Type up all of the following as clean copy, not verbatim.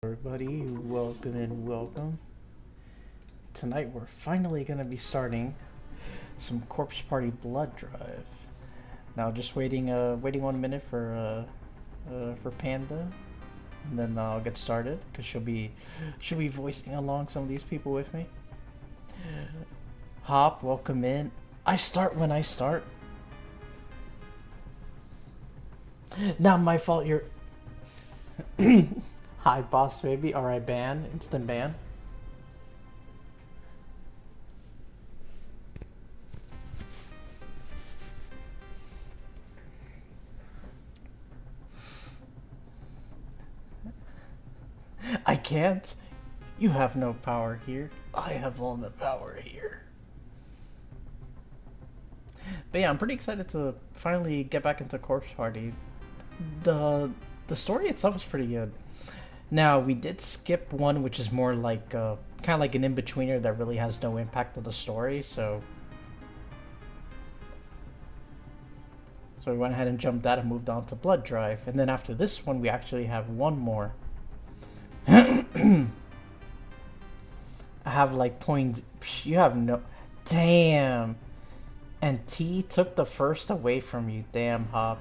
Everybody, welcome and welcome. Tonight we're finally going to be starting some Corpse Party Blood Drive. Now just waiting 1 minute for Panda, and then I'll get started because she'll be voicing along some of these people with me. Hop, welcome in. I start when I start. Not my fault. You're. Hi, boss baby. Alright, ban. Instant ban. I can't. You have no power here. I have all the power here. But yeah, I'm pretty excited to finally get back into Corpse Party. The the story itself is pretty good. Now we did skip one, which is more like kind of like an in-betweener that really has no impact on the story. So we went ahead and jumped that and moved on to Blood Drive, and then after this one, we actually have one more. I have like points. You have no. Damn. And T took the first away from you. Damn, Hop.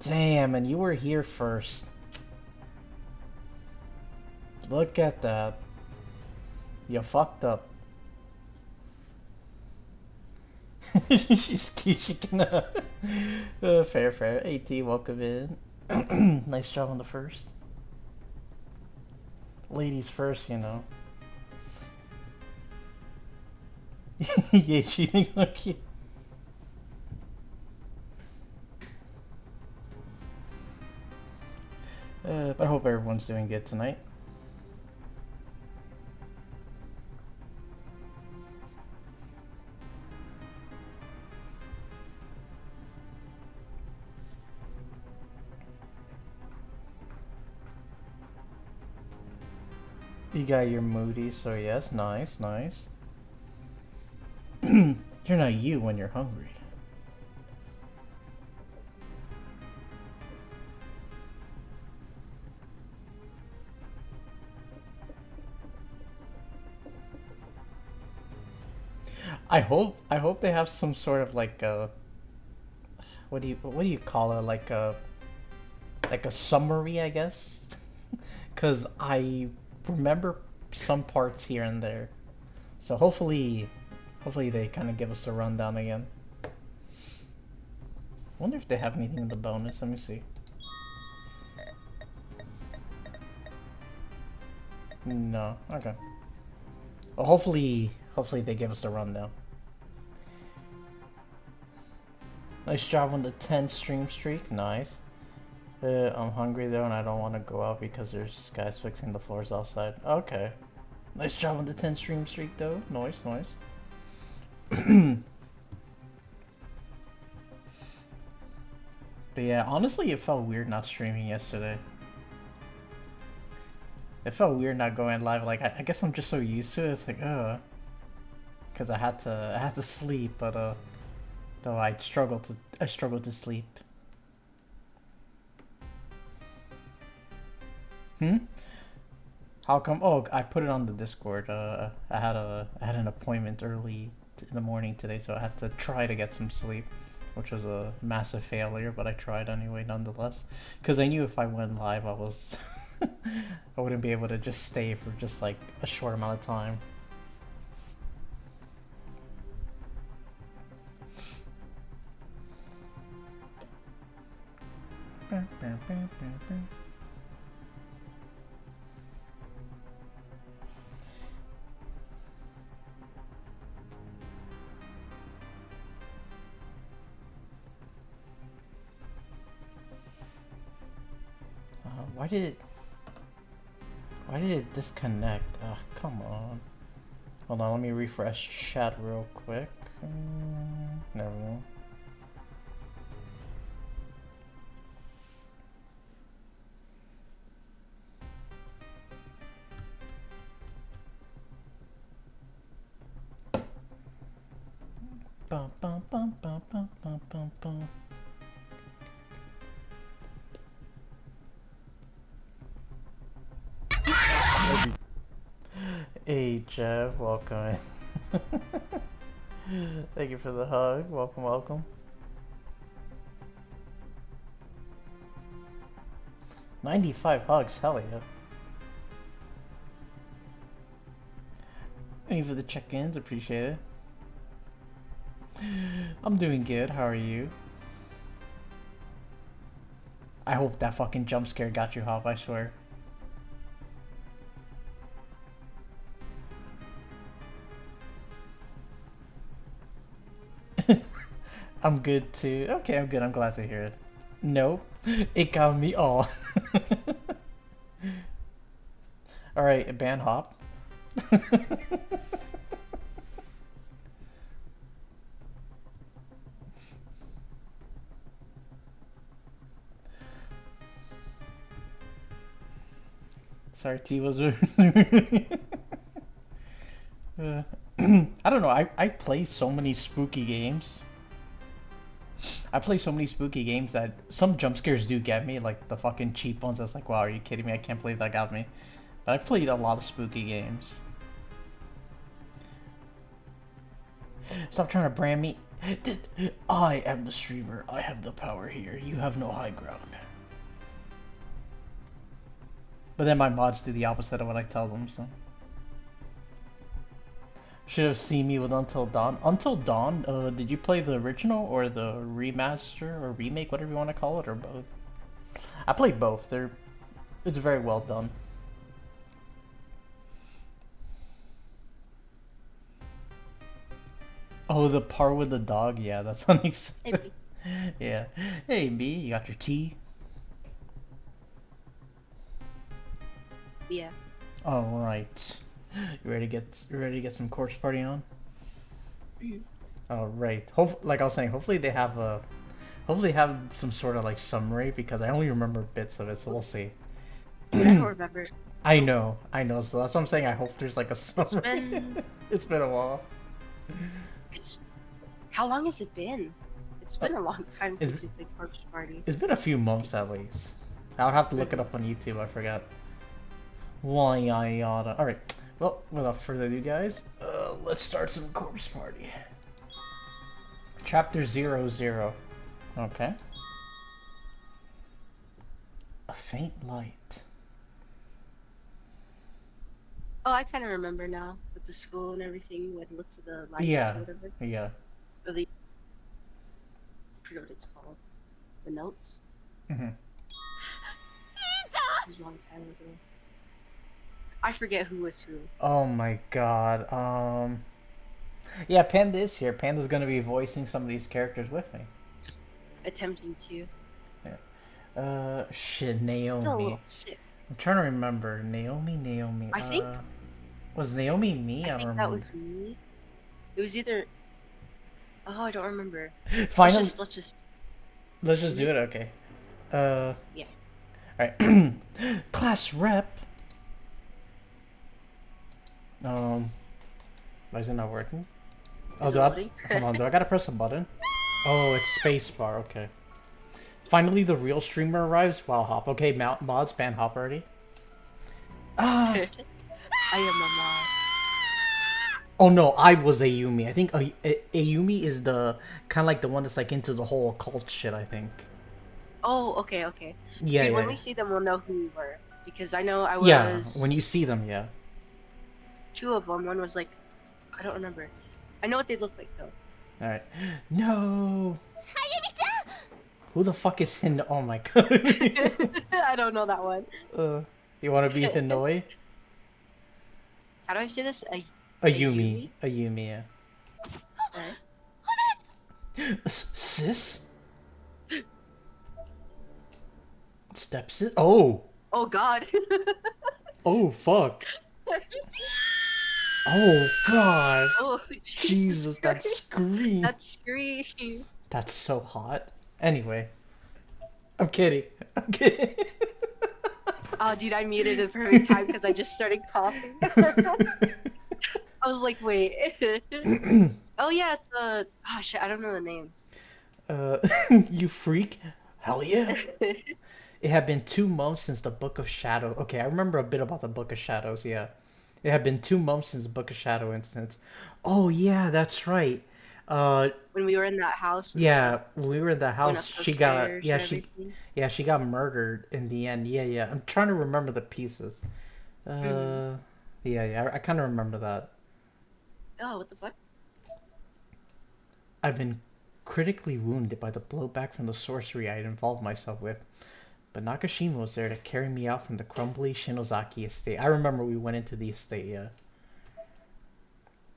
Damn, and you were here first. Look at that. You fucked up. she can. Fair. AT, welcome in. Nice job on the first. Ladies first, you know. Yeah, she thinks look cute. But I hope everyone's doing good tonight. You got your moody, so yes, nice. You're not you when you're hungry. I hope they have some sort of like a what do you call it, like a summary, I guess. Cuz I remember some parts here and there. So hopefully they kind of give us a rundown again. I wonder if they have anything in the bonus. Let me see. No. Okay. Well, hopefully they give us a rundown. Nice job on the 10 stream streak. Nice. I'm hungry though, and I don't want to go out because there's guys fixing the floors outside. Okay. Nice job on the 10 stream streak though. Nice. But yeah, honestly, it felt weird not streaming yesterday. It felt weird not going live. Like I guess I'm just so used to it. It's like because I had to sleep, but though I struggled to sleep. How come? Oh, I put it on the Discord. I had an appointment early in the morning today, so I had to try to get some sleep, which was a massive failure, but I tried anyway nonetheless. Because I knew if I went live, I wouldn't be able to just stay for just like a short amount of time. Why did it disconnect? Ah, come on. Hold on, let me refresh chat real quick. There we go. Bum, bum, bum, bum, bum, bum, bum, bum. Jeff, welcome. Thank you for the hug. Welcome, welcome. 95 hugs, hell yeah. Thank you for the check-ins, appreciate it. I'm doing good, how are you? I hope that fucking jump scare got you, Hop, I swear. I'm good too. Okay, I'm good. I'm glad to hear it. No, it got me all. Alright, ban Hop. Sorry, T was. I don't know. I play so many spooky games. I play so many spooky games that some jump scares do get me, like the fucking cheap ones. That's like, wow, are you kidding me? I can't believe that got me. But I've played a lot of spooky games. Stop trying to brand me. I am the streamer. I have the power here. You have no high ground. But then my mods do the opposite of what I tell them, so. Should have seen me with Until Dawn. Until Dawn, did you play the original or the remaster or remake, whatever you want to call it, or both? I played both. It's very well done. Oh, the part with the dog? Yeah, that's unexpected. Yeah. Hey, B, you got your tea? Yeah. All right. You ready to get some corpse party on? All right. Like I was saying, hopefully they have some sort of like summary because I only remember bits of it, so we'll see. I don't remember. I know. So that's what I'm saying. I hope there's like a summary. It's been a while. How long has it been? It's been a long time since we played corpse party. It's been a few months at least. I'll have to look it up on YouTube. I forgot. Why yada. All right. Well, without further ado, guys, let's start some corpse party. Chapter 00. Okay. A faint light. Oh, I kind of remember now with the school and everything. You would look for the lights Yeah. or whatever. Yeah. Or I forget what it's called. The notes. Mm-hmm. It was a long time ago. I forget who was who. Oh my god. Yeah, Panda is here. Panda's gonna be voicing some of these characters with me. Attempting to. Yeah. Shit, Still a Naomi. little sick. I'm trying to remember. Naomi. I think. Was Naomi me? I think that was me. It was either. Oh, I don't remember. Finally. Let's just do it. Okay. Yeah. All right. Class rep. Why is it not working? Oh, hold on. Do I gotta press a button? Oh, it's spacebar. Okay. Finally, the real streamer arrives. Wow, Hop. Okay, mods ban Hop already. Ah. I am a mod. Oh no, I was Ayumi. I think Ayumi is the kind of like the one that's like into the whole occult shit. I think. Oh, okay. Yeah. Dude, when we see them, we'll know who we were because I know I was. Yeah, when you see them, yeah. Two of them. One was like, I don't remember. I know what they look like though. All right. No. Who the fuck is Hin? Oh my god. I don't know that one. You want to be Hinoi? How do I say this? Ayumi, yeah. Right. Sis? Stepsis? Oh! Oh god. Oh fuck. Oh god. Oh Jesus, that scream. That scream. That's so hot. Anyway. I'm kidding. Oh dude, I muted it the perfect time because I just started coughing. I was like, wait. Oh yeah, it's oh shit, I don't know the names. You freak? Hell yeah. It had been 2 months since the Book of Shadows. Okay, I remember a bit about the Book of Shadows, yeah. It had been 2 months since the Book of Shadow instance. Oh yeah, that's right. Uh, when we were in that house and stuff, yeah, when we were in the going house, up those stairs and everything. yeah, she got murdered in the end. Yeah, yeah. I'm trying to remember the pieces. Mm-hmm. Uh, yeah, yeah. I kind of remember that. Oh, what the fuck? I've been critically wounded by the blowback from the sorcery I had involved myself with, but Nakashima was there to carry me out from the crumbly Shinozaki estate. I remember we went into the estate, yeah.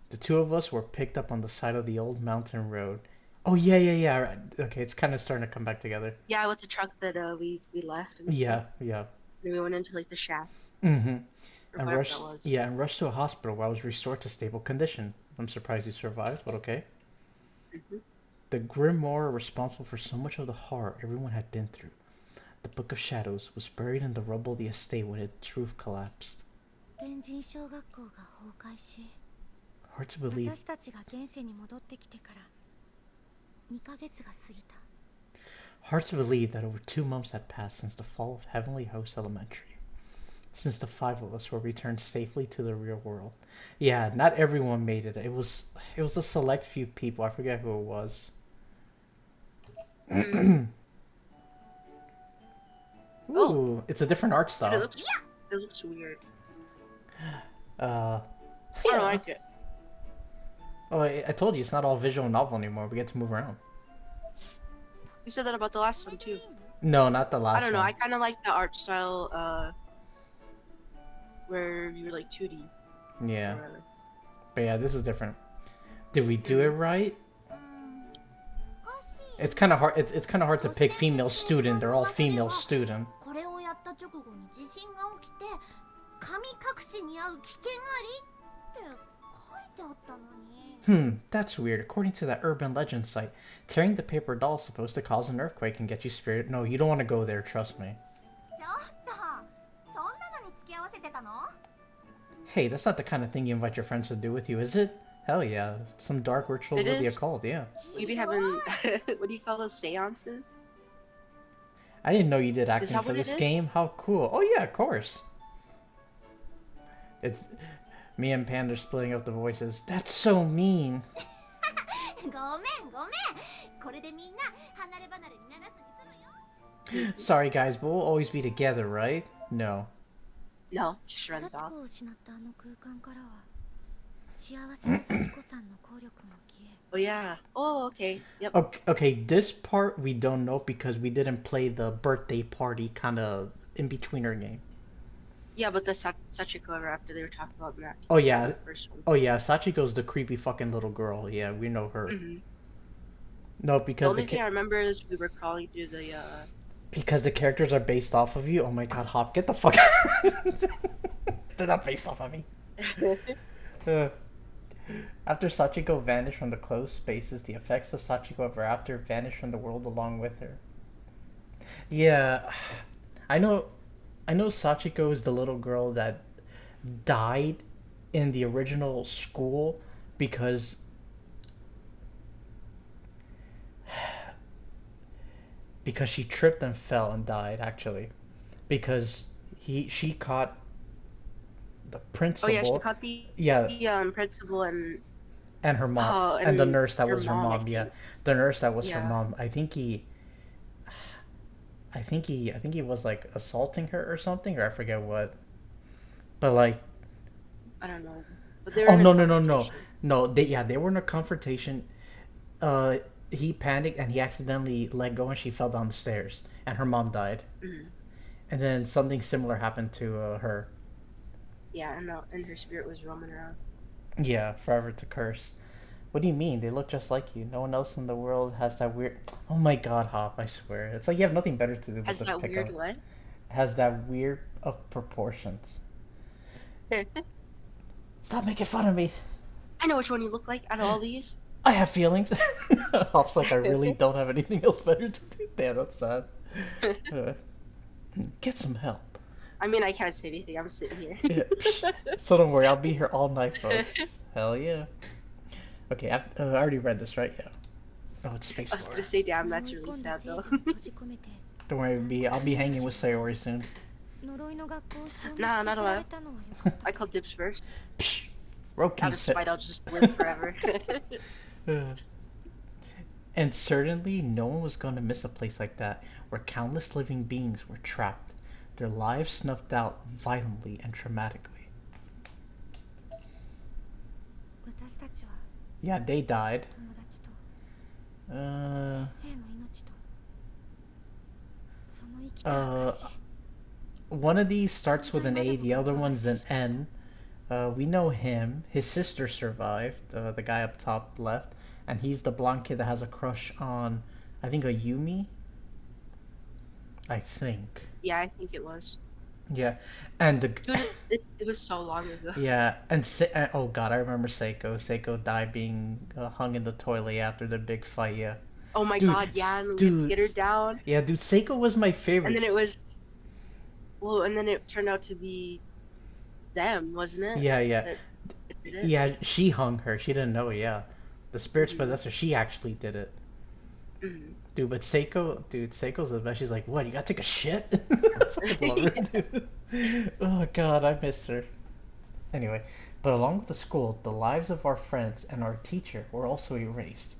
The two of us were picked up on the side of the old mountain road. Oh, yeah, yeah, yeah. Right. Okay, it's kind of starting to come back together. Yeah, with the truck that we left and stuff. Yeah, yeah. Then we went into like the shack Mm-hmm. or whatever that was. And rushed to a hospital where I was restored to stable condition. I'm surprised you survived, but okay. Mm-hmm. The grimoire responsible for so much of the horror everyone had been through. The Book of Shadows was buried in the rubble of the estate when its roof collapsed. Hard to believe. Hard to believe that over 2 months had passed since the fall of Heavenly House Elementary. Since the 5 of us were returned safely to the real world. Yeah, not everyone made it. It was a select few people. I forget who it was. Ooh, it's a different art But style. it looks weird. Uh, I don't like it. Oh, I told you it's not all visual novel anymore. We get to move around. You said that about the last one too. No, not the last I don't know. one. I kind of like the art style where you're like 2D. Yeah. But yeah, this is different. Did we do it right? It's kind of hard. It's kind of hard to pick female student. They're all female student. That's weird. According to that urban legend site, tearing the paper doll is supposed to cause an earthquake and get you spirited. No, you don't want to go there. Trust me. Hey, that's not the kind of thing you invite your friends to do with you, is it? Hell yeah. Some dark rituals with the occult, yeah. You be having, what do you call those, seances? I didn't know you did acting for this game. How cool. Oh yeah, of course. It's me and Panda splitting up the voices. That's so mean. Sorry guys, but we'll always be together, right? No. No, just runs off. Oh yeah. Oh, okay. Yep. Okay, this part we don't know because we didn't play the birthday party kind of in between our game. Yeah, but the Sachiko ever after they were talking about that. Oh yeah. The first one. Oh yeah, Sachiko's the creepy fucking little girl. Yeah, we know her. No, because the only thing I remember is we were crawling through the because the characters are based off of you. Oh my god, Hop, get the fuck out. They're not based off of me. After Sachiko vanished from the closed spaces, the effects of Sachiko ever after vanished from the world along with her. Yeah, I know Sachiko is the little girl that died in the original school because she tripped and fell and died, actually, because she caught the principal. Oh yeah, she caught the principal and her mom and the nurse that was her mom. Yeah, the nurse that was her mom. I think he was like assaulting her or something, or I forget what. But like, I don't know. But they were no. They were in a confrontation. He panicked and he accidentally let go and she fell down the stairs and her mom died. And then something similar happened to her. Yeah, and her spirit was roaming around. Yeah, forever to curse. What do you mean? They look just like you. No one else in the world has that weird... Oh my god, Hop, I swear. It's like you have nothing better to do has with that weird what? Has that weird of proportions. Stop making fun of me. I know which one you look like out of all these. I have feelings. Hop's like, I really don't have anything else better to do. Damn, that's sad. Get some help. I mean, I can't say anything. I'm sitting here. Yeah. So don't worry, I'll be here all night, folks. Hell yeah. Okay, I already read this, right? Yeah. Oh, it's Space War. I was gonna say, damn, that's really sad, though. Don't worry, I'll be hanging with Sayori soon. Nah, not allowed. I called dibs first. Psh, Rope Out King of said. spite, I'll just live forever. And certainly, no one was going to miss a place like that, where countless living beings were trapped, their lives snuffed out violently and traumatically. Yeah, they died. One of these starts with an A, the other one's an N. We know him. His sister survived, the guy up top left, and he's the blonde kid that has a crush on, I think, a Yumi. I think. Yeah, I think it was. Yeah, and the Dude, it was so long ago. yeah, and oh god, I remember Seiko. Seiko died being hung in the toilet after the big fight. Yeah. Oh my Dude, god, yeah, and we had to dude, get her down. yeah, dude, Seiko was my favorite. And then it was, well, and then it turned out to be them, wasn't it? Yeah, yeah. That did it? Yeah, she hung her. She didn't know. Yeah, the spirits possessor. She actually did it. Mhm. Dude, but Seiko's the best. She's like, what? You gotta take a shit? I fucking love her, dude. Oh god, I miss her. Anyway, but along with the school, the lives of our friends and our teacher were also erased.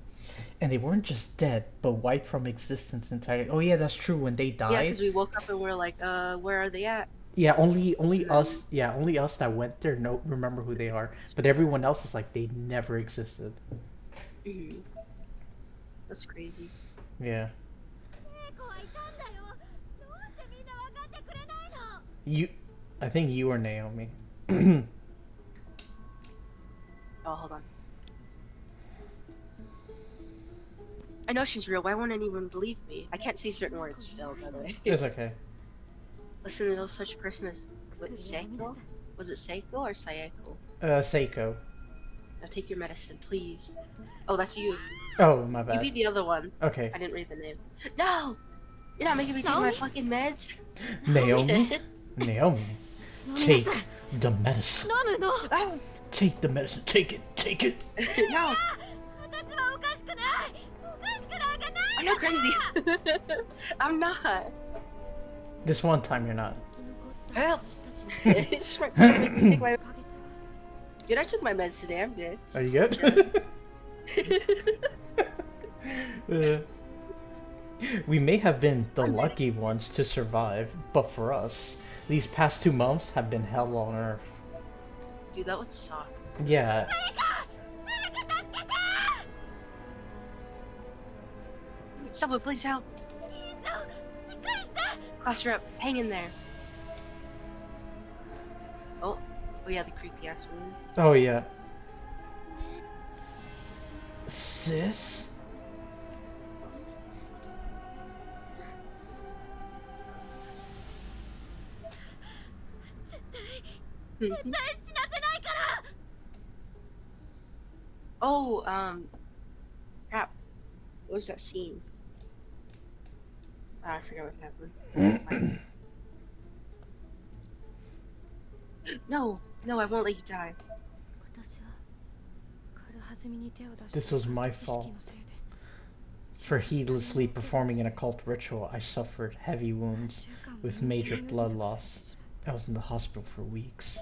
And they weren't just dead, but wiped from existence entirely. Oh yeah, that's true. When they Yeah, died, because we woke up and we're like, where are they at? yeah, only us. Yeah, only us that went there know remember who they are. But everyone else is like they never existed. Mhm. That's crazy. Yeah. You, I think you are Naomi. Oh, hold on. I know she's real. Why won't anyone believe me? I can't say certain words still, by the way. It's okay. Listen to no such person as Seiko? Was it Seiko or Sayeko? Seiko. Now take your medicine, please. Oh, that's you. Oh, my You bad. be the other one. Okay. I didn't read the name. No! You're not making me take my fucking meds. Naomi? Naomi. Take the medicine. Oh, Take the medicine. Take it. Take it. no! I'm not crazy. I'm not. This one time you're not. Help! Just take my... Dude, I took my meds today. I'm good. Are you good? We may have been the lucky ones to survive, but for us, these past 2 months have been hell on earth. Dude, that would suck. Yeah. Someone, please help. Cluster up. Hang in there. Oh. Oh yeah, the creepy ass wounds. Oh yeah. Sis? Oh, crap. What was that scene? I forgot what happened. No, no, I won't let you die. This was my fault. For heedlessly performing an occult ritual, I suffered heavy wounds with major blood loss. I was in the hospital for weeks.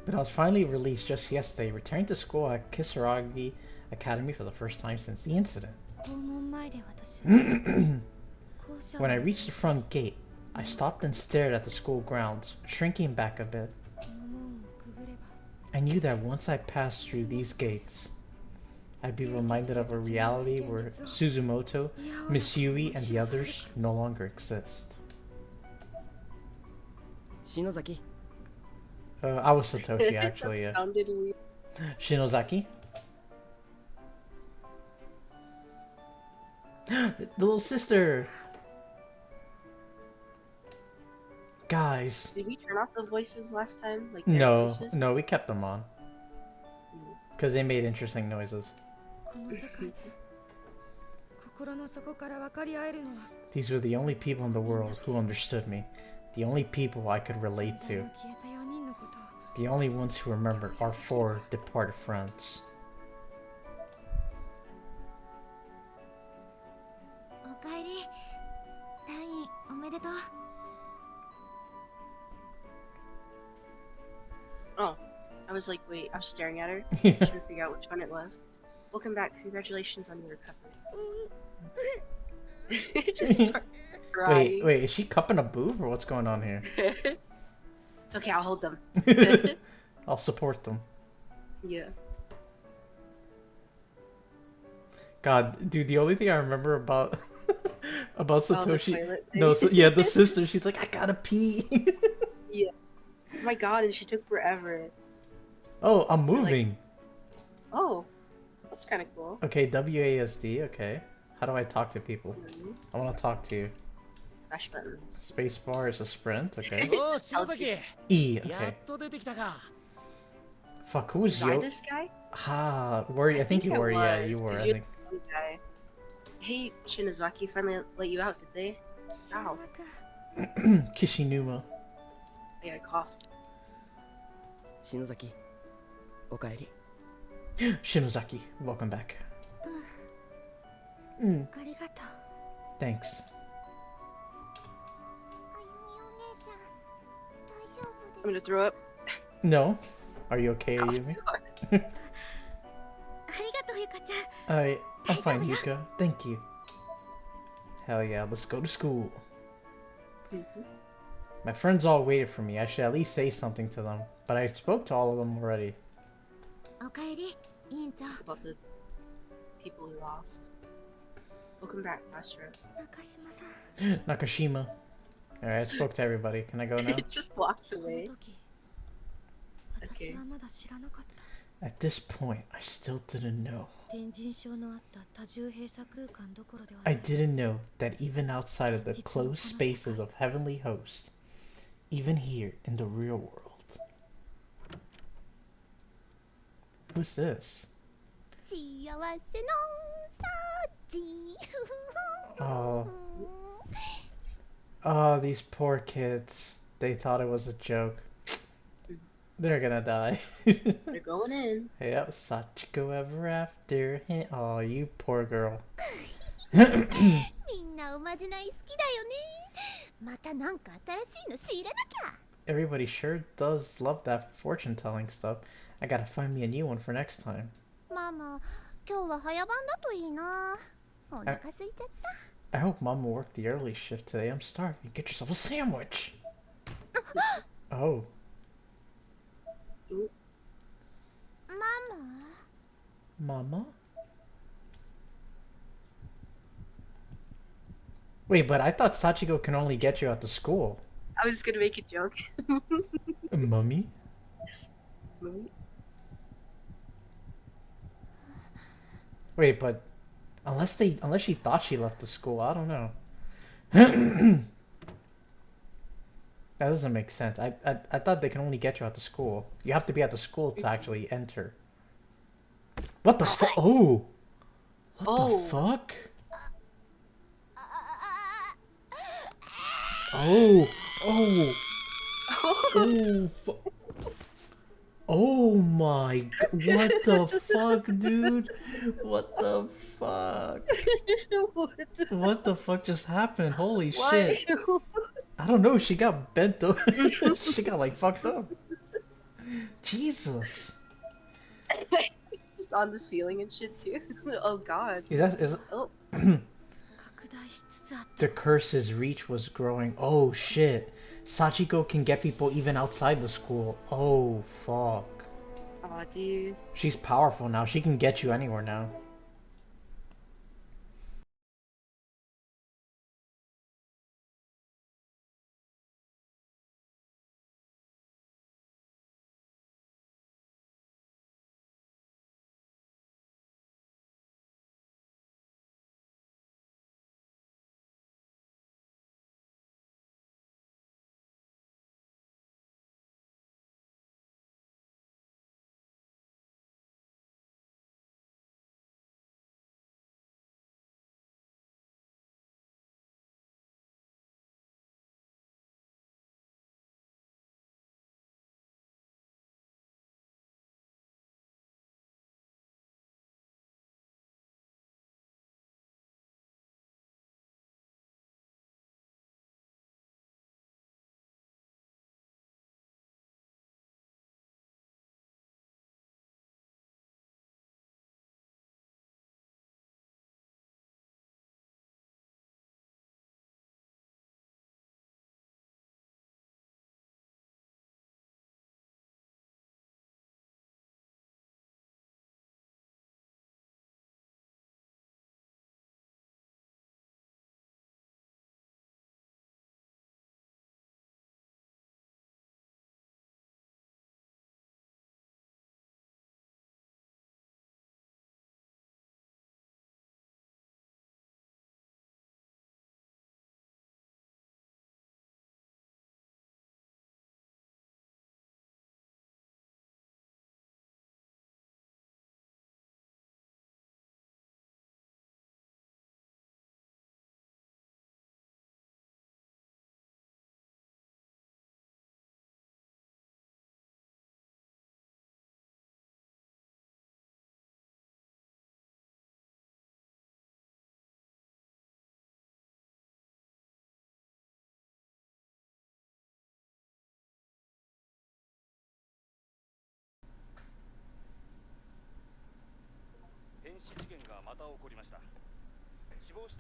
But I was finally released just yesterday, returning to school at Kisaragi Academy for the first time since the incident. When I reached the front gate, I stopped and stared at the school grounds, shrinking back a bit. I knew that once I passed through these gates, I'd be reminded of a reality where Suzumoto, Miss Yui, and the others no longer exist. I was Satoshi, actually, That yeah. sounded weird. Shinozaki? The little sister! Guys. Did we turn off the voices last time? Like their No, voices? no, we kept them on. Because they made interesting noises. These were the only people in the world who understood me. The only people I could relate to. The only ones who remembered our 4 departed friends. Oh, I was like, wait, I was staring at her, Yeah. trying to figure out which one it was. Welcome back. Congratulations on your recovery. Just start Wait, crying. wait, is she cupping a boob or what's going on here? It's okay, I'll hold them. I'll support them. Yeah. God, dude, the only thing I remember about about Oh, the Satoshi, toilet no, thing. yeah, the sister, she's like, I gotta pee. Yeah. Oh my god, and she took forever. Oh, I'm We're like, moving. oh, that's kind of cool. Okay, WASD, okay. How do I talk to people? Nice. I want to talk to you. Mash buttons. Spacebar is a sprint, okay. おお、 Just tell 篠 people. 崎 E, や okay. っと出てきたか Fuck, who was Was I Yo? this guy? Ah, were you? I think you I were, yeah, was, you were, 'cause I you're think. the one guy. Hey, Shinozaki finally let you out, did they? Ow. Kishinuma. I got a cough. 篠崎おかえり Shinozaki, welcome back. Mm, ありがとう thanks. あゆみお姉ちゃん大丈 I'm 夫で gonna す throw up. No? Are you okay, Cough. Ayumi? ありがとうゆかちゃん I'm fine, Yuka. Thank you. Hell yeah, let's go to school. Mhm. My friends all waited for me. I should at least say something to them. But I spoke to all of them already. おかえり委員長 About the people we lost. Welcome back, Astra. 中島さん Nakashima. Alright, I spoke to everybody. Can I go now? It just walks その away. 時私はまだ知らなかった At this point, I still didn't know. 天神症のあった多重閉鎖空間どころでは I didn't know that even outside of the closed spaces of Heavenly Host, even here in the real world. Who's this? 幸せのサーチ Oh. Oh, these poor kids. They thought it was a joke. They're gonna die. They're going in. Yep, Sachiko ever after him. Oh, you poor girl. みんなおまじない好きだよねまたなんか新しいの仕入れなきゃ Everybody sure does love that fortune telling stuff. I gotta find me a new one for next time. ママ今日は早番だといいなお腹空いちゃった I hope Mom will work the early shift today. I'm starving. Get yourself a sandwich. Oh. ママ Mama? Wait, but I thought Sachiko can only get you out to school. I was gonna make a joke. Mummy? Wait, but unless she thought she left the school, I don't know. That doesn't make sense. I thought they can only get you out to school. You have to be at the school to actually enter. What the fuck? Oh! What Oh. the fuck? Oh! Oh! Oh! Oh my god! What the fuck, dude? What the fuck? What the fuck just happened? Holy shit! I don't know. She got bent over. She got like fucked up. Jesus. Just on the ceiling and shit too. Oh god. Is Oh. 拡大しつつあっ the curse's reach was growing? Oh shit. Sachiko can get people even outside the school. Oh fuck. Aw, dude. She's powerful now. She can get you anywhere now.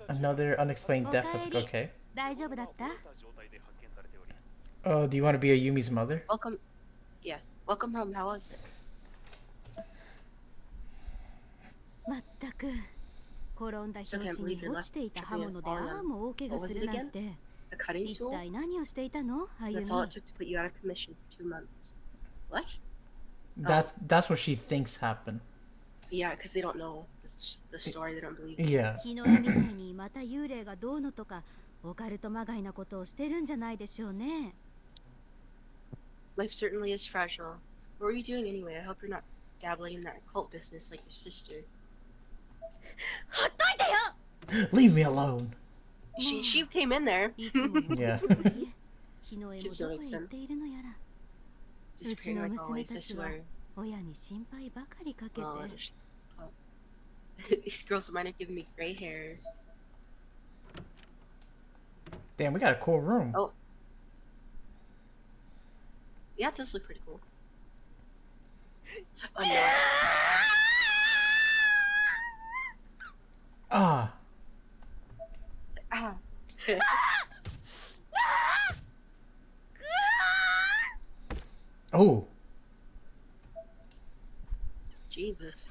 Another unexplained death was okay. 大丈夫だった？ Oh, do you want to be a Yumi's mother? Welcome. Yeah. Welcome home. How was it? まったく転んだ拍子に落ちていた刃物でアームを大怪我するなんて A cutting 一 tool? 体何をしていたの？あゆみ。 That's all it took to put you out of commission for 2 months. What? That's what she thinks happened. Yeah, because they don't know the story. They don't believe. Yeah. 昨日みたいにまた幽霊がどうのとかオカルトまがいなことをしてるんじゃないでしょうね。 Life certainly is fragile. What were you doing anyway? I hope you're not dabbling in that cult business like your sister. ほっといてよ。 Leave me alone. She came in there. いつもの Yeah. 日の絵もどこへ行っているのやら。 Disappearing like always, I swear. 親に心配ばかりかけて。 Oh, these girls of mine are giving me gray hairs. Damn, we got a cool room. Oh. Yeah, it does look pretty cool. Oh no. Ah. Ah. Oh. Jesus.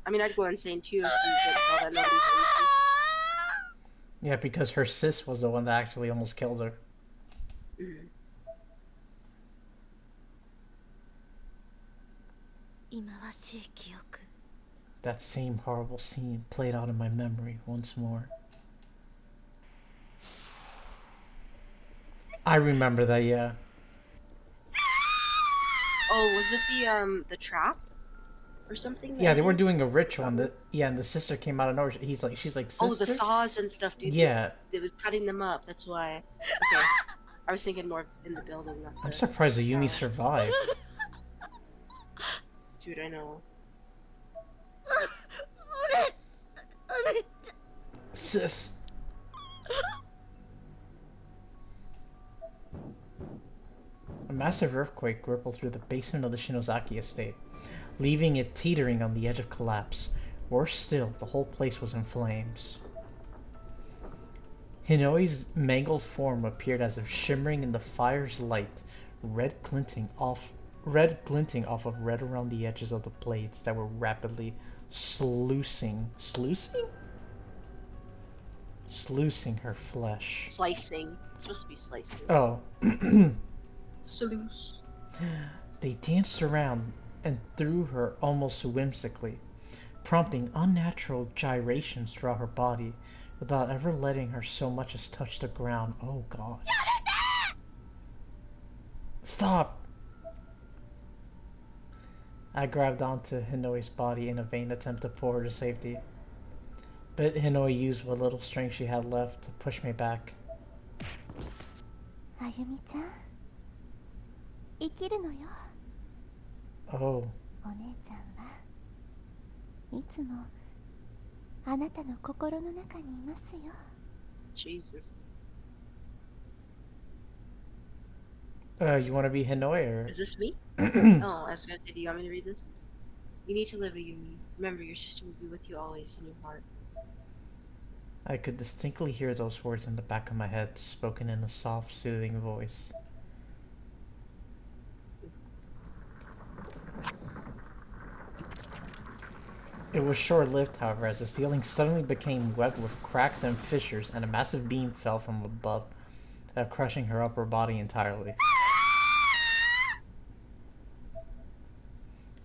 I mean, I'd go insane too if you didn't tell that nobody believes Yeah, because her sis was the one that actually almost killed her. you. Mhm. 忌まわしい記憶。 That same horrible scene played out in my memory once more. I remember that, yeah. Oh, was it the trap or something? Yeah, they were doing a ritual, and and the sister came out of nowhere. She's like, sister? Oh, the saws and stuff, dude. Yeah. It was cutting them up. That's why. Okay. I was thinking more in the building. Not I'm the... surprised that Yumi survived. Dude, I know. Sis. A massive earthquake rippled through the basement of the Shinozaki estate, leaving it teetering on the edge of collapse. Worse still, the whole place was in flames. Hinoi's mangled form appeared as if shimmering in the fire's light, red glinting off of red around the edges of the blades that were rapidly sluicing her flesh. Slicing. It's supposed to be slicing. Oh. Sluice. They danced around and through her almost whimsically, prompting unnatural gyrations throughout her body without ever letting her so much as touch the ground. Oh god. Stop! I grabbed onto Hinoi's body in a vain attempt to pull her to safety. But Hinoi used what little strength she had left to push me back. あゆみちゃん、生きるのよ。 Oh. お姉ちゃんはいつもあなたの心の中にいますよ。 Jesus. You want to be Hinoi or? Is this me? Oh, I was gonna say, do you want me to read this? You need to live, Yumi. Remember, your sister will be with you always in your heart. I could distinctly hear those words in the back of my head, spoken in a soft, soothing voice. It was short-lived, however, as the ceiling suddenly became webbed with cracks and fissures, and a massive beam fell from above, crushing her upper body entirely.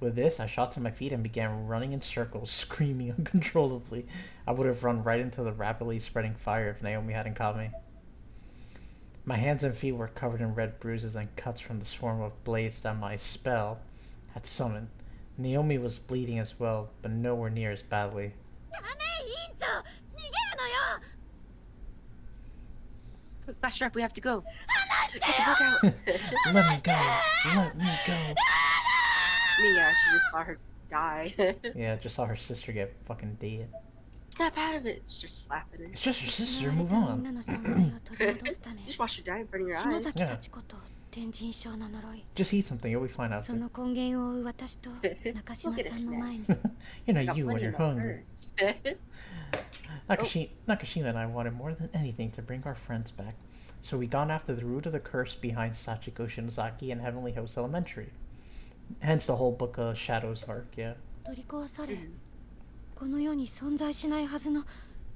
With this, I shot to my feet and began running in circles, screaming uncontrollably. I would have run right into the rapidly spreading fire if Naomi hadn't caught me. My hands and feet were covered in red bruises and cuts from the swarm of blades that my spell had summoned. Naomi was bleeding as well, but nowhere near as badly. Faster up, we have to go. Get the fuck out. Let me go! Let me go! I mean, yeah, she just saw her die. Yeah, just saw her sister get fucking dead. Snap out of it. Just slapping it. It's just your sister, move on. Just watch her die in front of your eyes. Yeah. 天神症の呪い Just eat something, you'll be fine そ after. の根源を追う私と中 Look 島 at さ us んの now. 前に You know, Got you when plenty you're of hungry. birds. Nakashima and I wanted more than anything to bring our friends back. So we gone after the root of the curse behind Sachiko Shinozaki and Heavenly House Elementary. Hence the whole Book of Shadows arc, yeah. 取り壊されこの世に存在しないはずの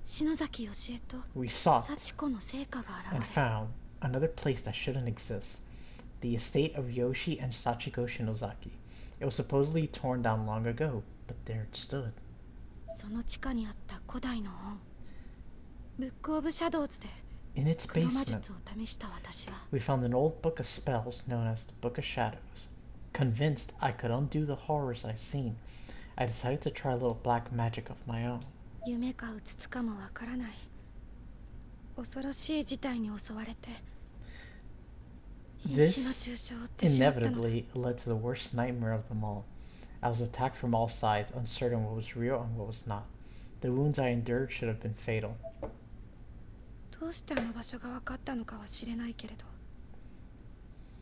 篠崎義恵と We sought 幸子の成果が and 現れ found another place that shouldn't exist. The estate of Yoshi and Sachiko Shinozaki. It was supposedly torn down long ago, but there it stood. その地下にあった古代の本ブックオブシャドウズで In its 黒魔 basement, 術を試した私は we found an old book of spells known as the Book of Shadows. Convinced I could undo the horrors I'd seen, I decided to try a little black magic of my own. 夢かうつつかもわからない恐ろしい事態に襲われて瀕死の This 注射を負ってしまったのだ inevitably led to the worst nightmare of them all. I was attacked from all sides, uncertain what was real and what was not. The wounds I endured should have been fatal. どうしてあの場所が分かったのかは知れないけれど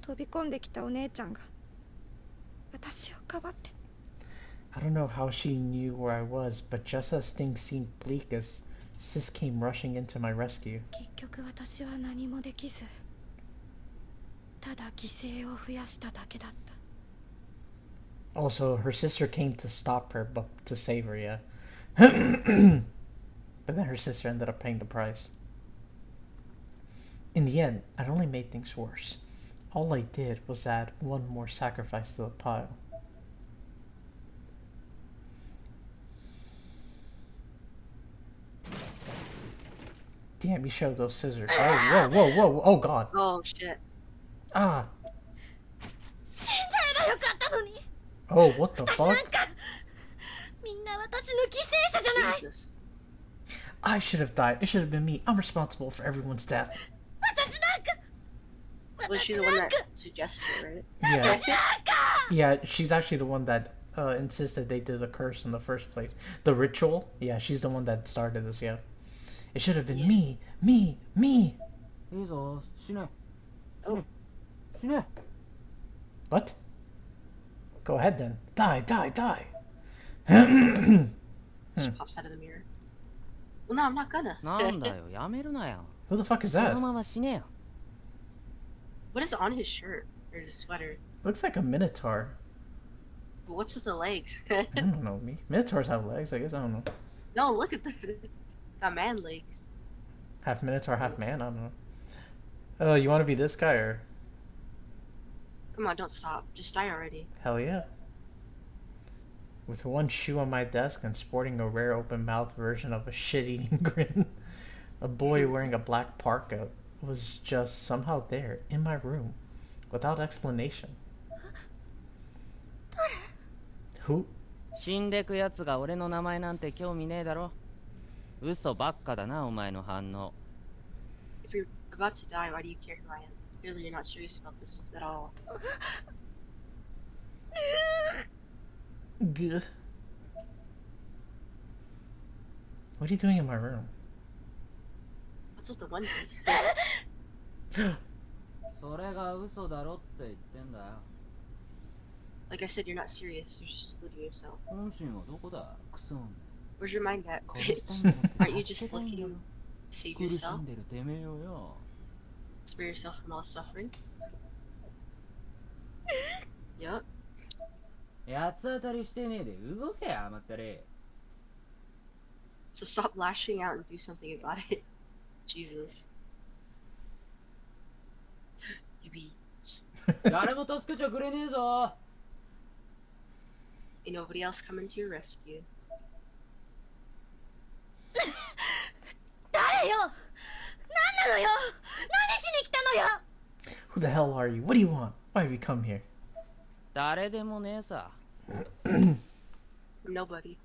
飛び込んできたお姉ちゃんが私をかばって I don't know how she knew where I was, but just as things seemed bleak as Sis came rushing into my rescue. 結局私は何もできずただ犠牲を増やしただけだった Also, her sister came to stop her, but to save her, yeah. But then her sister ended up paying the price. In the end, I'd only made things worse. All I did was add one more sacrifice to the pile. Damn, you showed those scissors. Oh, whoa, whoa, whoa, oh god. Oh shit. Ah. 死んじゃえばよかったのに Oh, what the 私なん fuck? かみんな私の犠牲者じゃない Jesus. I should have died. It should have been me. I'm responsible for everyone's death. 私なんか Was she the one that suggested it, right? Yeah. Yeah, she's actually the one that insisted they did the curse in the first place. The ritual, yeah, she's the one that started this, yeah. It should have been me. いいぞ死ね死ね死ね What? Go ahead then. Die, die, die. Just pops out of the mirror. Well, no, I'm not gonna. なんだよやめるなよ Who the fuck is そ that? のまま死ねよ What is on his shirt or his sweater? Looks like a minotaur. But what's with the legs? I don't know. Minotaurs have legs, I guess. I don't know. No, look at the got man legs. Half minotaur, half man. I don't know. Oh, you want to be this guy or? Come on, don't stop. Just die already. Hell yeah. With one shoe on my desk and sporting a rare open-mouthed version of a shit-eating grin, a boy wearing a black parka was just somehow there in my room, without explanation. Who? 死んでくやつが俺の名前なんて興味ねえだろ嘘ばっかだなお前の反応 If you're about to die, why do you care who I am? Clearly, you're not serious about this at all. Gah. What are you doing in my room? What's with the onesie? それが嘘だろって言ってんだよ Like I said, you're not serious. You're just looking at yourself. 本心はどこだクソ Where's your mind at? 殺したいんだって Aren't you just 助けたいんだろ looking to save 苦し yourself? んでるてめえをよ Spare yourself from all suffering? Yup. 八つ当たりしてねえで動けや甘ったれ So stop lashing out and do something about it. Jesus. You be. 誰も助けちゃくれねえぞ Ain't nobody else coming to your rescue. 誰よ何なのよ何しに来たのよ Who the hell are you? What do you want? Why have you come here? 誰でもねえさ Nobody.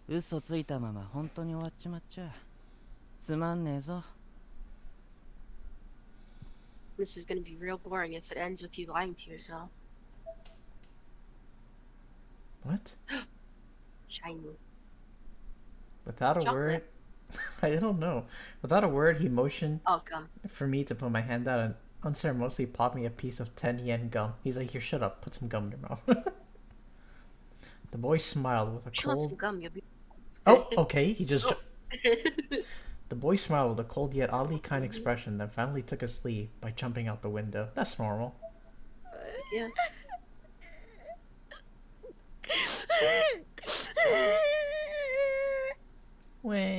嘘ついたまま本当に終わっちまっちゃつまんねえぞ This is gonna be real boring if it ends with you lying to yourself. What? Shiny. Without a Chocolate. word, I don't know. Without a word, he motioned Oh, come. for me to put my hand out, and unceremoniously popped me a piece of 10 yen gum. He's like, here, shut up. Put some gum in your mouth. The boy smiled with a She wants some cold... gum. You'll be. Oh, okay. He just... Oh. The boy smiled with a cold yet oddly kind expression, then finally took his leave by jumping out the window. That's normal. Yeah.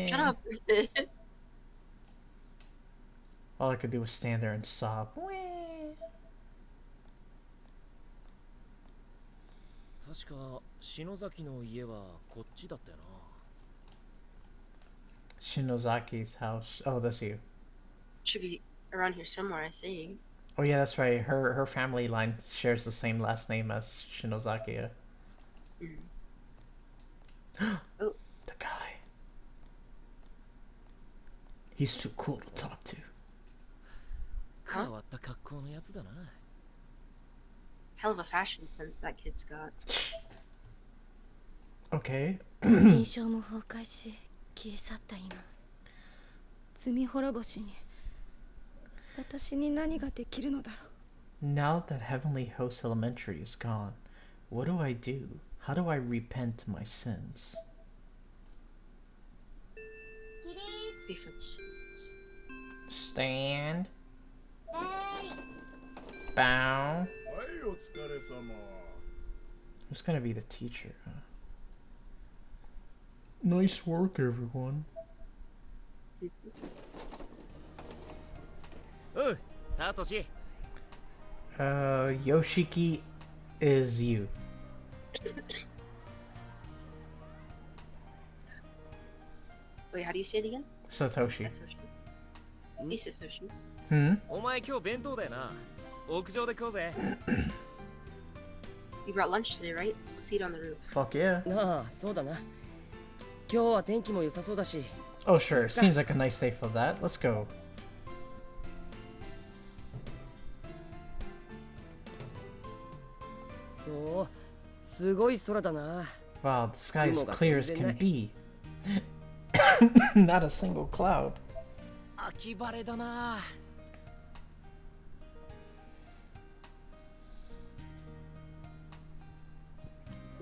Shut up. All I could do was stand there and sob. 確か篠崎の家はこっちだったよな。 Shinozaki's house. Oh, that's you. Should be around here somewhere, I think. Oh yeah, that's right. Her family line shares the same last name as Shinozaki. Oh. The guy. He's too cool to talk to. 変わった格好のやつだな。 Hell of a fashion sense that kid's got. Okay. 人生も崩壊し消え去った今、罪滅ぼしに私に何ができるのだろう。 Now that Heavenly Host Elementary is gone, what do I do? How do I repent my sins? Be for the sins. Stand. Bow. はい、お疲れ様。 Who's gonna be the teacher? Huh? Nice work, everyone. おう、サトシ。 Yoshiki is you. Wait, how do you say it again? Satoshi. Hey, Satoshi. Hmm? お前今日弁当だよな。屋上で食おうぜ。 You brought lunch today, right? Let's eat on the roof. Fuck yeah. なあ、そうだな。今日は天気も良さそうだし。 Oh, sure. Seems like a nice day for that. Let's go. おお、すごい空だな。 Wow, the sky is clear as can be. Not a single cloud. 秋晴れだな。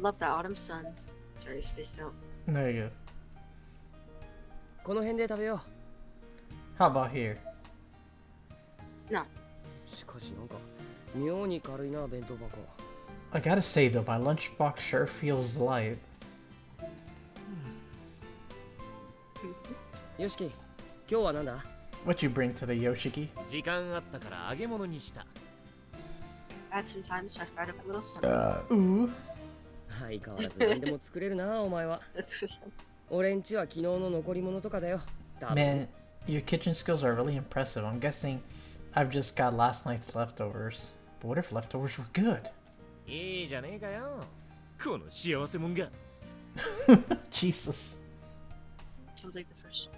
Love that autumn sun. Sorry, I spaced out. There you go. この辺で食べよ How about here? No. う。しかしなんか妙に軽いな弁当箱。 I gotta say though, my lunchbox sure feels light. よしき、今日はなんだ？ What you bring today, Yoshiki? 時間あったから揚げ物にした。 I had some time, so I fried up a little something. Ooh. 相変わらず何でも作れるなお前は。俺んちは昨日の残り物とかだよ。多分 Man, your kitchen skills are really impressive. I'm guessing I've just got last night's leftovers. But what if leftovers were good? いいじゃねえかよ。この幸せもんが。 Jesus.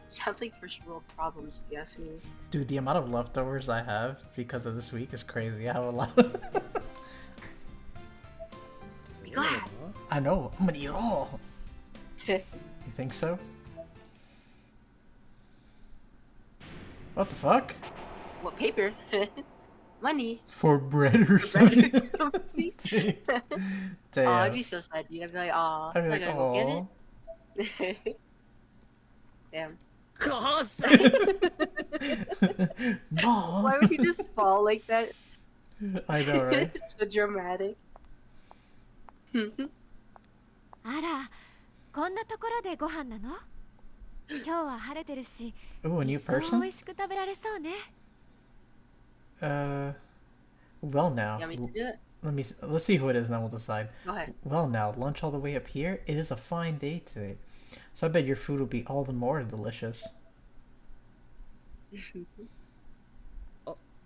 Sounds like first world problems, if you ask me. Dude, the amount of leftovers I have because of this week is crazy. I have a lot. Be glad. I know. I'm gonna eat it all. You think so? What the fuck? What paper? Money. For bread or Bread something? or something. Damn. Oh, I'd be so sad, dude. I'd be like, aw, I'd be I like, gotta go oh. get it. Damn. 母さん Mom. Why would he just fall like that? I know, right? It's so dramatic. あら、こんなところでご飯なの？今日は晴れてるし、 Ooh, a new 一層美 person? 味しく食べられそうね。Well now. You want me to do it? Let's see who it is and then we'll decide. Go ahead. Well now, lunch all the way up here? It is a fine day today. So I bet your food will be all the more delicious. え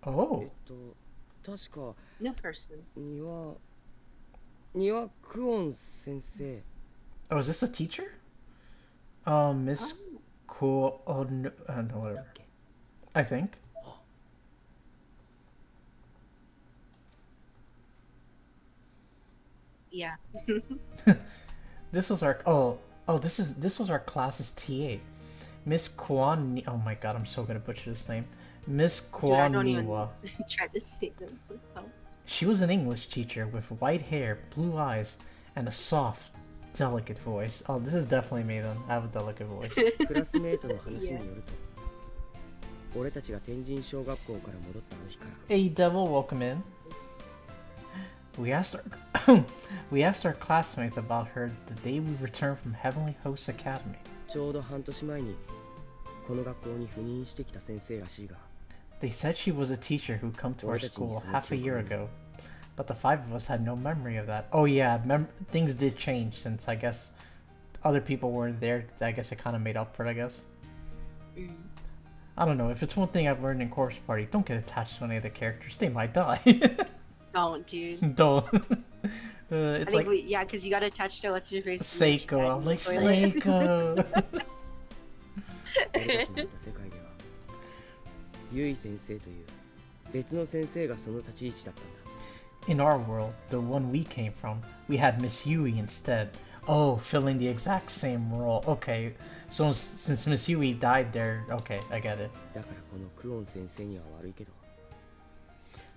Oh. っと確か New person. 庭クオン先生。 Oh, is this a teacher? Miss Cool. Oh, no, no, whatever. I think. Yeah. This was our this was our class's TA. Miss Kwan. Oh my god, I'm so gonna butcher this name. Miss Dude, I don't even Kwaniwa. try to say them sometimes. She was an English teacher with white hair, blue eyes, and a soft, delicate voice. Oh, this is definitely me then. I have a delicate voice. クラスメートの話によると、俺たちが天神小学校から戻ったあの日から Hey, Devil, welcome in. We asked our we asked our classmates about her the day we returned from Heavenly Host Academy. ちょうど半年前にこの学校に赴任してきた先生らしいが、 They said she was a teacher who'd come to our school half a year ago, but the five of us had no memory of that. Oh yeah, things did change since I guess other people weren't there. I guess it kind of made up for it, I guess. I don't know. If it's one thing I've learned in Corpse Party, don't get attached to any of the characters. They might die. Don't, dude. Don't. I It's think like yeah, because you got attached to what's your face. Seiko. I'm like, Seiko. 俺たちのいた世界では、ゆい先生という別の先生がその立ち位置だったんだ。 In our world, the one we came from, we had Miss Yui instead. Oh, filling the exact same role. Okay, so since Miss Yui died there, okay, I get it. だからこのクオン先生には悪いけど、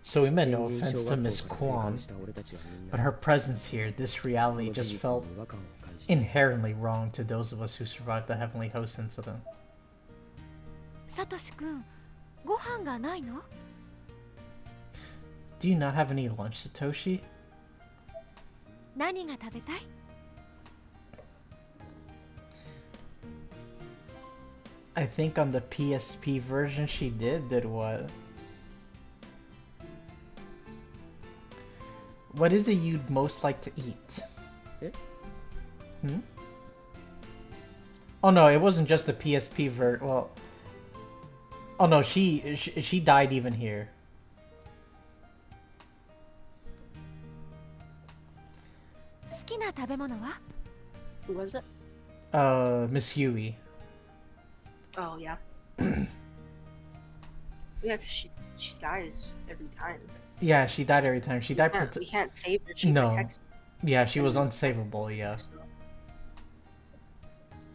So we meant 天 no 神 offense 小 to 学 Miss 校から生 Kwan, 還した俺たちはみん but な her presence here, this こ reality の事 just 実 felt に違和感を感じた。 inherently wrong to those of us who survived the Heavenly Host incident. サトシ君、ご飯がないの？ Do you not have any lunch, Satoshi? 何が食べたい？ I think on the PSP version she did what? What is it you'd most like to eat? Eh? Hmm? Oh no, it wasn't just the PSP version. Well, oh no, she died even here. 好きな食べ物は？ Who was it? Miss Yui. Oh yeah. Yeah, 'cause she dies every time. Yeah, she died every time. She died. We can't save her. She No. protects Yeah, she was unsavable. Yeah.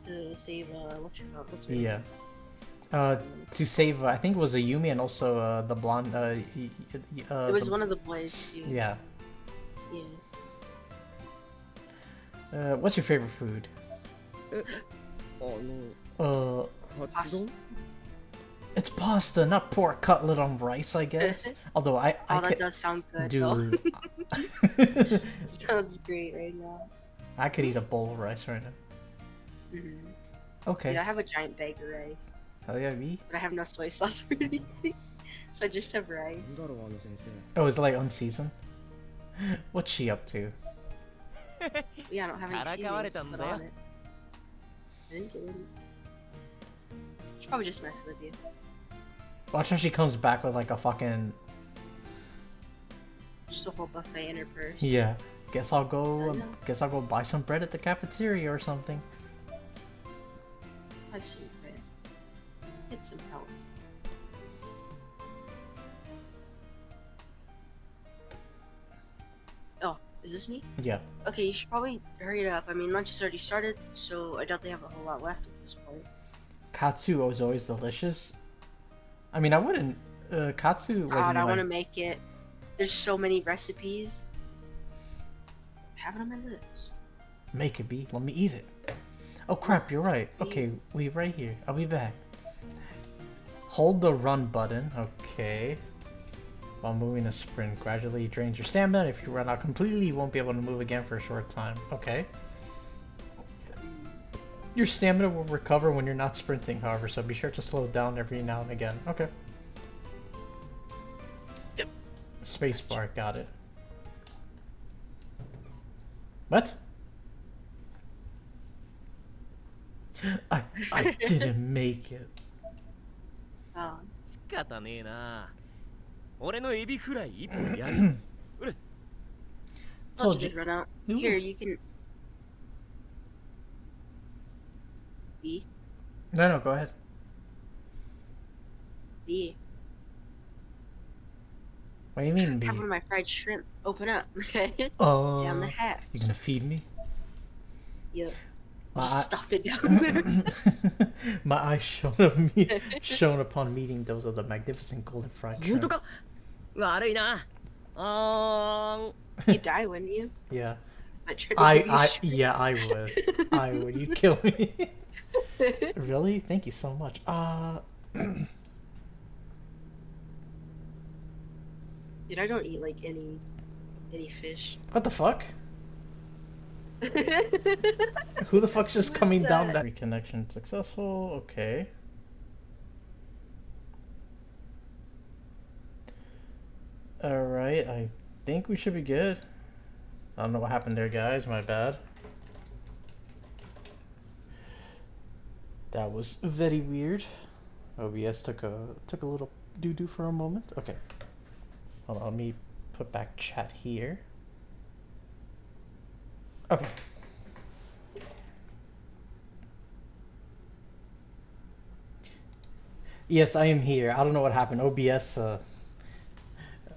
to save what's her name? Yeah. To save, I think it was a Yumi and also the blonde. It was one of the boys too. Yeah. Yeah. What's your favorite food? あの、 カツ丼？ It's pasta, not pork cutlet on rice, I guess. Although I Oh, that could, does sound good. Though. dude, Sounds great right now. I could eat a bowl of rice right now. Okay. Dude, I have a giant bag of rice, Hell yeah, me. but I have no soy sauce or anything, so I just have なん rice. だろうあの先生。 Oh, is it like unseasoned? What's she up to? Yeah, I don't have any からかわれ seasonings た to ん put だよ。 on it. I didn't get any. She's probably just messing with you. Watch how she comes back with like a fucking Just a whole buffet in her purse. yeah. Guess I'll go. I know. Guess I'll go buy some bread at the cafeteria or something. I see bread. Get some help. Oh, is this me? Yeah. Okay, you should probably hurry it up. I mean, lunch has already started, so I doubt they have a whole lot left at this point. Katsu is always delicious. I mean, I wouldn't. Katsu. God, I like, want to make it. There's so many recipes. Have it on my list. Make it be. Let me eat it. Oh crap, you're right. Okay, we right here. I'll be back. Hold the run button. Okay. While moving a sprint, gradually drains your stamina. If you run out completely, you won't be able to move again for a short time. Okay. Your stamina will recover when you're not sprinting, however, so be sure to slow down every now and again. Okay. Yep. Spacebar, got it. What? I didn't make it. Oh, 仕方ねえな。俺のエビフライ一本やる。 Told Told you you. did run out. Ooh. Here, you can. B. No, go ahead. B. What do you mean, B? Have one of my fried shrimp. Open up, okay? Oh, Down the hatch. you gonna feed me? Yep. My Just eye- stuff it down there. My eyes shone upon meeting those of the magnificent golden fried 本当 shrimp. か悪いな。You'd die, wouldn't you? Yeah. I tried to give you shrimp. Yeah, I would. I would. You'd kill me. Really? Thank you so much. Dude, I don't eat like any fish. What the fuck? Who the fuck's just What's coming down that? that? Reconnection successful. Okay. Alright, I think we should be good. I don't know what happened there, guys. My bad. That was very weird. OBS took a little doo-doo for a moment. Okay. Hold on, let me put back chat here. Okay. Yes, I am here. I don't know what happened. OBS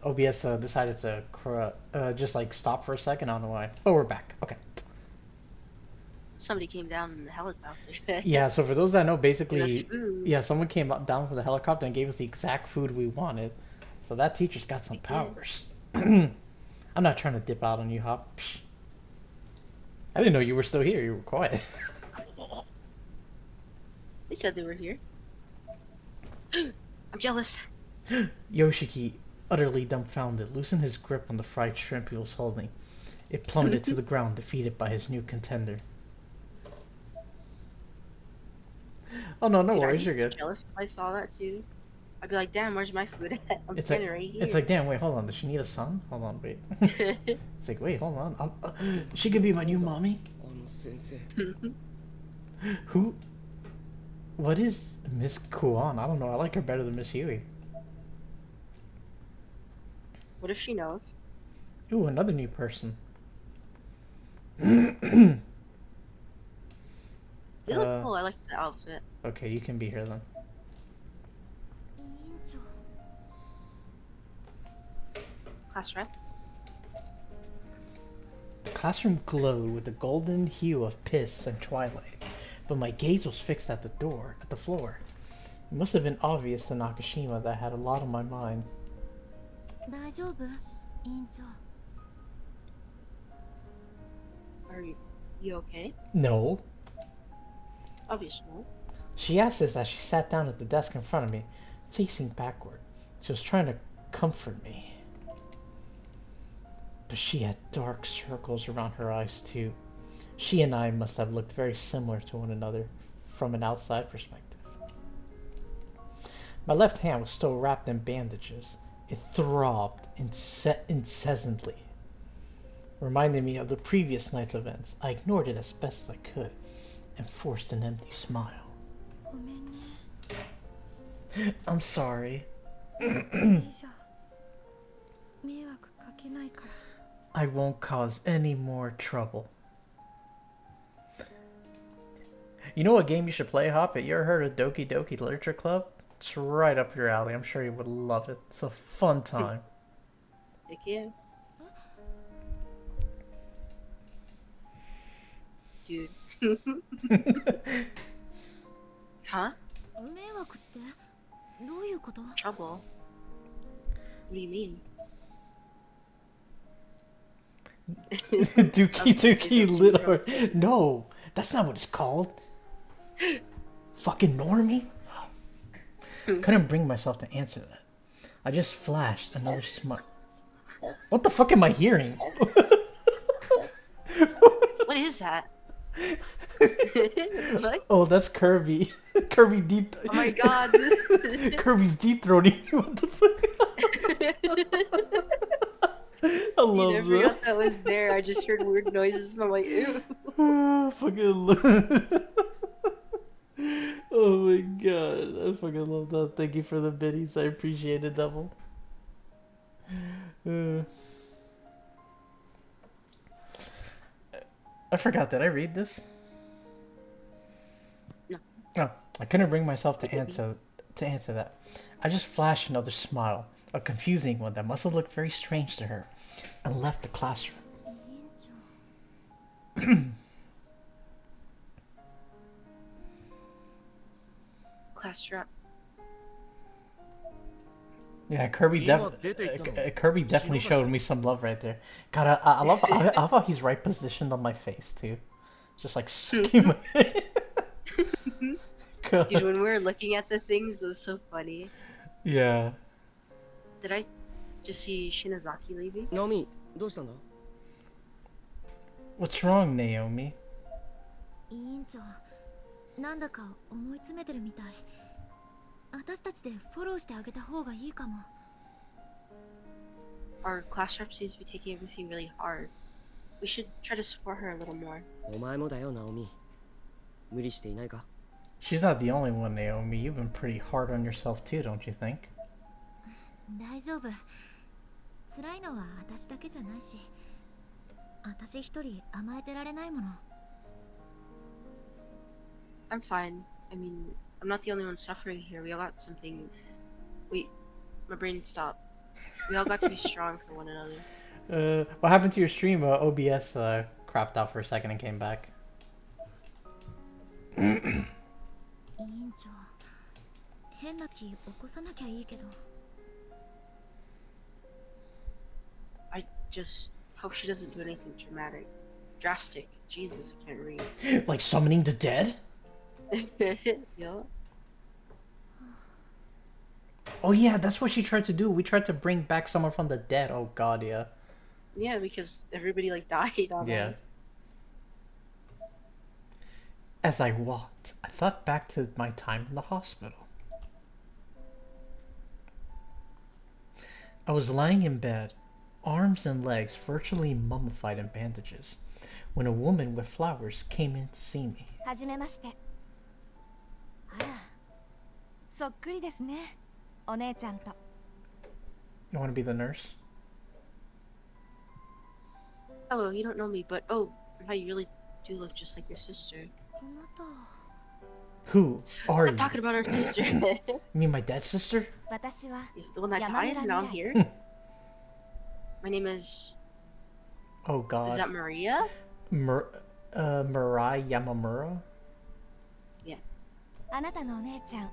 decided to just like stop for a second. I don't know why. Oh, we're back. Okay. Somebody came down in the helicopter. Yeah, so for those that know, Gave us basically, food. yeah, someone came down from the helicopter and gave us the exact food we wanted. So that teacher's got some powers. I'm not trying to dip out on you, Hop. Psh. I didn't know you were still here. You were quiet. They said they were here. I'm jealous. Yoshiki, utterly dumbfounded, loosened his grip on the fried shrimp he was holding. It plummeted to the ground, defeated by his new contender. Oh no, no Dude, worries, I'd you're be good. jealous if I saw that too. I'd be like, damn, where's my food at? I'm It's standing like, right here. it's like, damn, wait, hold on. Does she need a son? Hold on, wait. It's like, wait, hold on. She could be my new mommy. 先生 Who? What is Miss Kuan? I don't know. I like her better than Miss Huey. What if she knows? Ooh, another new person. They look cool. I like the outfit. Okay, you can be here then. 委員長 Class rep. The classroom glowed with the golden hue of piss and twilight, but my gaze was fixed at the floor. It must have been obvious to Nakashima that I had a lot on my mind. 大丈夫委員長 Are you okay? No. Obviously. not. She asked this as she sat down at the desk in front of me, facing backward. She was trying to comfort me. But she had dark circles around her eyes too. She and I must have looked very similar to one another from an outside perspective. My left hand was still wrapped in bandages. It throbbed incessantly, reminding me of the previous night's events. I ignored it as best as I could and forced an empty smile. ごめんね I'm sorry. いいじゃん迷惑かけないから I won't cause any more trouble. You know what game you should play, Hop? You ever heard of Doki Doki Literature Club? It's right up your alley. I'm sure you would love it. It's a fun time. Thank you. Dude. Huh? 迷惑ってどういうこと Trouble? What do you mean? Dookie Dookie Okay, so Little. No, that's not what it's called. Fucking normie. Couldn't bring myself to answer that. I just flashed another smile. What the fuck am I hearing? What is that? What? Oh, that's Kirby. Kirby deep. Oh my god. Kirby's deep throating. What the fuck? I Dude, love I that. forgot that was there. I just heard weird noises and I'm like, ew. Oh my god, I fucking love that. Thank you for the biddies. I appreciate it, double. I forgot. Did I read this? No. Oh, I couldn't bring myself to answer that. I just flashed another smile, a confusing one that must have looked very strange to her, and left the classroom. 委員長 class rep. Yeah, Kirby definitely showed me some love right there. God, I love how he's right positioned on my face too, just like sucking my. God. Dude, when we were looking at the things, it was so funny. Yeah. Did I just see Shinozaki leaving? ナオミどうしたんだ What's wrong, Naomi? 委員長、なんだか思い詰めてるみたい。私たちでフォローしてあげた方がいいかも。Our class rep seems to be taking everything really hard. We should try to support her a little more. お前もだよナオミ無理していないか She's not the only one, Naomi. You've been pretty hard on yourself too, don't you think? 大丈夫。辛いのは私だけじゃないし、私一人甘えてられないもの。I'm fine. I mean, I'm not the only one suffering here. We all got something. Wait, my brain stopped. We all got to be strong for one another. What happened to your stream? OBS crapped out for a second and came back. 委員長、変な気起こさなきゃいいけど。I just hope she doesn't do anything drastic. Jesus, I can't read. Like summoning the dead? Yeah. Oh yeah, that's what she tried to do. We tried to bring back someone from the dead. Oh god, yeah. Yeah, because everybody like died on Yeah. us. As I walked, I thought back to my time in the hospital. I was lying in bed, arms and legs virtually mummified in bandages, when a woman with flowers came in to see me. はじめまして。あら、そっくりですね。お姉ちゃんと。You want to be the nurse? Hello, you don't know me, but oh, wow, you really do look just like your sister. あなた。 Who are I'm you? talking about our sister. You mean my dead sister? 私は The one that died, and now I'm here. My name is. Oh Is god. that Maria? Mirai Yamamura? あなたのお姉ちゃん、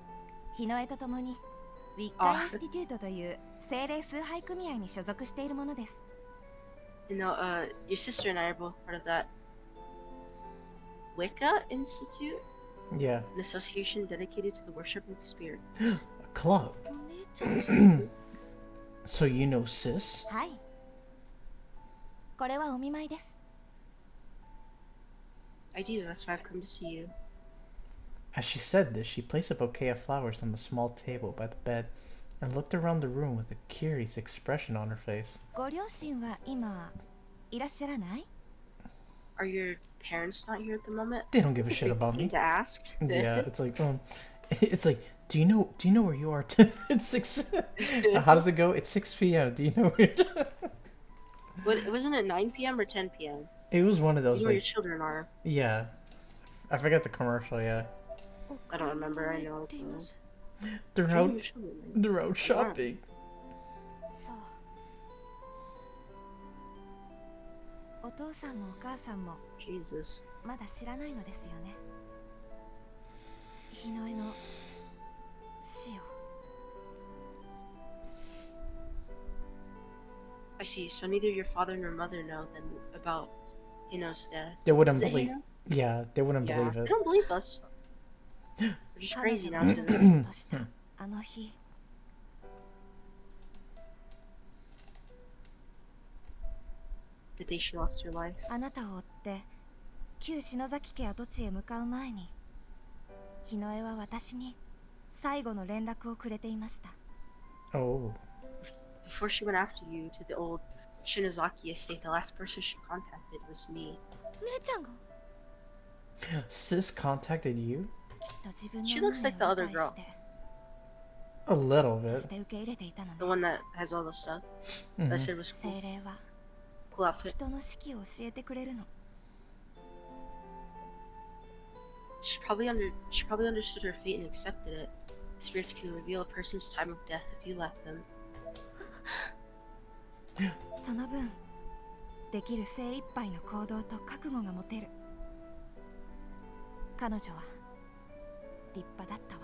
日の絵とともにウィッカーインスティテュートという精霊崇拝組合に所属しているものです。You know, your sister and I are both part of that Wicca Institute, Yeah. an association dedicated to the worship of the spirit. A club. お姉ちゃん。 So you know sis? はい。これはお見舞いです。 I do, that's why I've come to see you. As she said this, she placed a bouquet of flowers on the small table by the bed and looked around the room with a curious expression on her face. ご両親は今いらっしゃらない？ Are your parents not here at the moment? They don't give a It's a shit big about thing me. to ask. Yeah, it's like, do you know where you are? It's 6. How does it go? It's 6 p.m. Do you know where? Wasn't it 9 p.m. or 10 p.m.? It was one of You those know where your like, children are. yeah. I forgot the commercial. Yeah, I don't remember, I know. 行っています。 they're Show out. your children, man. They're out shopping. そう。お父さんもお母さんも Jesus. まだ知らないのですよね。日の絵の死を。 I see. So neither your father nor mother know then about Hino's death. They wouldn't Is it believe. Hino? Yeah, they wouldn't Yeah. believe They it. don't believe us. We're just 彼 crazy 女 now. が命を落としたあの日。 Did they show us your life? あなたを追って旧篠崎家跡地へ向かう前に日の絵は私に最後の連絡をくれていました。 Oh. Before she went after you to the old Shinozaki estate, the last person she contacted was me. 姉ちゃんが Sis contacted you? きっと自分の She 運 looks 命 like the を other 理 girl. 解して A little そ bit. して受け入れていたのね The。one that has all the stuff. That I said was cool. 精霊は Cool outfit. 人の死期を教えてくれるの。 She probably understood her fate and accepted it. Spirits can reveal a person's time of death if you let them. その分できる精一杯の行動と覚悟が持てる。彼女は立派だったわ。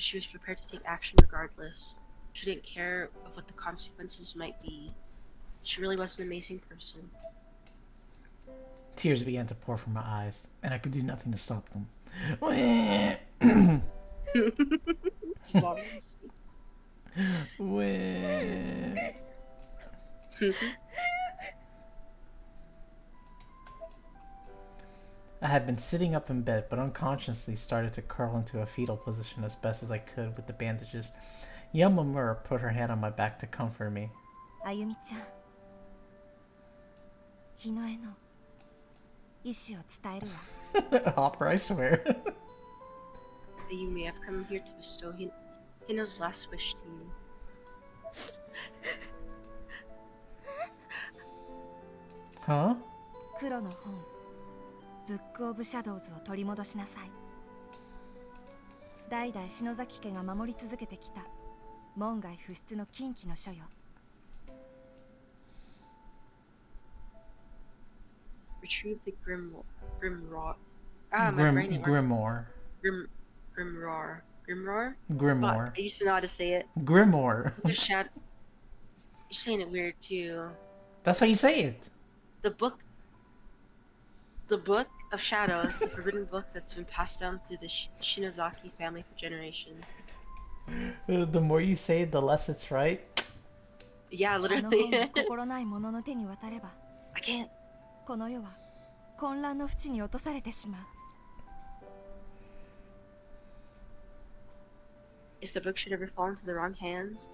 but she was prepared to take action regardless. She didn't care of what the consequences might be. She really was an amazing person. Tears began to pour from my eyes, and I could do nothing to stop them. This is all I'm I had been sitting up in bed, but unconsciously started to curl into a fetal position as best as I could with the bandages. Yamamura put her hand on my back to comfort me. あゆみちゃん、日野への意思を伝えるわ。 Opera, I swear. Ayumi, I've come here to bestow Hino's last wish to you. Huh? 黒の本、ブック・オブ・シャドウズを取り戻しなさい。代々篠崎家が守り続けてきた門外不出の禁忌の書よ。Retrieve the Grimroar. Ah, my brain ain't working. Grimoire. Grimroar. Grimroar? Grimoire. Fuck, I used to know how to say it. Grimoire. You're saying it weird too. That's how you say it. The book of Shadows, the forbidden book that's been passed down through the Shinozaki family for generations. The more you say it, the less it's right. Yeah, あの literally. 本が心ない者の手に渡れば、 I can't. この世は混乱の淵に落とされてしまう。 If the book should ever fall into the wrong hands,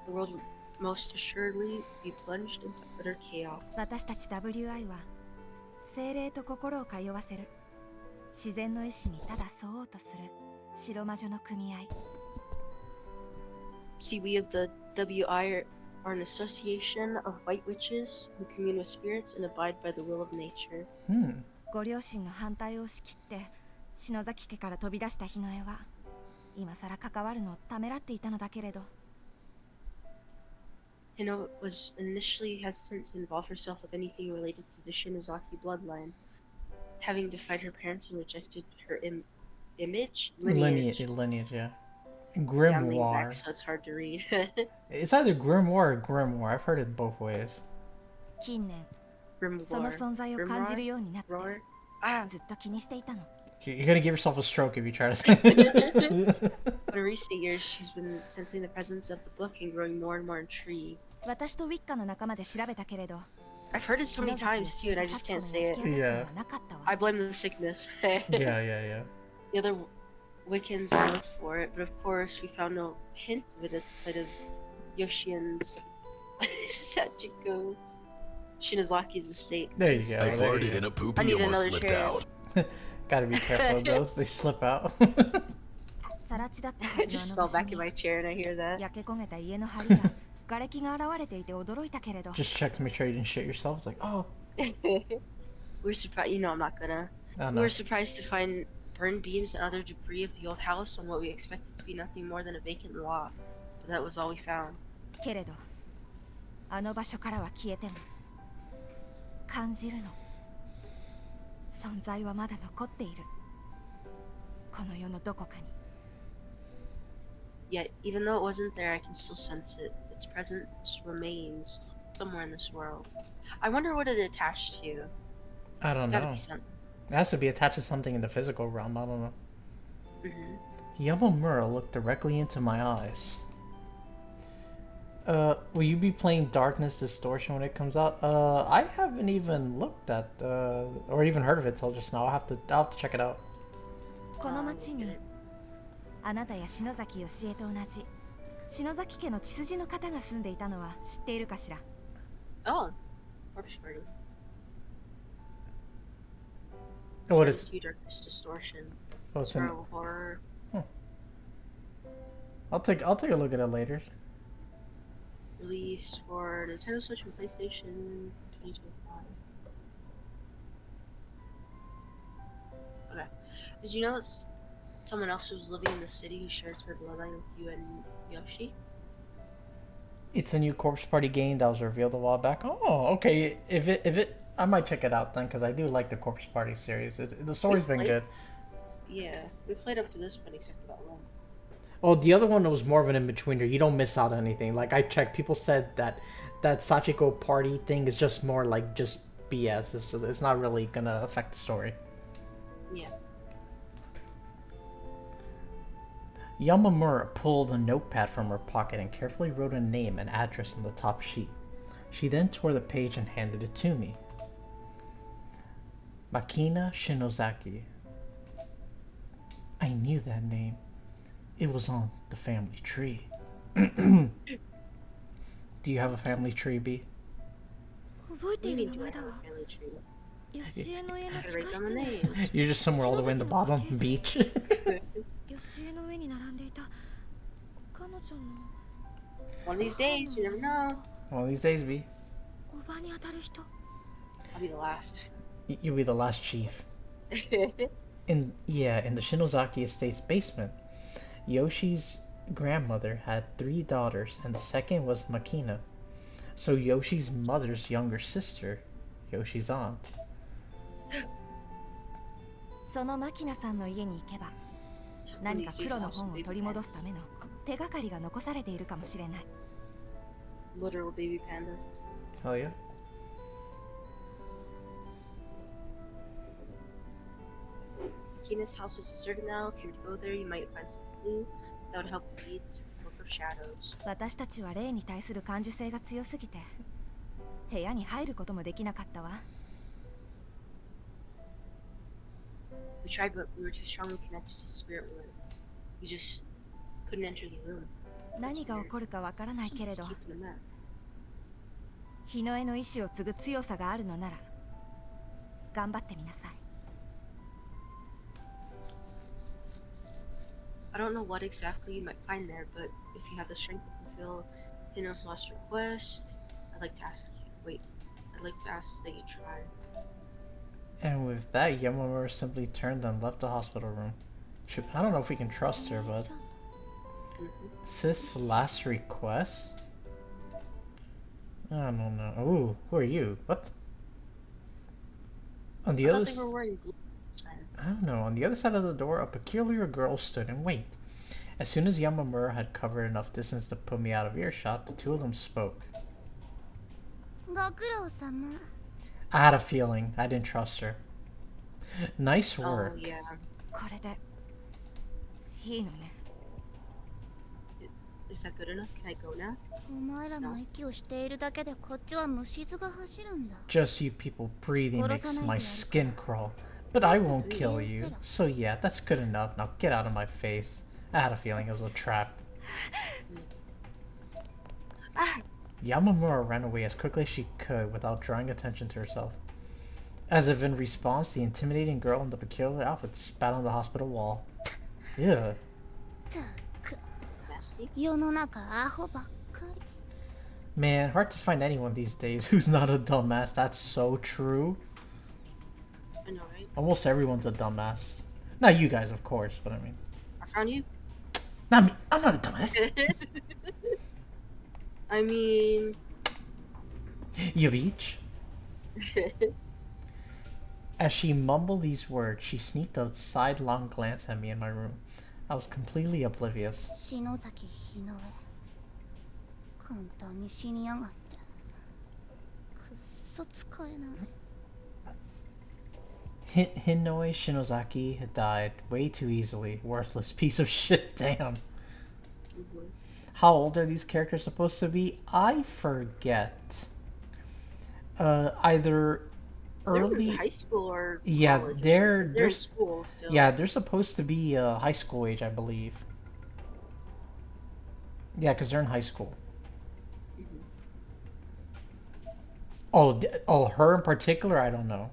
the world would most assuredly be plunged into utter chaos. 私たち WI は精霊と心を通わせる自然の意志にただ沿おうとする白魔女の組合。 See, we of the WI are an association of white witches who commune with spirits and abide by the will of nature. ご両親の反対を押し切って篠崎家から飛び出した日の絵は今さら関わるのをためらっていたのだけれど、 Hino was initially hesitant to involve herself with anything related to the Shinozaki bloodline, having defied her parents and rejected her lineage. Lineage, yeah. Yeah, I'm laying Grimoire. back, so it's hard to read. It's either grimoire or grimoire. I've heard it both ways. 近年その Grimoire. 存在を感じるようになって Roar. Ah, ずっと気にしていたの。 You're gonna give yourself a stroke if you try to say it. but in recent years, she's been sensing the presence of the book and growing more and more intrigued. 私とウィッカの仲間で調べたけれど、 I've heard it so many times too, and I just can't say it. Yeah. I blame the sickness. Yeah. The other Wiccans I looked for it, but of course we found no hint of it at the sight of Yoshian's Sachiko Shinozaki's estate. There you go. I there farted you go. and a I poopy need almost another slipped chair. out. Gotta be careful of those. They slip out. さら地だったは I ず just のあ fell の場所 back in に my chair and I hear that. 焼け焦げた家の梁や瓦礫が現れていて驚いたけれど、 Just check to make sure you didn't shit yourself. It's like, oh, We're surprised. You know I'm not gonna. I We know. were surprised to find burned beams and other debris of the old house on what we expected to be nothing more than a vacant lot. But that was all we found. けれどあの場所からは消えても感じるの存在はまだ残っているこの世のどこかに。 Yet, even though it wasn't there, I can still sense it. Its presence remains somewhere in this world. I wonder what it attached to. I It's don't gotta know. be something. It has to be attached to something in the physical realm. I don't know. Mm-hmm. Yamamura looked directly into my eyes. Will you be playing Darkness Distortion when it comes out? I haven't even looked at, or even heard of it till just now. I'll have to check it out. この町にあなたや篠崎義恵と同じ篠崎家の血筋の方が住んでいたのは知っているかしら。 Oh, corpse party. What is? Darkness Distortion. Oh, it's in, Survival horror. I'll take a look at it later. Release for Nintendo Switch and PlayStation 2025. Okay. Did you know that someone else was living in the city who shares her bloodline with you and Yoshi? It's a new Corpse Party game that was revealed a while back. Oh, okay. If it, I might check it out then because I do like the Corpse Party series. The story's been good. Yeah, we played up to this point except for that one. Oh, the other one was more of an in-betweener. You don't miss out on anything. Like, I checked, people said that that Sachiko party thing is just more like just BS. It's not really gonna affect the story. Yeah. Yamamura pulled a notepad from her pocket and carefully wrote a name and address on the top sheet. She then tore the page and handed it to me. Makina Shinozaki. I knew that name. It was on the family tree. Do you have a family tree, B? 覚えて What do い you る mean, 名 do I 前だ have わ a family tree? よしえの家の Gotta 地 write 下 down the 室に names. You're just somewhere all the way in the bottom. Beach. よしえの上に並んでいた彼女の One of these days, you never know. One of these days, B. おばに当たる人 I'll be the last. You'll be the last chief. In the Shinozaki estate's basement, Yoshi's grandmother had 3 daughters, and the second was Makina. So Yoshi's mother's younger sister, Yoshi's aunt. そのマキナさんの家に行けば何か黒の本を取り戻すための手がかりが残されているかもしれない。 Literal baby pandas. Hell yeah. Kina's house is deserted now. If you were to go there, you might find some clue that would help lead to the Book of Shadows. 私たちは霊に対する感受性が強すぎて部屋に入ることもできなかったわ。 We tried, but we were too strongly connected to the spirit world. We just couldn't enter the room. 何が起こるかわからないけれ Something's ど keeping them out. 日の絵の意志を継ぐ強さがあるのなら頑張ってみなさい。 I don't know what exactly you might find there, but if you have the strength to fulfill Hino's last request, I'd like to ask that you try. And with that, Yamamura simply turned and left the hospital room. I don't know if we can trust her, but... Sis' last request? I don't know. Ooh, who are you? What? On the I other thought they were wearing blue this time. I don't know. On the other side of the door, a peculiar girl stood and waited. As soon as Yamamura had covered enough distance to put me out of earshot, the two of them spoke. ご苦労様。 I had a feeling. I didn't trust her. Nice Oh work. yeah. これでいいのね。 Is that good enough? Can I go now? お前らが息をしているだけでこっちは虫唾が走るんだ。 Just you people breathing makes my skin crawl. But I won't kill you. So yeah, that's good enough. Now get out of my face. I had a feeling it was a trap. Ah! Yamamura ran away as quickly as she could without drawing attention to herself. As if in response, the intimidating girl in the peculiar outfit spat on the hospital wall. Yeah. たく Nasty. 世の中アホばっかり。 Man, hard to find anyone these days who's not a dumbass. That's so true. I know, right? Almost everyone's a dumbass. Not you guys, of course, but I mean... I found you. Not me. I'm not a dumbass. I mean... You bitch. As she mumbled these words, she sneaked a sidelong glance at me in my room. I was completely oblivious. 篠崎日の絵。簡単に死にやがって。くっそ使えない。 Hinoi Shinozaki had died way too easily. Worthless piece of shit, damn. Jesus. How old are these characters supposed to be? I forget. Either They're early... in high school or Yeah, college or they're something. They're in school still. Yeah, they're supposed to be high school age, I believe. Yeah, because they're in high school. Oh, her in particular, I don't know.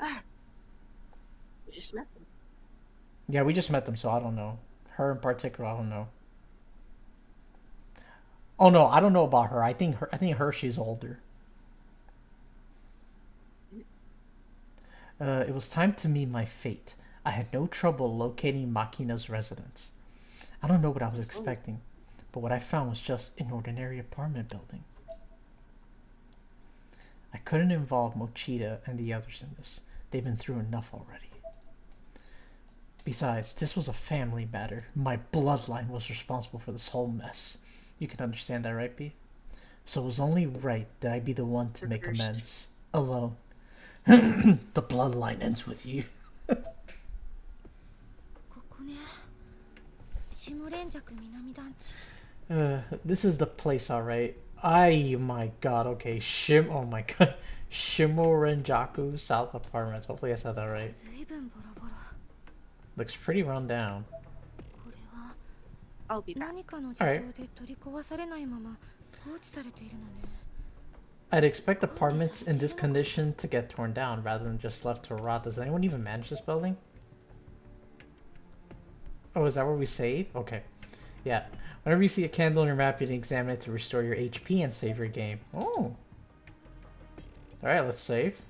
Ah! We just met them. Yeah, we just met them, so I don't know. Her in particular, I don't know. Oh no, I don't know about her. I think her she's older. It was time to meet my fate. I had no trouble locating Makina's residence. I don't know what I was expecting, but what I found was just an ordinary apartment building. I couldn't involve Mochida and the others in this. They've been through enough already. Besides, this was a family matter. My bloodline was responsible for this whole mess. You can understand that, right, B? So it was only right that I be the one to We're make cursed. amends. Alone. The bloodline ends with you. ここね。下連雀南団地。 This is the place, alright. My god, okay. Oh my god. Shimorenjaku South Apartments. Hopefully I said that right. ずいぶんボロボロ。 Looks pretty run down. これは I'll be back. 何かの事情で取り壊されないまま放置されているのね。 I'd expect apartments in this condition to get torn down rather than just left to rot. Does anyone even manage this building? Oh, is that where we save? Okay. Yeah. Whenever you see a candle in your map, you can examine it to restore your HP and save your game. Oh. Alright, let's save.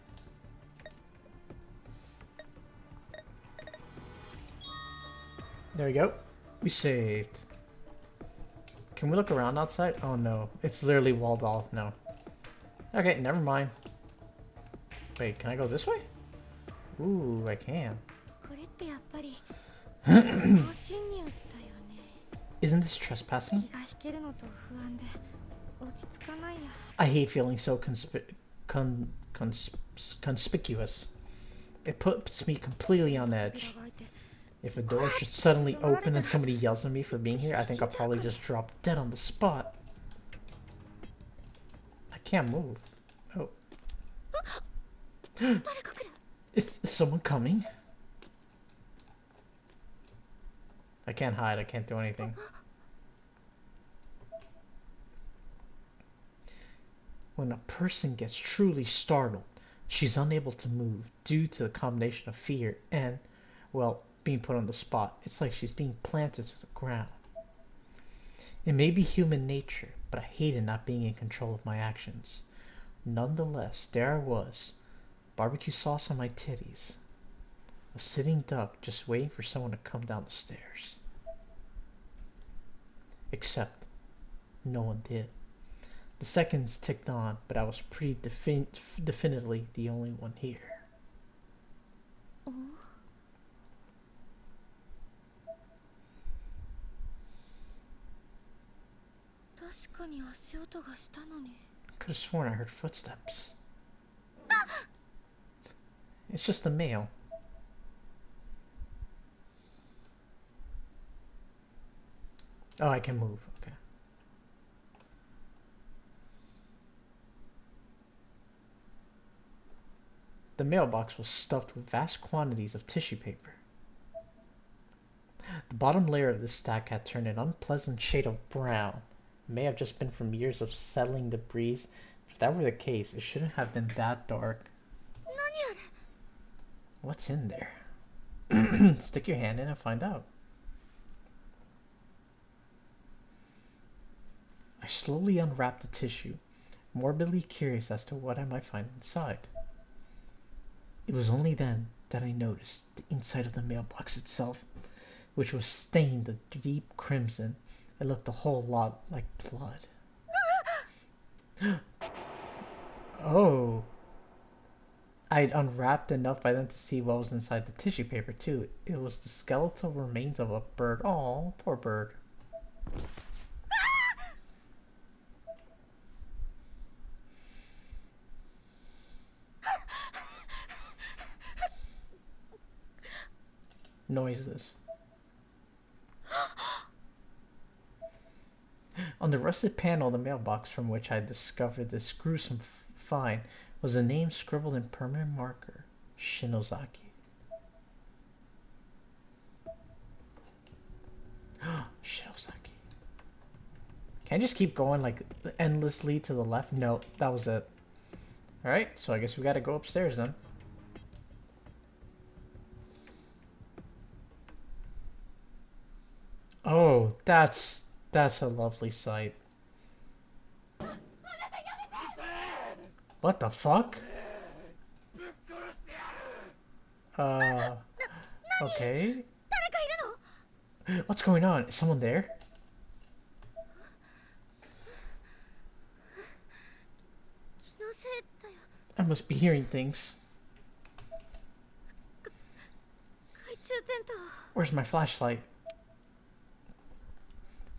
There we go. We saved. Can we look around outside? Oh no. It's literally walled off. No. Okay, never mind. Wait, can I go this way? Ooh, I can. これってやっぱり不法侵入だよね。 Isn't this trespassing? 気が引けるのと不安で落ち着かないや。 I hate feeling so conspicuous. It puts me completely on edge. 開いて If a door should suddenly open and somebody yells at me for being here, I think I'll probably just drop dead on the spot. I can't move. Oh. 誰か来る。 Is someone coming? I can't hide. I can't do anything. When a person gets truly startled, she's unable to move due to the combination of fear and, well, being put on the spot. It's like she's being planted to the ground. It may be human nature, but I hated not being in control of my actions. Nonetheless, there I was, barbecue sauce on my titties, a sitting duck just waiting for someone to come down the stairs. Except, no one did. The seconds ticked on, but I was pretty definitely the only one here. お。 確かに足音がしたのに。 Could have sworn I heard footsteps. It's just the mail. Oh, I can move. Okay. The mailbox was stuffed with vast quantities of tissue paper. The bottom layer of this stack had turned an unpleasant shade of brown. It may have just been from years of settling debris. If that were the case, it shouldn't have been that dark. What's in there? Stick your hand in and find out. I slowly unwrapped the tissue, morbidly curious as to what I might find inside. It was only then that I noticed the inside of the mailbox itself, which was stained a deep crimson. It looked a whole lot like blood. Oh. I'd unwrapped enough by then to see what was inside the tissue paper too. It was the skeletal remains of a bird. Oh, poor bird. Noises. On the rusted panel of the mailbox from which I discovered this gruesome find was a name scribbled in permanent marker. Shinozaki. Shinozaki. Can I just keep going like endlessly to the left? No, that was it. Alright, so I guess we gotta go upstairs then. Oh, that's a lovely sight. What the fuck? Okay. What's going on? Is someone there? I must be hearing things. 点灯。 Where's my flashlight?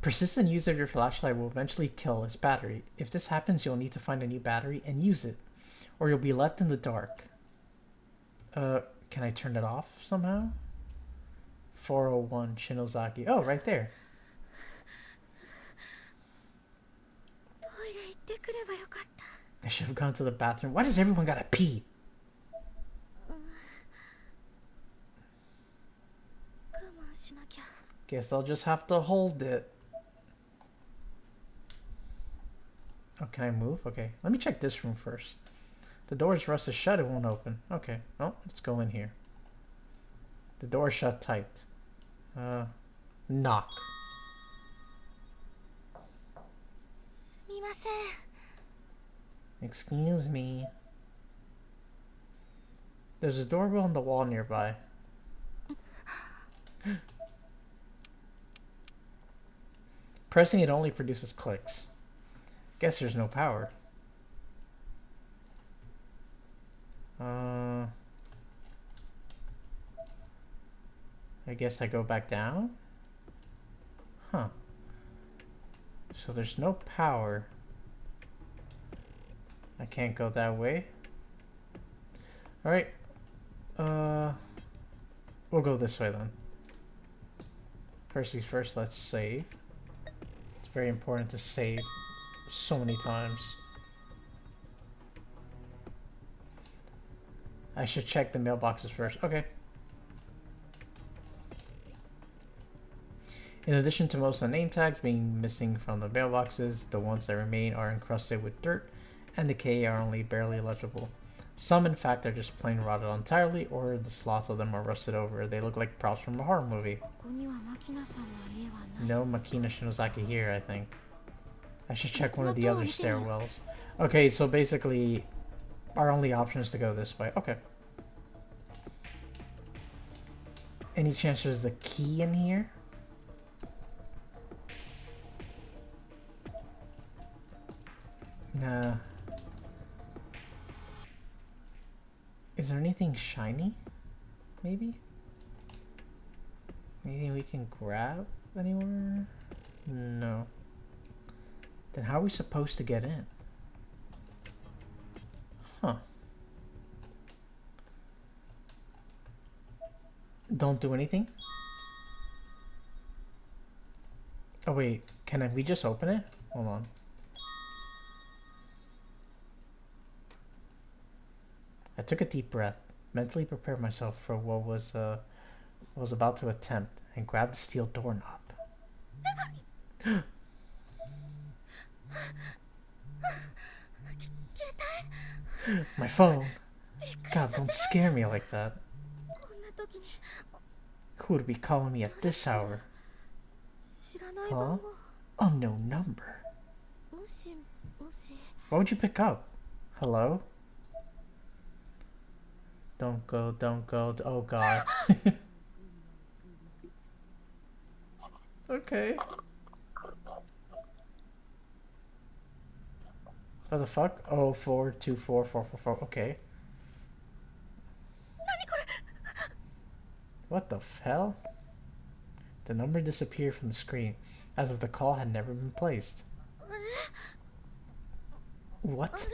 Persistent use of your flashlight will eventually kill its battery. If this happens, you'll need to find a new battery and use it, or you'll be left in the dark. Can I turn it off somehow? 401 Shinozaki. Oh, right there. トイレ行ってくればよかった。 I should have gone to the bathroom. Why does everyone gotta pee? 我慢しなきゃ。 Guess I'll just have to hold it. Oh, can I move? Okay. Let me check this room first. The door is rusted shut. It won't open. Okay. Oh, let's go in here. The door is shut tight. Knock. すみません。 Excuse me. There's a doorbell on the wall nearby. Pressing it only produces clicks. Guess there's no power. I guess I go back down? Huh. So there's no power. I can't go that way. Alright. We'll go this way then. First things first, let's save. It's very important to save so many times. I should check the mailboxes first. Okay. In addition to most of the name tags being missing from the mailboxes, the ones that remain are encrusted with dirt and decay are only barely legible. Some, in fact, are just plain rotted entirely, or the slots of them are rusted over. They look like props from a horror movie. ここには牧野さんの家はない。 No Makina Shinozaki here, I think. I should check one of the other stairwells. Okay, so basically, our only option is to go this way. Okay. Any chance there's a key in here? Nah. Is there anything shiny? Maybe? Anything we can grab anywhere? No. Then how are we supposed to get in? Huh. Don't do anything? Oh wait, we just open it? Hold on. I took a deep breath, mentally prepared myself for what was about to attempt, and grabbed the steel doorknob. My phone. God, don't scare me like that. こんな時に Who would be calling me at this hour? 知らない番 Huh? 号。 Unknown number. もしもし。 What would you pick up? Hello? Don't go, don't go. Oh god. Okay. What the fuck? Oh, 4244444. Okay. What the hell? The number disappeared from the screen, as if the call had never been placed. What?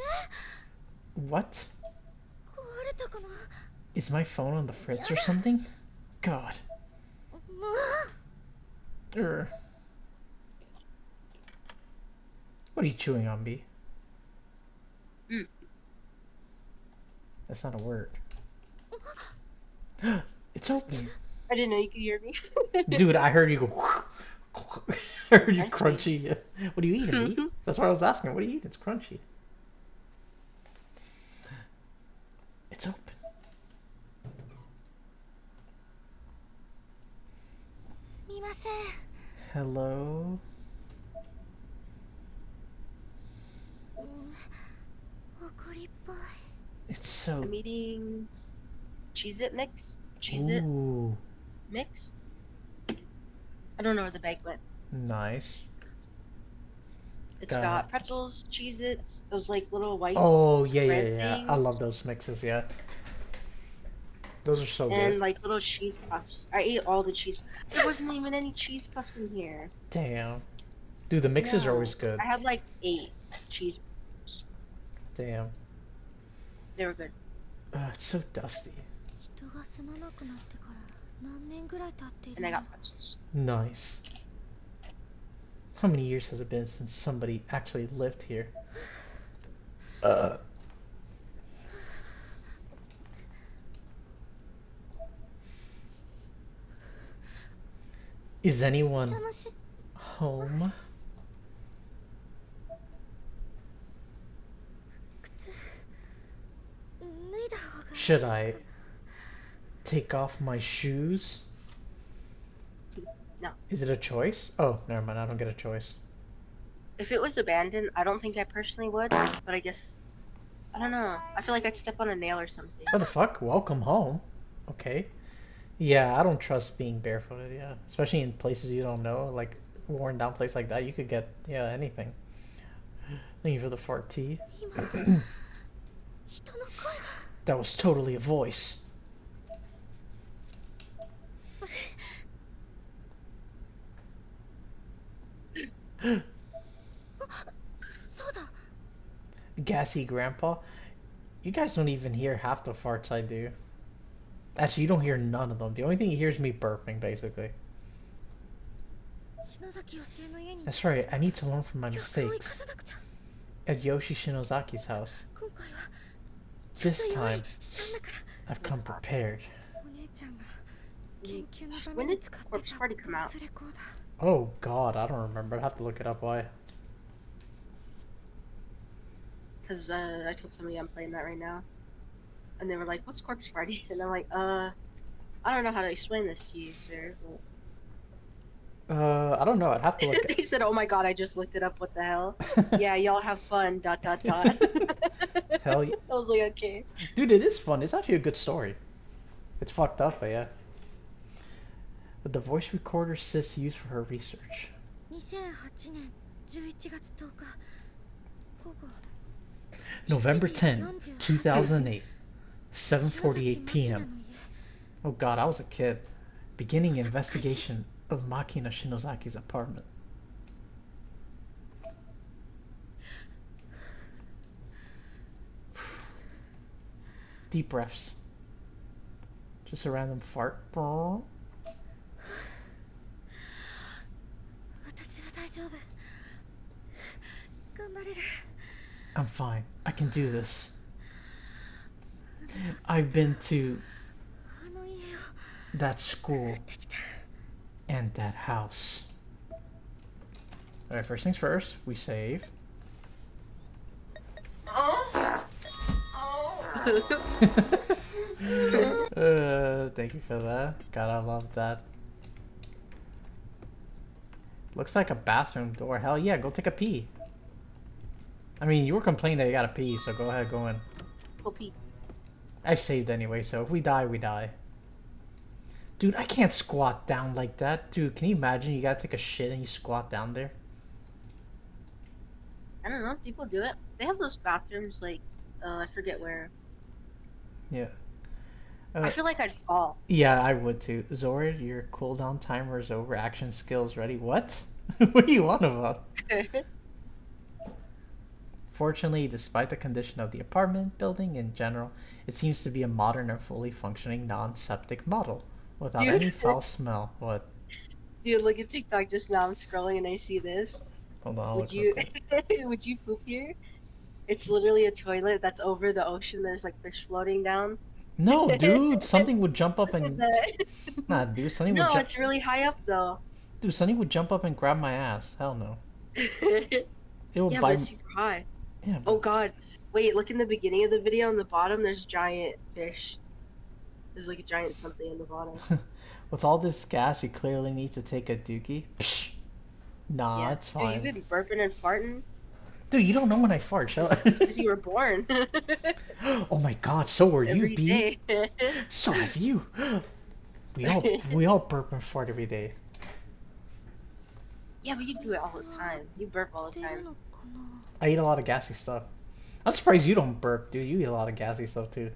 What? 壊れたかな。 Is my phone on the fritz or something? God. もう。 What are you chewing on, B? Mm. That's not a word. It's open. I didn't know you could hear me. Dude, I heard you go. I heard you crunchy. What are you eating, B? That's what I was asking. What are you eating? It's crunchy. It's open. すみません。 Hello? 怒りっぽい。 It's so. I'm eating Cheez-It mix. Cheez-It Ooh, mix. I don't know where the bag went. nice. It's Got got pretzels, Cheez-Its, those like little white. Oh, yeah, yeah, Red yeah. I things. love those mixes, yeah. Those are so and good. like little cheese puffs. I ate all the cheese. There wasn't even any cheese puffs in here. Damn. Dude, the mixes are No, always good. I had like 8 cheese. Damn. They were good. It's so dusty. 人が住まなくなってから何年ぐらい経っている And I の got pretzels. Nice. How many years has it been since somebody actually lived here? Is anyone 邪魔し home? 靴脱いだ方が Should I take off my shoes? No. Is it a choice? Oh, never mind. I don't get a choice. If it was abandoned, I don't think I personally would, but I guess I don't know. I feel like I'd step on a nail or something. What the fuck? Welcome home. Okay. Yeah, I don't trust being barefooted, yeah. Especially in places you don't know, like worn down place like that, you could get, yeah, anything. Thank you for the fart tea. 今人の声が That was totally a voice. そうだ Gassy grandpa? You guys don't even hear half the farts I do. Actually, you don't hear none of them. The only thing you hear is me burping, basically. 篠崎義恵の家に That's right, I need to learn from my 様子を生か mistakes. さなくちゃ At Yoshi Shinozaki's house. 今回はちゃんと This 用 time, 意したんだから I've come prepared. お姉ちゃんが研究のた When め did に使ってた Corpse Party come out? 忘れコーダ Oh god, I don't remember. I'd have to look it up. Why? Because I told somebody I'm playing that right now. And they were like, what's Corpse Party? And I'm like, I don't know how to explain this to you, sir. I don't know. I'd have to look They said, oh my god, I just looked it up. What the hell? Yeah, y'all have fun. ... Hell yeah. I was like, okay. Dude, it is fun. It's actually a good story. It's fucked up, but yeah. But the voice recorder Sis used for her research. 2008年11月10日午後 November 10, 7 2008, 7:48 篠崎 p.m. 真希の家 Oh god, I was a kid. Beginning investigation of Makina Shinozaki's apartment. Deep breaths. Just a random fart. 私は大丈夫頑張れる I'm fine. I can do this. I've been to あの家を that school できた and that house. Alright, first things first, we save. Thank you for that. God, I love that. Looks like a bathroom door. Hell yeah, go take a pee. I mean, you were complaining that you gotta pee, so go ahead, go in. Go pee. I saved anyway, so if we die, we die. Dude, I can't squat down like that. Dude, can you imagine you gotta take a shit and you squat down there? I don't know. People do it. They have those bathrooms, like, I forget where. Yeah. I feel like I'd fall. Yeah, I would too. Zora, your cooldown timer is over. Action skills ready. What? What do you want about? Fortunately, despite the condition of the apartment building in general, it seems to be a modern and fully functioning non-septic model without Dude. any foul smell. What? Dude, look at TikTok just now. I'm scrolling and I see this. Hold on. I'll Would look you real quick. would you poop here? It's literally a toilet that's over the ocean. There's like fish floating down. No, dude. Something would jump up Look and. at that. Nah, dude. Something would No, jump. it's really high up though. Dude, something would jump up and grab my ass. Hell no. It would Yeah, but bite. it's super high. Yeah. Oh god. Wait, look in the beginning of the video on the bottom, there's giant fish. There's like a giant something in the bottom. With all this gas, you clearly need to take a dookie. Psh. Nah, Yeah. it's Dude, fine. you've been burping and farting Dude, you don't know when I fart, shut up. since you were born. Oh my god, so were you, Every B? day. So have you. We all burp and fart every day. Yeah, but you do it all the time. You burp all the 出る time. のかな I eat a lot of gassy stuff. I'm surprised you don't burp, dude. You eat a lot of gassy stuff too.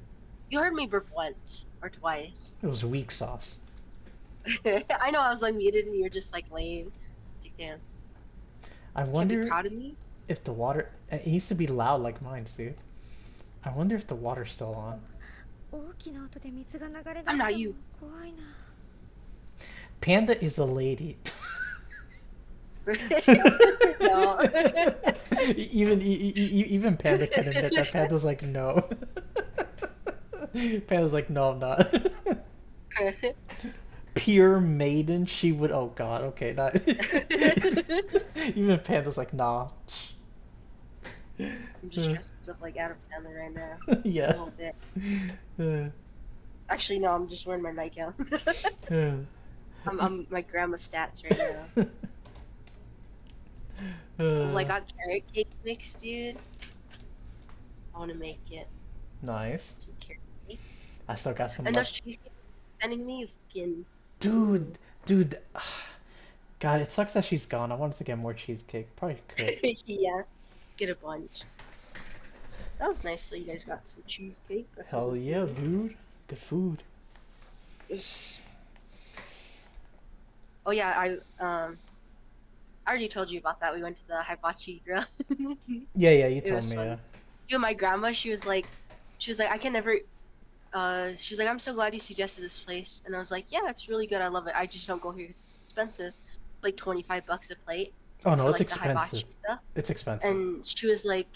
You heard me burp once or twice. It was weak sauce. I know I was unmuted and you were just like lame. Like, damn. I Can't be wonder proud of me. if the water. It needs to be loud like mine, dude. I wonder if the water's still on. 大きな音で水が流れ出 I'm した not の you. 怖いな。 Panda is a lady. No. Even Panda can admit that. Panda's like, no. Panda's like, no, I'm not. Pure maiden, she would. Oh god, okay, not. Even Panda's like, nah. I'm just dressed up like Adam Sandler right now. Yeah. The whole fit. Uh, Actually, no, I'm just wearing my nightgown. uh, I'm my grandma's stats right now. Oh, I got carrot cake mix, dude. I want to make it. Nice. Some carrot cake. I still got some And those left. cheesecakes you're sending me, you fucking. Dude. God, it sucks that she's gone. I wanted to get more cheesecake. Probably could. Yeah, get a bunch. That was nice. So you guys got some cheesecake. That's Hell what we yeah, did. dude. Good food. Oh yeah, I already told you about that. We went to the hibachi grill. Yeah, you It told was me. fun. Yeah. Dude, my grandma, she was like, I can never. She was like, I'm so glad you suggested this place, and I was like, yeah, it's really good. I love it. I just don't go here 'cause it's expensive, like $25 a plate Oh no, for it's like the hibachi expensive. stuff. It's expensive. And she was like,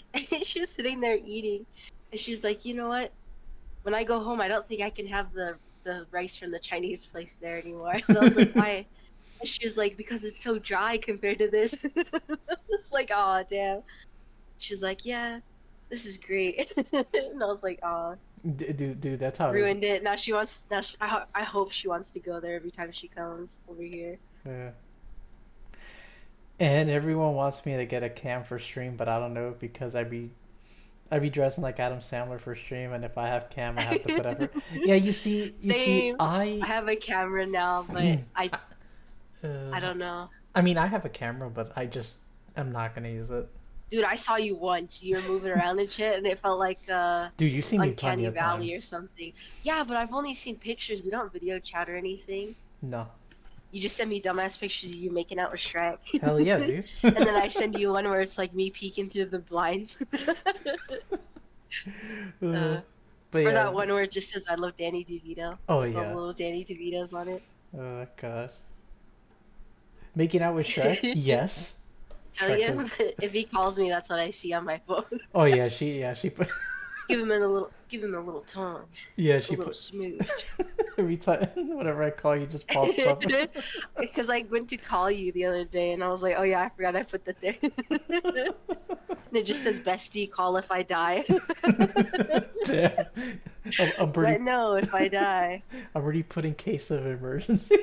she was sitting there eating, and she was like, you know what? When I go home, I don't think I can have the rice from the Chinese place there anymore. And I was like, why? And she was like, because it's so dry compared to this. It's like, oh damn. She was like, yeah, this is great. And I was like, oh, Dude, that's how it is. ruined it. Now she wants. Now I hope she wants to go there every time she comes over here. Yeah. And everyone wants me to get a cam for stream, but I don't know because I be dressing like Adam Sandler for stream, and if I have cam, I have to put effort. Yeah, you see, Same. I I have a camera now, but I don't know. I mean, I have a camera, but I'm not gonna use it. Dude, I saw you once. You were moving around and shit, and it felt like Dude, you've seen me plenty Uncanny of Valley or times. something. Yeah, but I've only seen pictures. We don't video chat or anything. No. You just send me dumbass pictures of you making out with Shrek. Hell yeah, dude. And then I send you one where it's like me peeking through the blinds. But Or yeah. that one where it just says I love Danny DeVito. Oh The yeah. little Danny DeVitos on it. Oh god. Making out with Shrek? Yes. Hell Shrek yeah. was- If he calls me, that's what I see on my phone. Oh yeah, she put. Give him a little tongue. Yeah, A she little put. smooth. Every time, whenever I call you, just pops up. Because I went to call you the other day and I was like, oh yeah, I forgot I put that there. And it just says bestie, call if I die. Damn. I'm Let pretty. know if I die. I'm already putting case of emergency.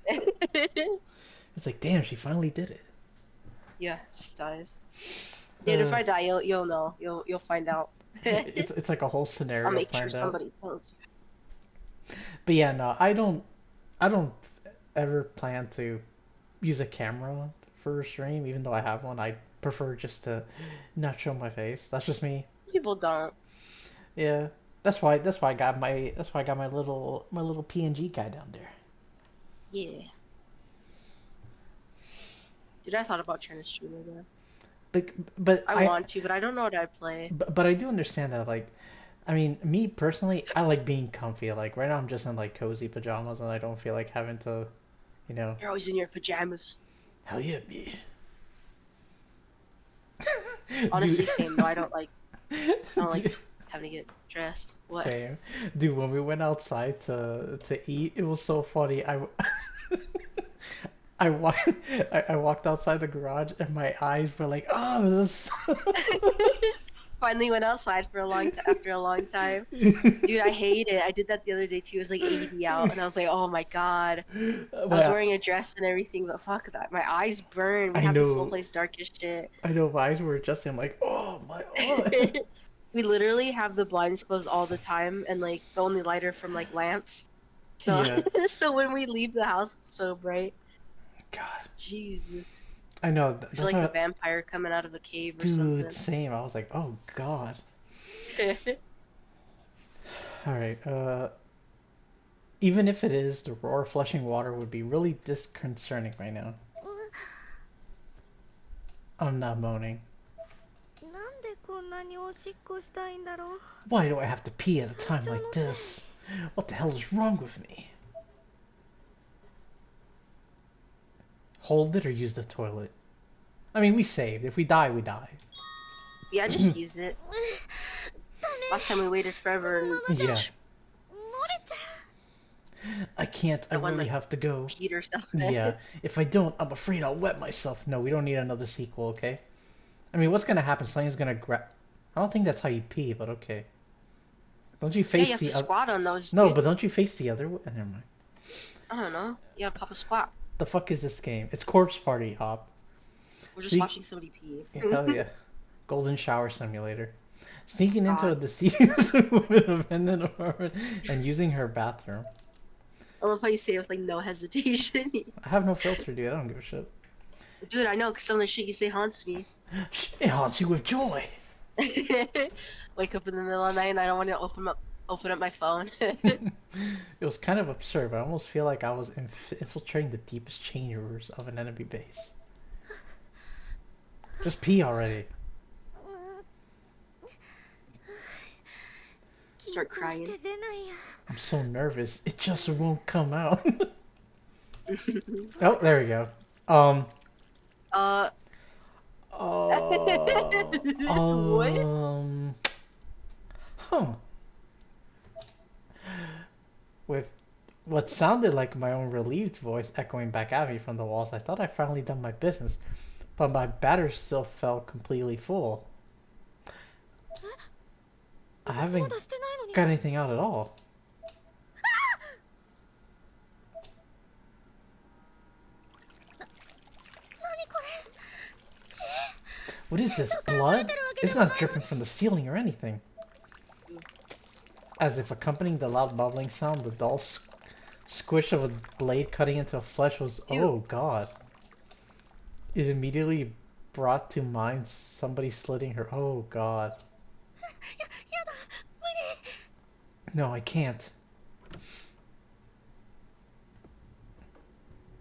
It's like, damn, she finally did it. Yeah, just dies. Dude, if I die, you'll know. You'll find out. It's like a whole scenario I'll make sure planned out. somebody tells you. But yeah, no, I don't ever plan to use a camera for a stream, even though I have one. I prefer just to not show my face. That's just me. People don't. Yeah, that's why I got my little PNG guy down there. Yeah. Dude, I thought about trying to stream again. But I want to, but I don't know what I play. But I do understand that, like, I mean, me personally, I like being comfy. Like right now, I'm just in like cozy pajamas, and I don't feel like having to, you know. You're always in your pajamas. Hell yeah, me. Honestly, Dude. same. No, I don't like having to get dressed. What? Same, dude. When we went outside to eat, it was so funny. I walked outside the garage, and my eyes were like, oh, this. Finally went outside for after a long time. Dude, I hate it. I did that the other day too. It was like 80 out, and I was like, oh my god. I was wearing a dress and everything, but fuck that. My eyes burn. We I have this know. whole place dark as shit. I know my eyes were adjusting. I'm like, oh my god. We literally have the blinds closed all the time, and like the only lighter from like lamps. So Yeah. so when we leave the house, it's so bright. God, Jesus. I know. I That's feel like why, a vampire coming out of a cave or dude, something. same. I was like, oh god. Alright, even if it is, the roar of flushing water would be really disconcerting right now. I'm not moaning. なんでこんなにおしっこしたいんだろう。 Why do I have to pee at a time like this? What the hell is wrong with me? Hold it or use the toilet? I mean, we saved. If we die, we die. Yeah, just use it. Last time we waited forever and Yeah. 漏れちゃ I can't. I The one really that- have to go. peed or something. Yeah. If I don't, I'm afraid I'll wet myself. No, we don't need another sequel, okay? I mean, what's gonna happen? Something's gonna grab... I don't think that's how you pee, but okay. Don't you Yeah, face you have the to other... squat on those. No, dude. but don't you face the other way? Never mind. I don't know. You gotta pop a squat. The fuck is this game? It's Corpse Party, Hop. We're just See- watching somebody pee. Hell yeah. Golden Shower Simulator. Sneaking into God. the deceased woman's abandoned apartment and using her bathroom. I love how you say it with like no hesitation. I have no filter, dude. I don't give a shit. Dude, I know, because some of the shit you say haunts me. It haunts you with joy. Wake up in the middle of the night and I don't want to open up my phone. It was kind of absurd, but I almost feel like I was infiltrating the deepest chambers of an enemy base. Just pee already. Start 緊張して crying. 出ないや。 I'm so nervous. It just won't come out. Oh, there we go. Uh, Huh. With what sounded like my own relieved voice echoing back at me from the walls, I thought I'd finally done my business, but my battery still felt completely full. I 私 haven't まだしてないのに。 got anything out at all. What is this, blood? It's not dripping from the ceiling or anything. As if accompanying the loud bubbling sound, the dull squish of a blade cutting into flesh was... Oh, God. It immediately brought to mind somebody slitting her... Oh, God. No, I can't.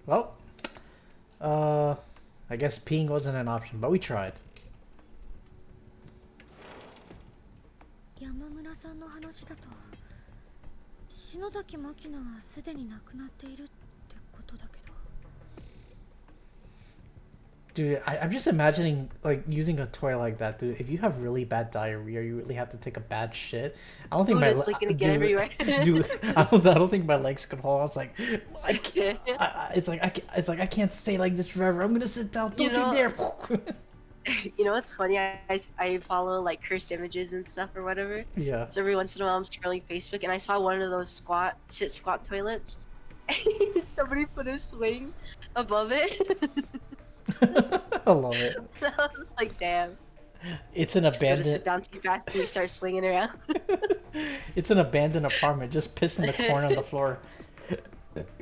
Well, I guess peeing wasn't an option, but we tried. 山村さんの話だと篠崎真希菜はすでに亡くなっているってことだけど Dude, I'm just imagining, like, using a toy like that, dude. If you have really bad diarrhea, you really have to take a bad shit. I don't think Dude, my it's, like, gonna get everywhere. Dude, I don't think my legs could hold. I was like, it's like I can't stay like this forever. I'm gonna sit down. Don't you dare. You know what's funny? I follow like cursed images and stuff or whatever. Yeah. So every once in a while I'm scrolling Facebook and I saw one of those sit squat toilets. And somebody put a swing above it. I love it. I was like, damn. It's an Just gotta abandoned. sit down too fast and you start slinging around. It's an abandoned apartment. Just piss in the corner on the floor.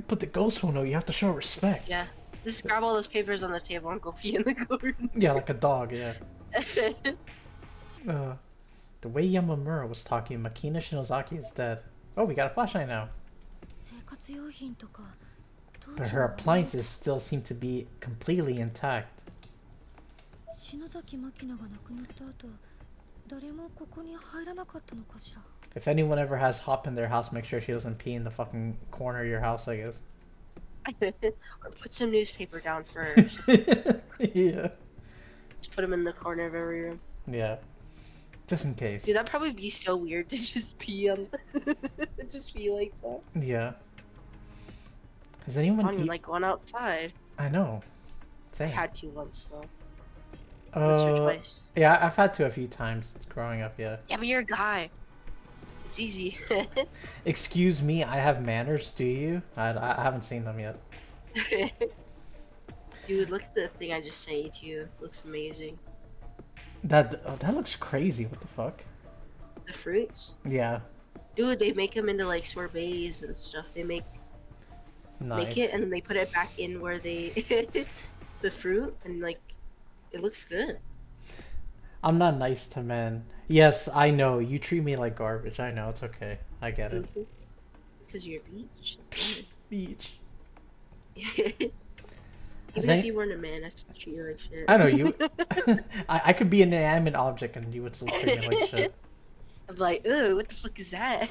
But the ghost will know. You have to show respect. Yeah. Just grab all those papers on the table and go pee in the corner. Yeah, like a dog. Yeah. The way Yamamura was talking, Makina Shinozaki is dead. Oh, we got a flashlight now. 生活用品とか当 But 時 her の appliances still seem to be completely intact. 篠崎真希菜が亡くなった後誰もここに入らなかったのかしら If anyone ever has Hop in their house, make sure she doesn't pee in the fucking corner of your house, I guess. Or put some newspaper down first. Yeah. Just put them in the corner of every room. Yeah. Just in case. Dude, that'd probably be so weird to just pee on. Just pee like that. Yeah. Has I anyone don't even like going outside. I know. I've Same. had to once though. Once or twice. Yeah, I've had to a few times growing up, yeah. Yeah, but you're a guy. It's easy. Excuse me, I have manners, do you? I haven't seen them yet. Dude, look at the thing I just sent you to you. Looks amazing. That looks crazy, what the fuck? The fruits? Yeah. Dude, they make them into like sorbets and stuff. They make Nice. it and then they put it back in where they the fruit and like it looks good. I'm not nice to men Yes, I know. You treat me like garbage. I know. It's okay. I get it. Because you're a beach. That's Beach. good. Has Even if any... you weren't a man, I still treat you like shit. I know you. I could be an inanimate object and you would still treat me like shit. I'm like, ooh, what the fuck is that?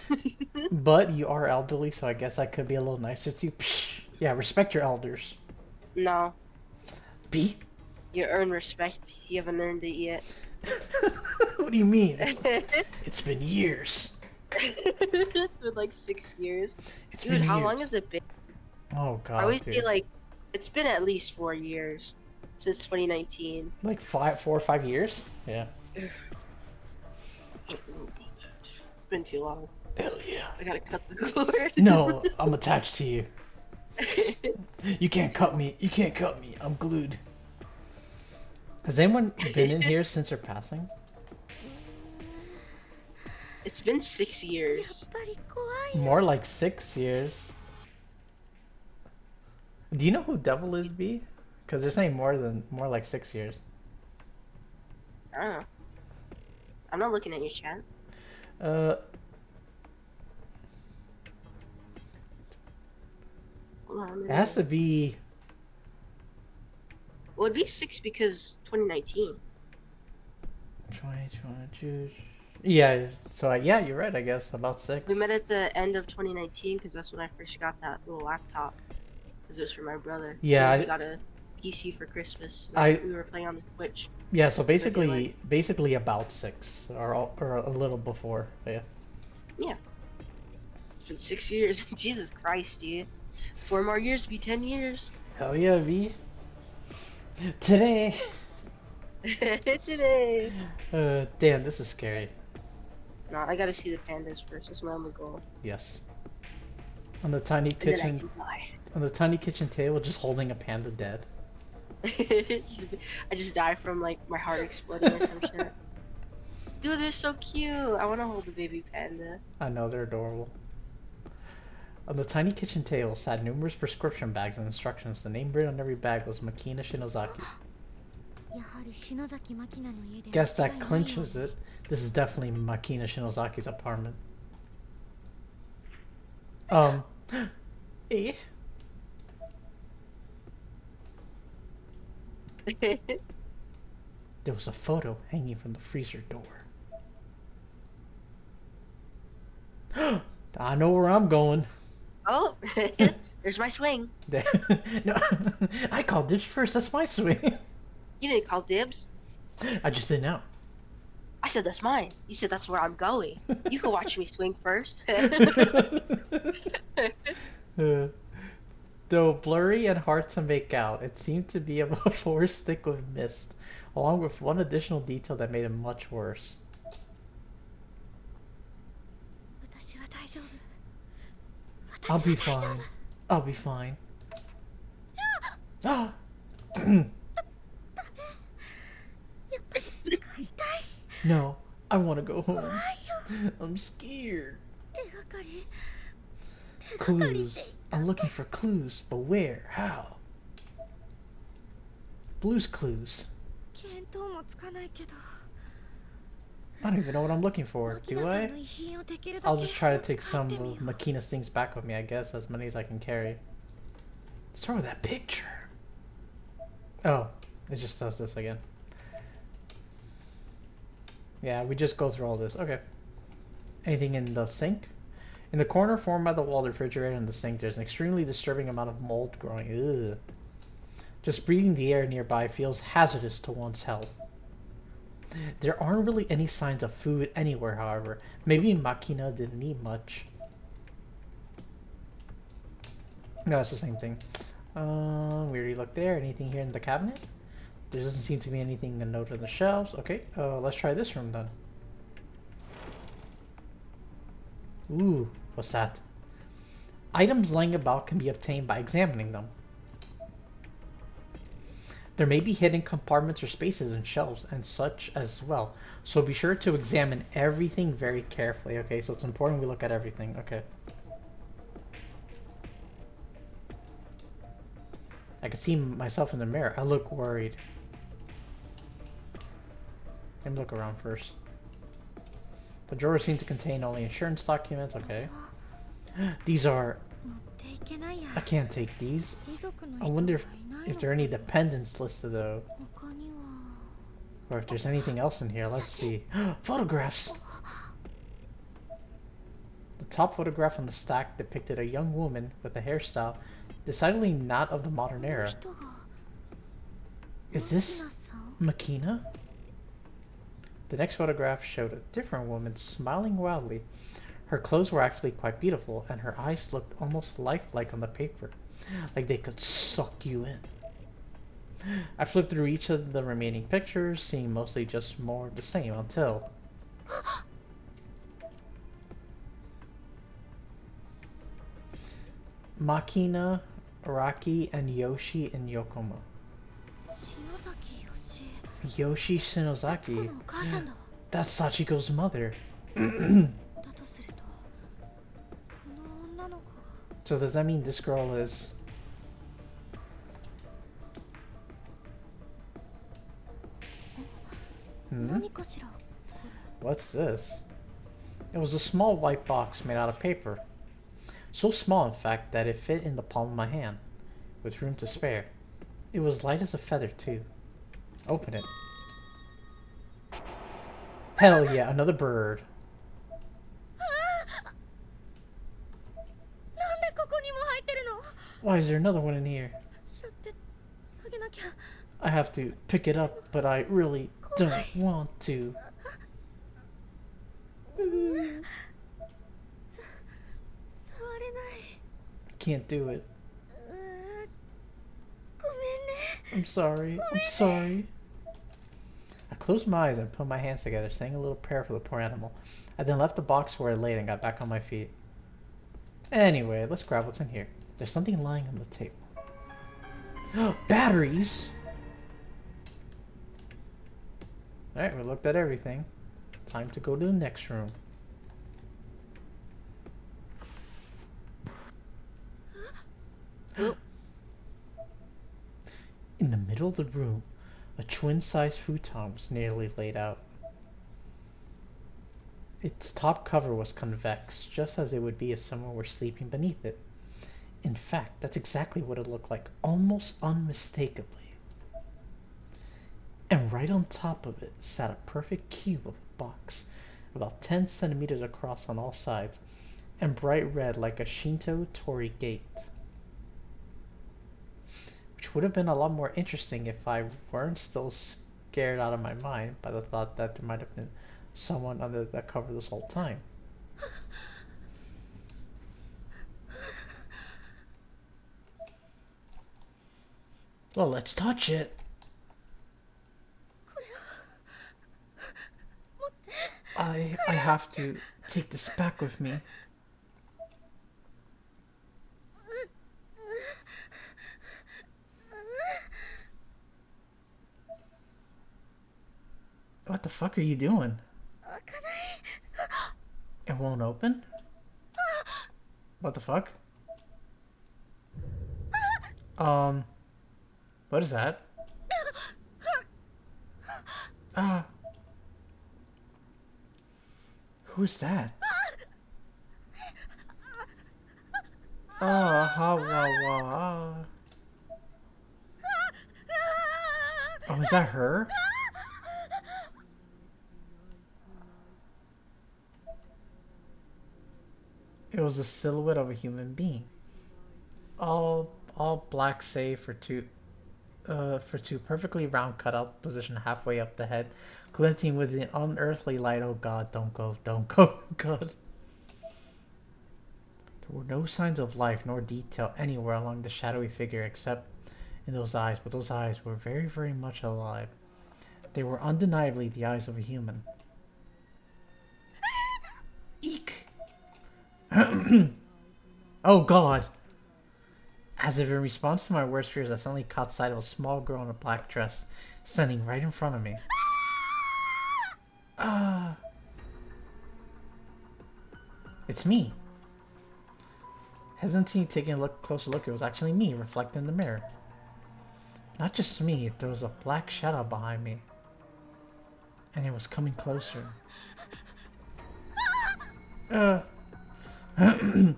But you are elderly, so I guess I could be a little nicer to you. Psh, yeah, respect your elders. No, B? you earn respect. You haven't earned it yet. What do you mean? It's been years. It's been like 6 years. It's Dude, been how years. long has it been? Oh I god, always dude. say like, it's been at least 4 years since 2019. Like 4 or 5 years? Yeah. It's been too long. Hell yeah. I gotta cut the cord. No, I'm attached to you. You can't cut me. You can't cut me. I'm glued. Has anyone been in here since her passing? It's been 6 years. ぱり怖い。 More like 6 years. Do you know who Devil is, B? Because they're saying more like 6 years. I don't know. I'm not looking at your chat. Hold on. It has to be. Well, it'd be 6 because 2019. 2022. Yeah. So yeah, you're right. I guess about 6. We met at the end of 2019 because that's when I first got that little laptop. Because it was for my brother. Yeah, And I- he got a PC for Christmas. I- We were playing on the Switch. Yeah. So Regular. basically about 6 or a little before. Yeah. It's been 6 years. Jesus Christ, dude. 4 more years to be 10 years. Hell yeah, B. Today. Today. Damn, this is scary. No, I gotta see the pandas first. That's my only goal. Yes. On the tiny And then I kitchen, can fly. on the tiny kitchen table, just holding a panda dead. I just die from like my heart exploding or some shit. Dude, they're so cute. I want to hold the baby panda. I know, they're adorable. On the tiny kitchen table sat numerous prescription bags and instructions. The name written on every bag was Makina Shinozaki. やはり篠崎真希菜の家で Guess 間違 that いないよ clinches it. This is definitely Makina Shinozaki's apartment. Eh? There was a photo hanging from the freezer door. I know where I'm going. Oh, there's my swing. No, I called this first. That's my swing. You didn't call dibs. I just didn't know. I said that's mine. You said that's where I'm going. You can watch me swing first. Though blurry and hard to make out, it seemed to be a forest thick with mist, along with one additional detail that made it much worse. 私は大丈夫 I'll 私 be は大丈 fine. 夫 I'll be fine. Ah! やっぱり帰りたい No, I want to go home. 怖いよ I'm scared. 手がかり Clues. I'm looking for clues, but where? How? Blue's clues. 見当もつかないけど I don't even know what I'm looking for. 牧 Do 野さん I? の遺品をできるだ I'll け just try to 持ち take 帰 some ってみよ of う Makina's things back with me, I guess, as many as I can carry. Start with that picture. Oh, it just does this again. Yeah, we just go through all this. Okay. Anything in the sink? In the corner formed by the wall, the refrigerator, and the sink, there's an extremely disturbing amount of mold growing. Ugh. Just breathing the air nearby feels hazardous to one's health. There aren't really any signs of food anywhere, however. Maybe Makina didn't eat much. No, it's the same thing. We already looked there. Anything here in the cabinet? There doesn't seem to be anything to note on the shelves. Okay, let's try this room then. Ooh, what's that? Items lying about can be obtained by examining them. There may be hidden compartments or spaces in shelves and such as well. So be sure to examine everything very carefully. Okay, so it's important we look at everything. Okay. I can see myself in the mirror. I look worried. Let me look around first. The drawer seemed to contain only insurance documents. Okay. These are... 持っていけないや。 I can't take these. 遺族の I 人 wonder がいない if の there are any dependents listed though. 他には Or if there's anything else in here. Let's see. Photographs! The top photograph on the stack depicted a young woman with a hairstyle decidedly not of the modern era. 人が Is マキナ this さん Makina? The next photograph showed a different woman smiling wildly. Her clothes were actually quite beautiful, and her eyes looked almost lifelike on the paper, like they could suck you in. I flipped through each of the remaining pictures, seeing mostly just more of the same, until... Makina, Araki, and Yoshi in Yokomo. 篠崎義 Yoshi 恵幸子 Shinozaki. のお母さんだわ That's Sachiko's mother. だとするとこの女の子が So does that mean this girl is... Hmm? 何かしら What's this? It was a small white box made out of paper. So small, in fact, that it fit in the palm of my hand, with room to spare. It was light as a feather, too. Open it. Hell yeah, another bird. なんでここにも入ってるの Why is there another one in here? 拾ってあげなきゃ I have to pick it up, but I really don't want to. 触れない Can't do it. ごめんね I'm sorry. I'm sorry. I closed my eyes and put my hands together, saying a little prayer for the poor animal. I then left the box where it lay and got back on my feet. Anyway, let's grab what's in here. There's something lying on the table. Batteries! Alright, we looked at everything. Time to go to the next room. In the middle of the room, a twin-sized futon was nearly laid out. Its top cover was convex, just as it would be if someone were sleeping beneath it. In fact, that's exactly what it looked like, almost unmistakably. And right on top of it sat a perfect cube of a box, about 10 centimeters across on all sides, and bright red like a Shinto torii gate. Which would have been a lot more interesting if I weren't still scared out of my mind by the thought that there might have been someone under that cover this whole time. Well, let's touch it. I have to take this back with me. What the fuck are you doing? It won't open? What the fuck? What is that? Ah. Who's that? Ah, ha, wah, wah. Oh, is that her? It was a silhouette of a human being. All black save for two perfectly round cutouts positioned halfway up the head, glinting with an unearthly light. Oh god, don't go, god. There were no signs of life nor detail anywhere along the shadowy figure except in those eyes, but those eyes were very, very much alive. They were undeniably the eyes of a human. Eek! Oh god! As if in response to my worst fears, I suddenly caught sight of a small girl in a black dress standing right in front of me. Ah! It's me. Hesitantly taking a closer look, it was actually me reflected in the mirror. Not just me, there was a black shadow behind me. And it was coming closer. Uh. I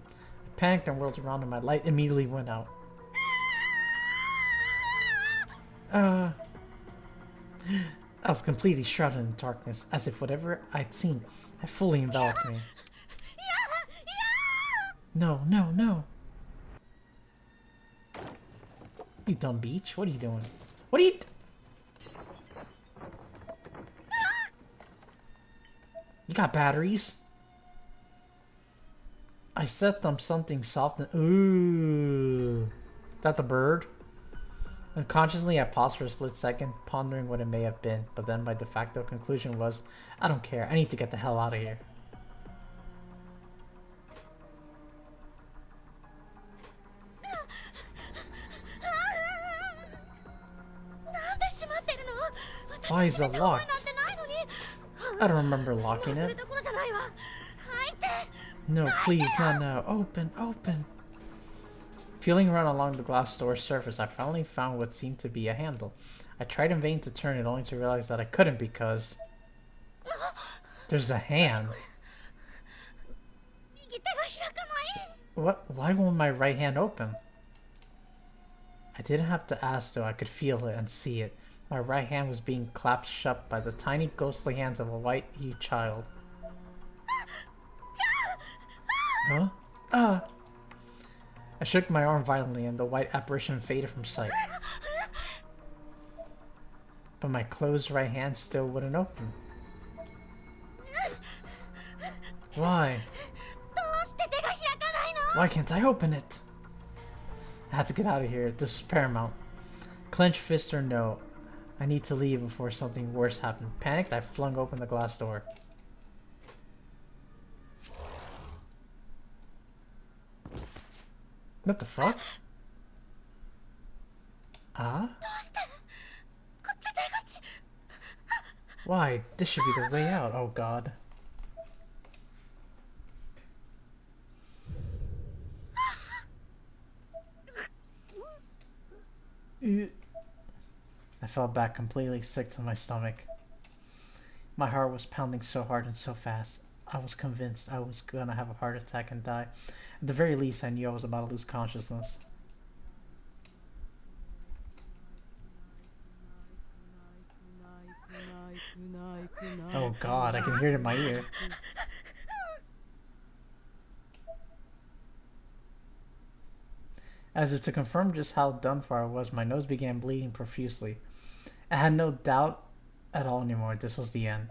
panicked and whirled around and my light immediately went out. I was completely shrouded in darkness, as if whatever I'd seen had fully enveloped me. No, no, no. You dumb beach. What are you doing? What are you... You got batteries? I set them something soft and... Ooh. Is that the bird? Unconsciously, I paused for a split second, pondering what it may have been, but then my de facto conclusion was, I don't care, I need to get the hell out of here. Why is it locked? I don't remember locking it. No, please, not now. Open, open. Feeling around along the glass door's surface, I finally found what seemed to be a handle. I tried in vain to turn it, only to realize that I couldn't because... There's a hand. What? Why won't my right hand open? I didn't have to ask though, I could feel it and see it. My right hand was being clapped shut by the tiny ghostly hands of a white-hued child. Huh? I shook my arm violently and the white apparition faded from sight. But my closed right hand still wouldn't open. Why? Why can't I open it? I had to get out of here. This was paramount. Clenched fist or no, I need to leave before something worse happened. Panicked, I flung open the glass door. What the fuck? Ah? Why? This should be the way out. Oh god. I fell back completely sick to my stomach. My heart was pounding so hard and so fast. I was convinced I was gonna have a heart attack and die. At the very least, I knew I was about to lose consciousness. Oh god, I can hear it in my ear. As if to confirm just how done for I was, my nose began bleeding profusely. I had no doubt at all anymore. This was the end.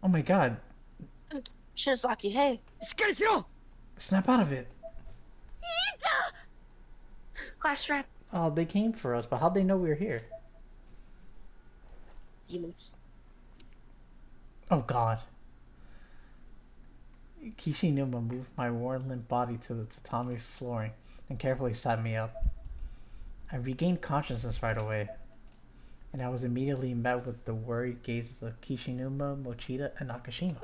Oh my god. Shinozaki, hey. Snap out of it. Glass trap. Oh, they came for us, but how'd they know we were here? Demons. Oh god. Kishinuma moved my worn limp body to the tatami flooring and carefully sat me up. I regained consciousness right away, and I was immediately met with the worried gazes of Kishinuma, Mochida, and Nakashima.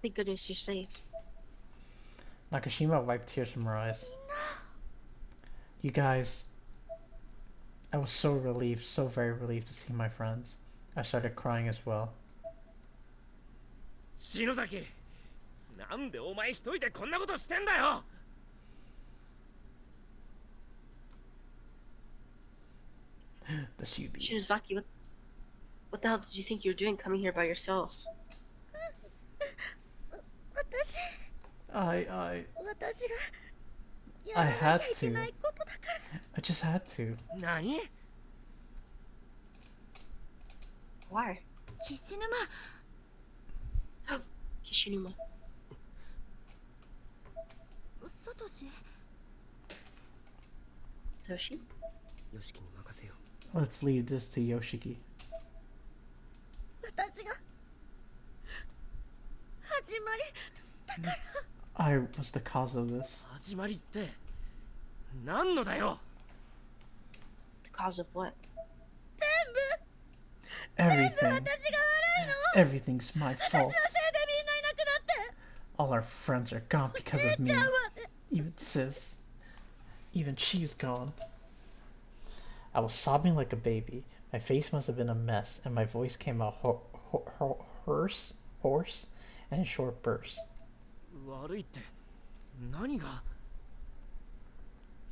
Thank goodness you're safe. Nakashima wiped tears from her eyes. You guys, I was so relieved, so very relieved to see my friends. I started crying as well. 篠崎、なんでお前一人でこんなことしてんだよ。The Subi. Shinozaki, what the hell did you think you were doing coming here by yourself? I had to. I just had to. 何？ Why? 岸沼 Kishinuma. サトシ Toshi? よしきに任せよ Let's leave this to Yoshiki. 私が始まり I was the cause of this. 始まりって何のだよ。 The cause of what? Everything. Everything's my fault. せいでみんないなくなって All our friends are gone because of me. Even sis. Even she's gone. I was sobbing like a baby. My face must have been a mess, and my voice came out hoarse, and in short bursts. 悪いって何が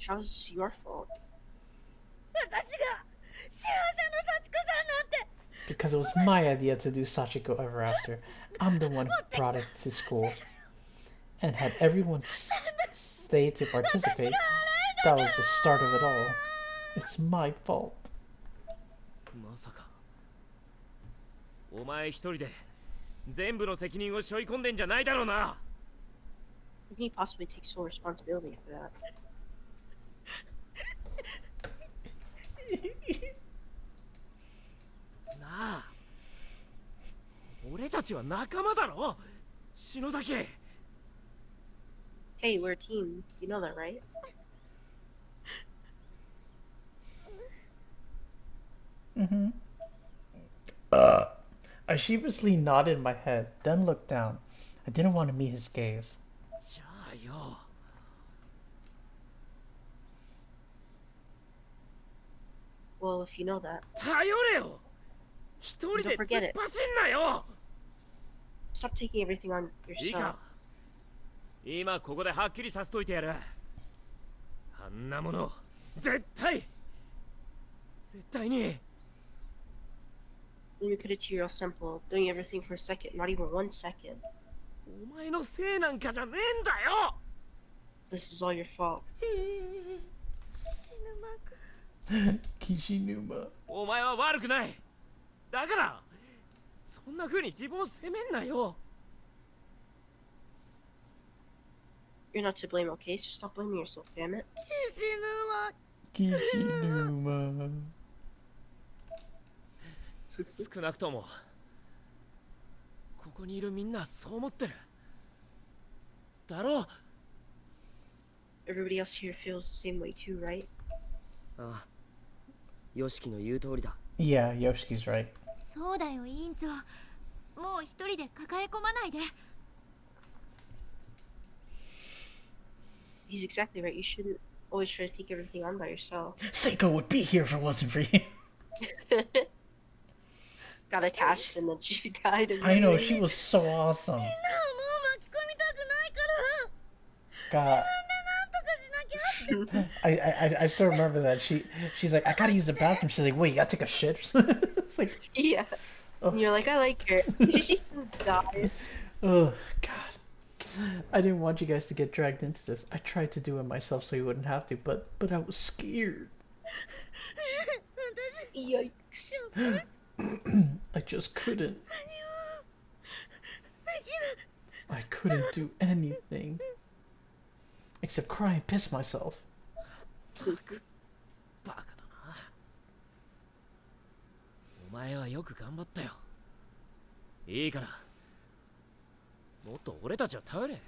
How's your fault? 私が幸せの幸子さんなんて Because it was my idea to do Sachiko Ever After. I'm the one who brought it to school. And had everyone stayed to participate, that was the start of it all. It's my fault. まさかお前一人で全部の責任を背負い込んでんじゃないだろうな How can you possibly take sole responsibility for that? なあ俺たちは仲間だろ篠崎 Hey, we're a team. You know that, right? Mm-hmm. I sheepishly nodded my head, then looked down. I didn't want to meet his gaze. じゃあよ Well, if you know that, 頼れよ一人で Don't forget 突っ it. 走んなよ stop taking everything on いい yourself. か今ここではっきりさせといてやるあんなもの絶対に Let me put it to you real simple. Doing everything for a second, not even 1 second. お前のせいなんかじゃねえんだよ This is all your fault. 死ぬまく Kishinuma. お前は悪くないだからそんな風に自分を責めんなよ You're not to blame, okay? So stop blaming yourself, damn it. 死ぬわ Kishinuma. 少なくともここにいるみんなそう思ってるだろう Everybody else here feels the same way too, right? ああヨシキの言う通りだ Yeah, Yoshiki's right. そうだよ委員長もう一人で抱え込まないで He's exactly right. You shouldn't always try to take everything on by yourself. Seiko would be here if it wasn't for you. Got attached and then she died. I know, she was so awesome. もう巻き込みたくないから God. なんとかしなきゃ I still remember that. She's like, I gotta use the bathroom. She's like, wait, you gotta take a shit? It's like, Yeah. And you're like, I like her. She just dies. oh, God. I didn't want you guys to get dragged into this. I tried to do it myself so you wouldn't have to, but I was scared. 私 Yikes. I just couldn't. できる I couldn't do anything. Except cry and piss myself. バカだなお前はよく頑張ったよいいからもっと俺たちを頼れ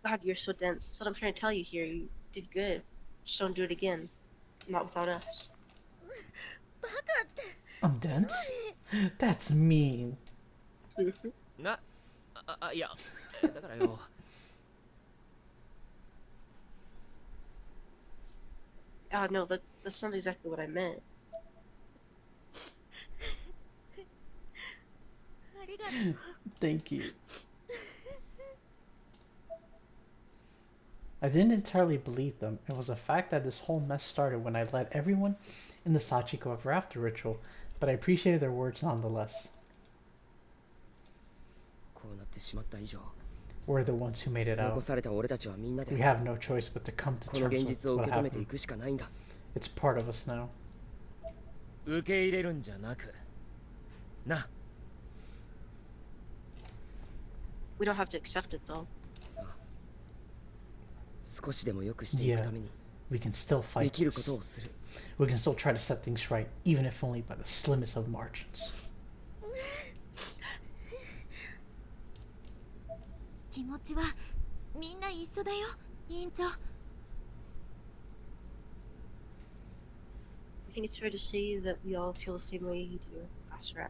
God, you're so dense. That's what I'm trying to tell you here. You did good. Just don't do it again. Not without us. バカって I'm dense? That's mean. いやだからよ No, that's not exactly what I meant. ありがとう Thank you. I didn't entirely believe them. It was a fact that this whole mess started when I led everyone in the Sachiko Ever After ritual, but I appreciated their words nonetheless. こうなってしまった以上 We're the ones who made it 残 out. された俺たちはみんな We で have no choice but to come to この terms 現 with 実を what 受け止めてい happened. くしかないんだ It's part of us now. 受け入れるんじゃなくな We don't have to accept it though. 少しでも良くしていくために We can still で fight きるこ this. とをする We can still try to set things right, even if only by the slimmest of margins. 気持ちはみんな一緒だよ委員長 I think it's fair to say that we all feel the same way you do, Asrat.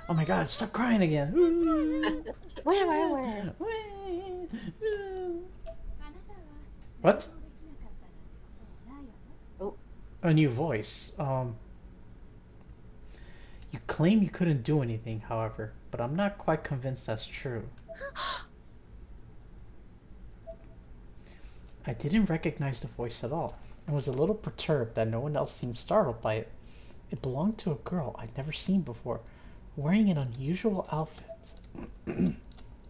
Oh my god, stop crying again. Where? What? Oh, A new voice. You claim you couldn't do anything, however, but I'm not quite convinced that's true. I didn't recognize the voice at all, and was a little perturbed that no one else seemed startled by it. It belonged to a girl I'd never seen before, wearing an unusual outfit.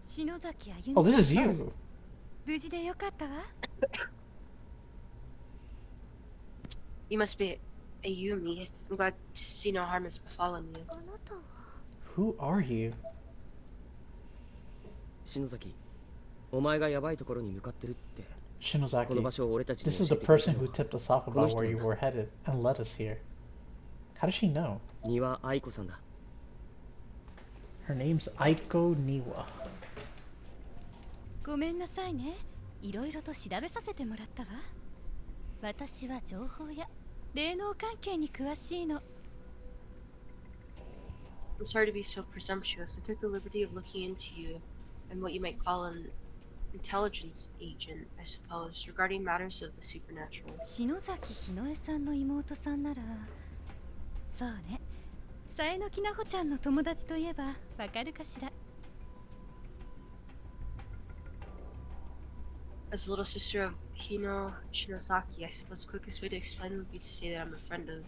篠崎あゆみ Oh, this ちゃん is you! 無事でよかったわ you must be a Yumi. I'm glad to see no harm has befallen you. あなたは Who are you? 篠崎、お前がヤバいところに向かってるって。この Shinozaki, 場所を俺たちに this 教 is え the てくれ person た who のは tipped us off about where you were headed and led us here. How does she know? 丹羽愛子さんだ。 Her name's Aiko Niwa. ごめんなさいねいろいろと調べさせてもらったわ私は情報や霊能関係に詳しいの I'm sorry to be so presumptuous. I took the liberty of looking into you and what you might call an intelligence agent, I suppose, regarding matters of the supernatural. 篠崎ひのえさんの妹さんならそうねさえのきなほちゃんの友達といえばわかるかしら As the little sister of Hino Shinosaki, I suppose the quickest way to explain would be to say that I'm a friend of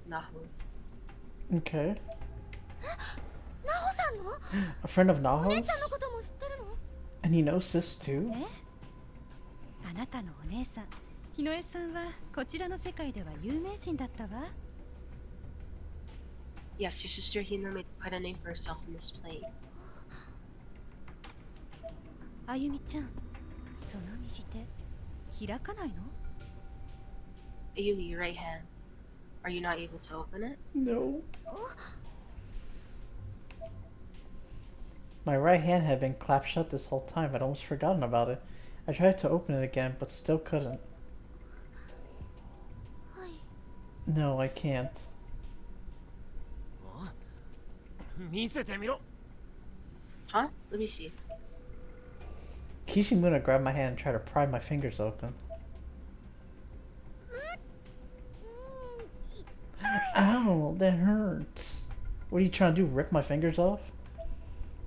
Naho. Okay. なほさんの A friend of お姉 Naho's? ちゃんのことも知ってるの And he knows this too? えあなたのお姉さんひのえさんはこちらの世界では有名人だったわ Yes, your sister Hino made quite a name for herself in this plane. あゆみちゃんその右手開かないの Ayumi, your right hand. Are you not able to open it? No. My right hand had been clapped shut this whole time. I'd almost forgotten about it. I tried to open it again, but still couldn't. はい No, I can't. 見せてみろ。 Huh? Let me see. Kishimuna grabbed my hand and tried to pry my fingers open. Ow, that hurts. What are you trying to do, rip my fingers off?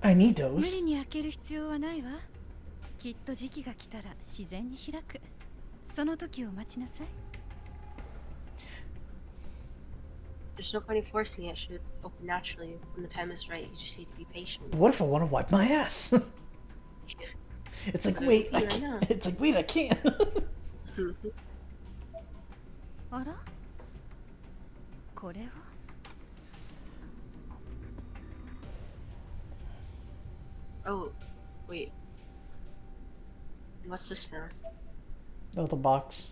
I need 無 those. 理に開ける必要はないわきっと時期が来たら自然に開くその時を待ちなさい There's no point in forcing it. It should open naturally. When the time is right, you just need to be patient. What if I want to wipe my ass? It's like, But it wait, would I be right can't. now. It's like, wait, I can't. あらこれは Oh, wait. What's this now? Oh, the box.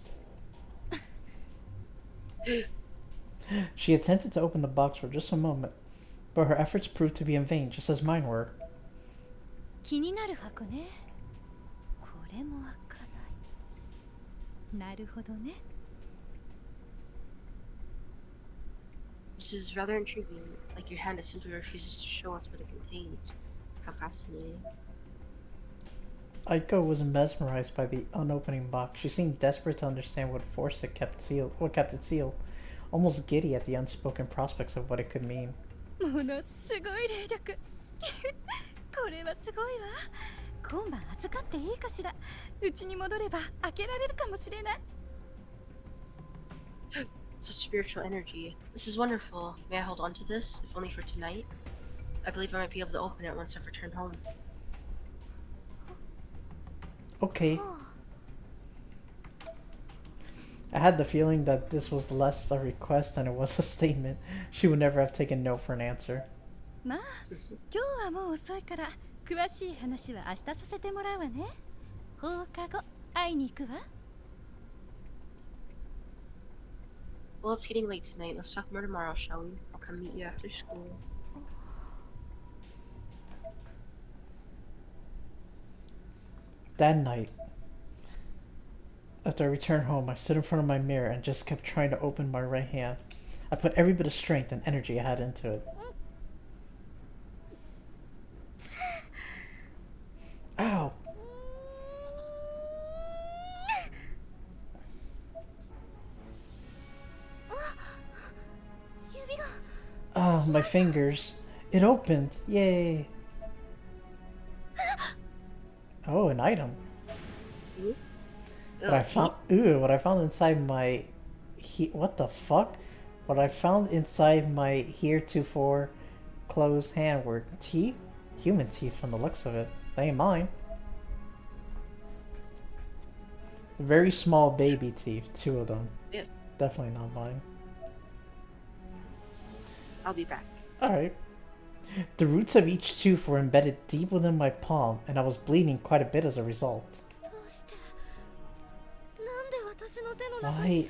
She attempted to open the box for just a moment, but her efforts proved to be in vain, just as mine were. 気になる箱ねこれも開かないなるほどね This is rather intriguing. Like your hand is simply refuses to show us what it contains. How fascinating. Aiko was mesmerized by the unopening box. She seemed desperate to understand what force it kept sealed, what kept it sealed, almost giddy at the unspoken prospects of what it could mean. ものすごい霊力これはすごいわ今晩預かっていいかしらうちに戻れば開けられるかもしれない Such spiritual energy. This is wonderful. May I hold on to this, if only for tonight? I believe I might be able to open it once I've returned home. Okay. I had the feeling that this was less a request than it was a statement. She would never have taken no for an answer. まあ今日はもう遅いから詳しい話は明日させてもらうわね放課後会いに行くわ Well, it's getting late tonight. Let's talk more tomorrow, shall we? I'll come meet you after school. That night, after I returned home, I stood in front of my mirror and just kept trying to open my right hand. I put every bit of strength and energy I had into it. Ah, my fingers. It opened. Yay. Oh, an item. Ooh. What I Oh, found. teeth? Ooh, what I found inside my. What the fuck? What I found inside my heretofore closed hand were teeth? Human teeth from the looks of it. They ain't mine. Very small baby teeth, 2 of them. Yeah. Definitely not mine. I'll be back. Alright. The roots of each tooth were embedded deep within my palm, and I was bleeding quite a bit as a result. どうしてなんで私の手の中に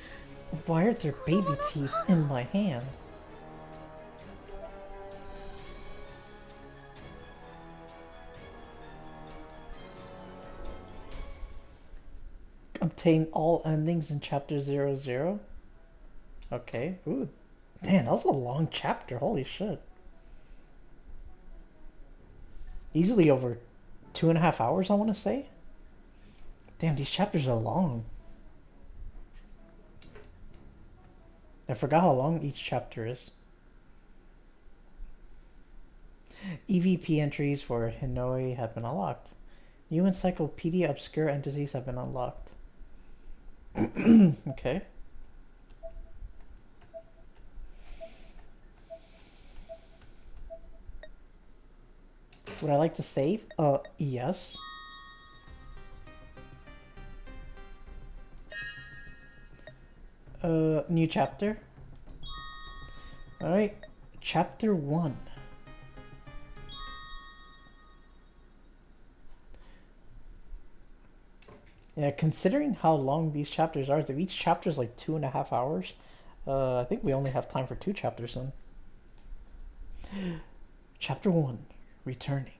Why are there baby teeth in my hand? Obtain all endings in chapter 00? Okay. Ooh. Man, that was a long chapter. Holy shit. Easily over 2.5 hours, I want to say. Damn, these chapters are long. I forgot how long each chapter is. EVP entries for Hinoi have been unlocked. New Encyclopedia Obscure Entities have been unlocked. Okay. Would I like to save? Yes. New chapter. Alright. Chapter 1. Yeah, considering how long these chapters are, if each chapter is like 2.5 hours, I think we only have time for 2 chapters then. Chapter 1. Returning.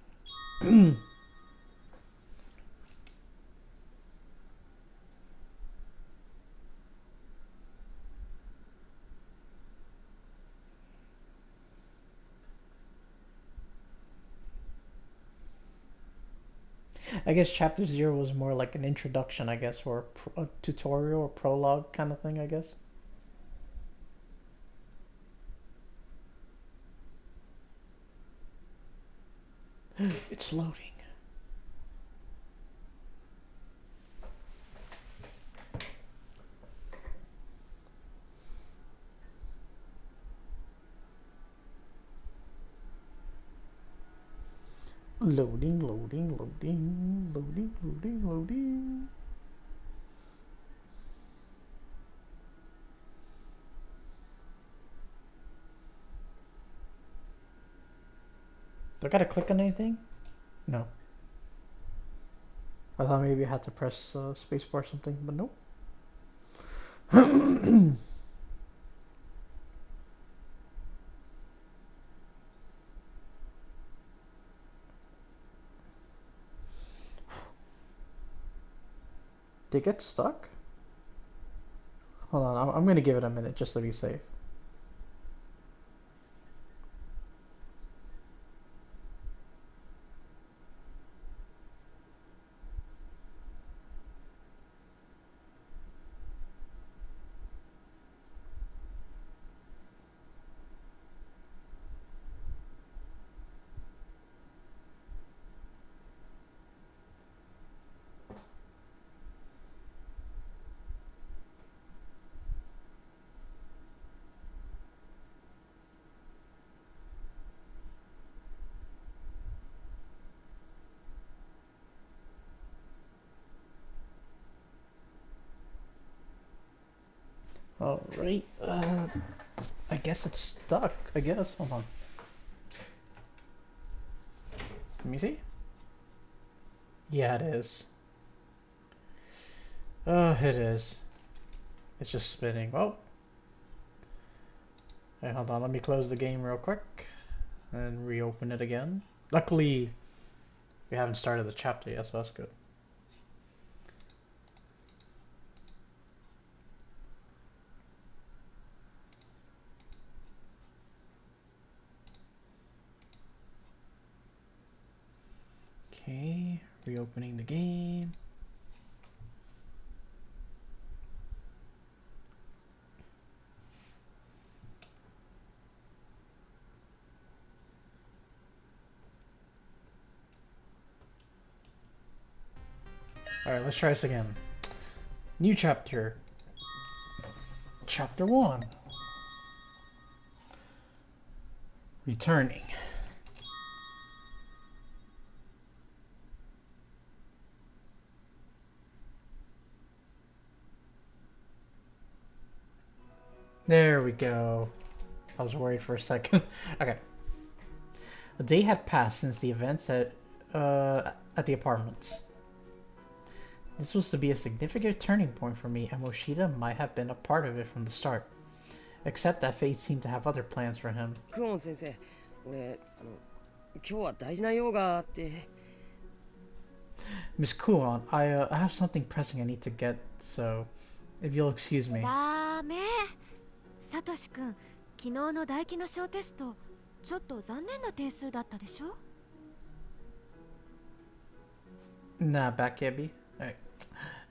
I guess chapter 0 was more like an introduction, I guess, or a tutorial or prologue kind of thing, I guess. It's loading. Loading, loading, loading, loading, loading, loading. Do I gotta click on anything? No. I thought maybe I had to press spacebar or something, but nope. Did it get stuck? Hold on, I'm gonna give it a minute just to be safe. Alright, I guess it's stuck, I guess. Hold on. Let me see. Yeah, it is. Oh, it is. It's just spinning. Oh. Hey, hold on, let me close the game real quick and reopen it again. Luckily, we haven't started the chapter yet, so that's good. Okay, reopening the game. Alright, let's try this again. New chapter. Chapter 1. Returning. There we go. I was worried for a second. Okay. A day had passed since the events at the apartments. This was to be a significant turning point for me, and Moshida might have been a part of it from the start. Except that fate seemed to have other plans for him. クオン先生、俺今日は大事な用があって。 Miss Kuon, I have something pressing I need to get, so if you'll excuse me. ダメ。サトシ君、昨日の大気の小テスト、ちょっと残念な点数だったでしょ？ Nah, back Yabby. Alright.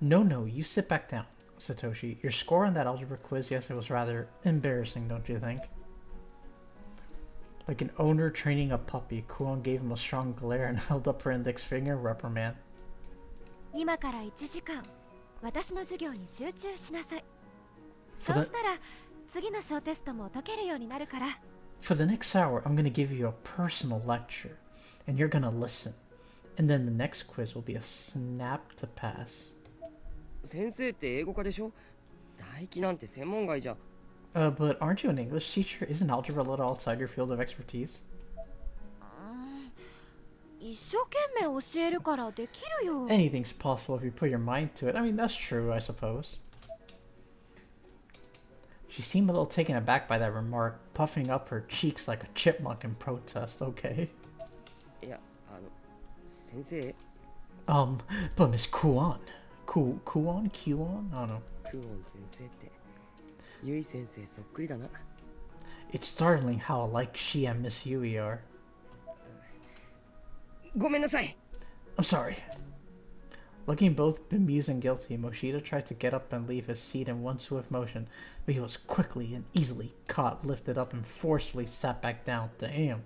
No, you sit back down, Satoshi. Your score on that algebra quiz yesterday was rather embarrassing, don't you think? Like an owner training a puppy, Kuon gave him a strong glare and held up her index finger, reprimand. 今から1時間、私の授業に集中しなさい。 For そう the, したら次の小テストも解けるようになるから。 for the next hour, I'm gonna give you a personal lecture, and you're gonna listen. And then the next quiz will be a snap to pass. 先生って英語科でしょ？大気なんて専門外じゃ。But aren't you an English teacher? Isn't algebra a little outside your field of expertise? 一生懸命教えるからできるよ。 Anything's possible if you put your mind to it. I mean, that's true, I suppose. She seemed a little taken aback by that remark, puffing up her cheeks like a chipmunk in protest. Okay. いや、先生。But Miss Kuon. Kuon? I don't know. クオン先生って、ユイ先生そっくりだな。It's startling how alike she and Miss Yui are. ごめんなさい。I'm sorry. Looking both bemused and guilty, Moshida tried to get up and leave his seat in one swift motion, but he was quickly and easily caught, lifted up, and forcefully sat back down. Damn.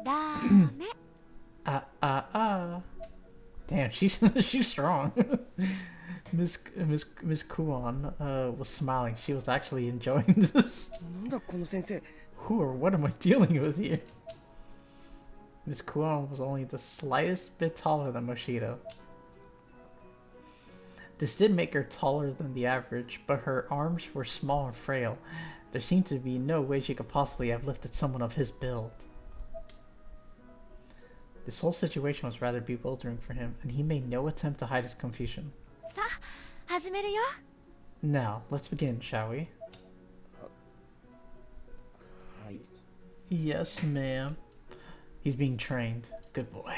ダメ。 Damn, she's she's strong. Miss Kuon was smiling. She was actually enjoying this. なんだこの先生。 Who or what am I dealing with here? Miss Kuon was only the slightest bit taller than Moshida. This did make her taller than the average, but her arms were small and frail. There seemed to be no way she could possibly have lifted someone of his build. This whole situation was rather bewildering for him, and he made no attempt to hide his confusion. さあ、始めるよ。 Now, let's begin, shall we? はい。 Yes, ma'am. He's being trained. Good boy.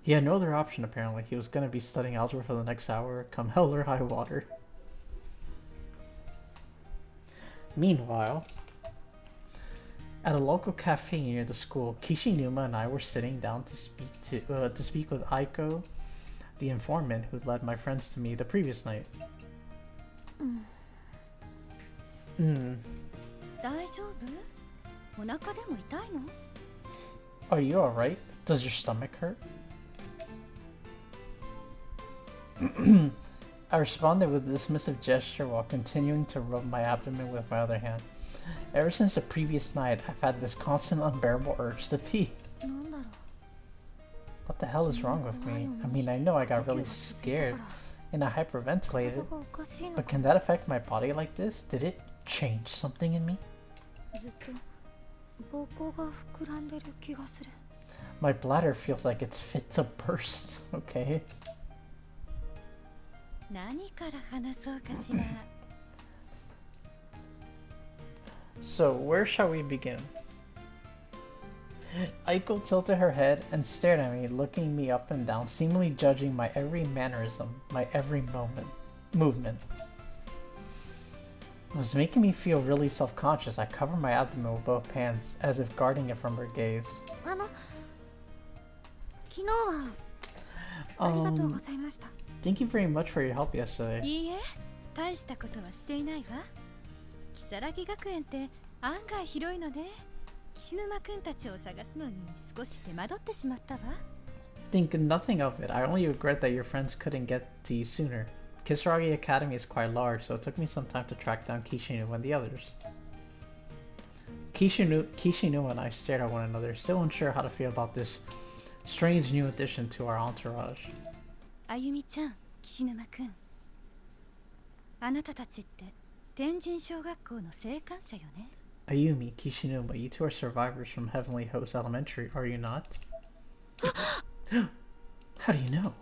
He had no other option, apparently. He was going to be studying algebra for the next hour, come hell or high water. Meanwhile, at a local cafe near the school, Kishinuma and I were sitting down to speak with Aiko, the informant who led my friends to me the previous night. 大丈夫？お腹でも痛いの？ Are you alright? Does your stomach hurt? I responded with a dismissive gesture while continuing to rub my abdomen with my other hand. Ever since the previous night, I've had this constant unbearable urge to pee. なんだろう。 What the hell is wrong with me? I mean, I know I got really scared and I hyperventilated, 体がおかしいの but か can that affect my body like this? Did it change something in me? ずっと膀胱が膨らんでる気がする。 My bladder feels like it's fit to burst. Okay. 何から話そうかしら。 So, where shall we begin? Aiko tilted her head and stared at me, looking me up and down, seemingly judging my every mannerism, my every movement. It was making me feel really self-conscious. I covered my abdomen with both hands, as if guarding it from her gaze. 昨日はありがとうございました。 Thank you very much for your help yesterday. いいえ、大したことはしていないわ。如月学園って案外広いので、岸沼くんたちを探すのに少し手間取ってしまったわ。think nothing of it. I only regret that your friends couldn't get to you sooner. Kisaragi Academy is quite large, so it took me some time to track down Kishinu and the others. Kishinu and I stared at one another, still unsure how to feel about this strange new addition to our entourage. あゆみちゃん、岸沼くん。あなたたちって天神小学校の生還者よね。Ayumi, Kishinuma, you two are survivors from Heavenly Host Elementary, are you not? How do you know?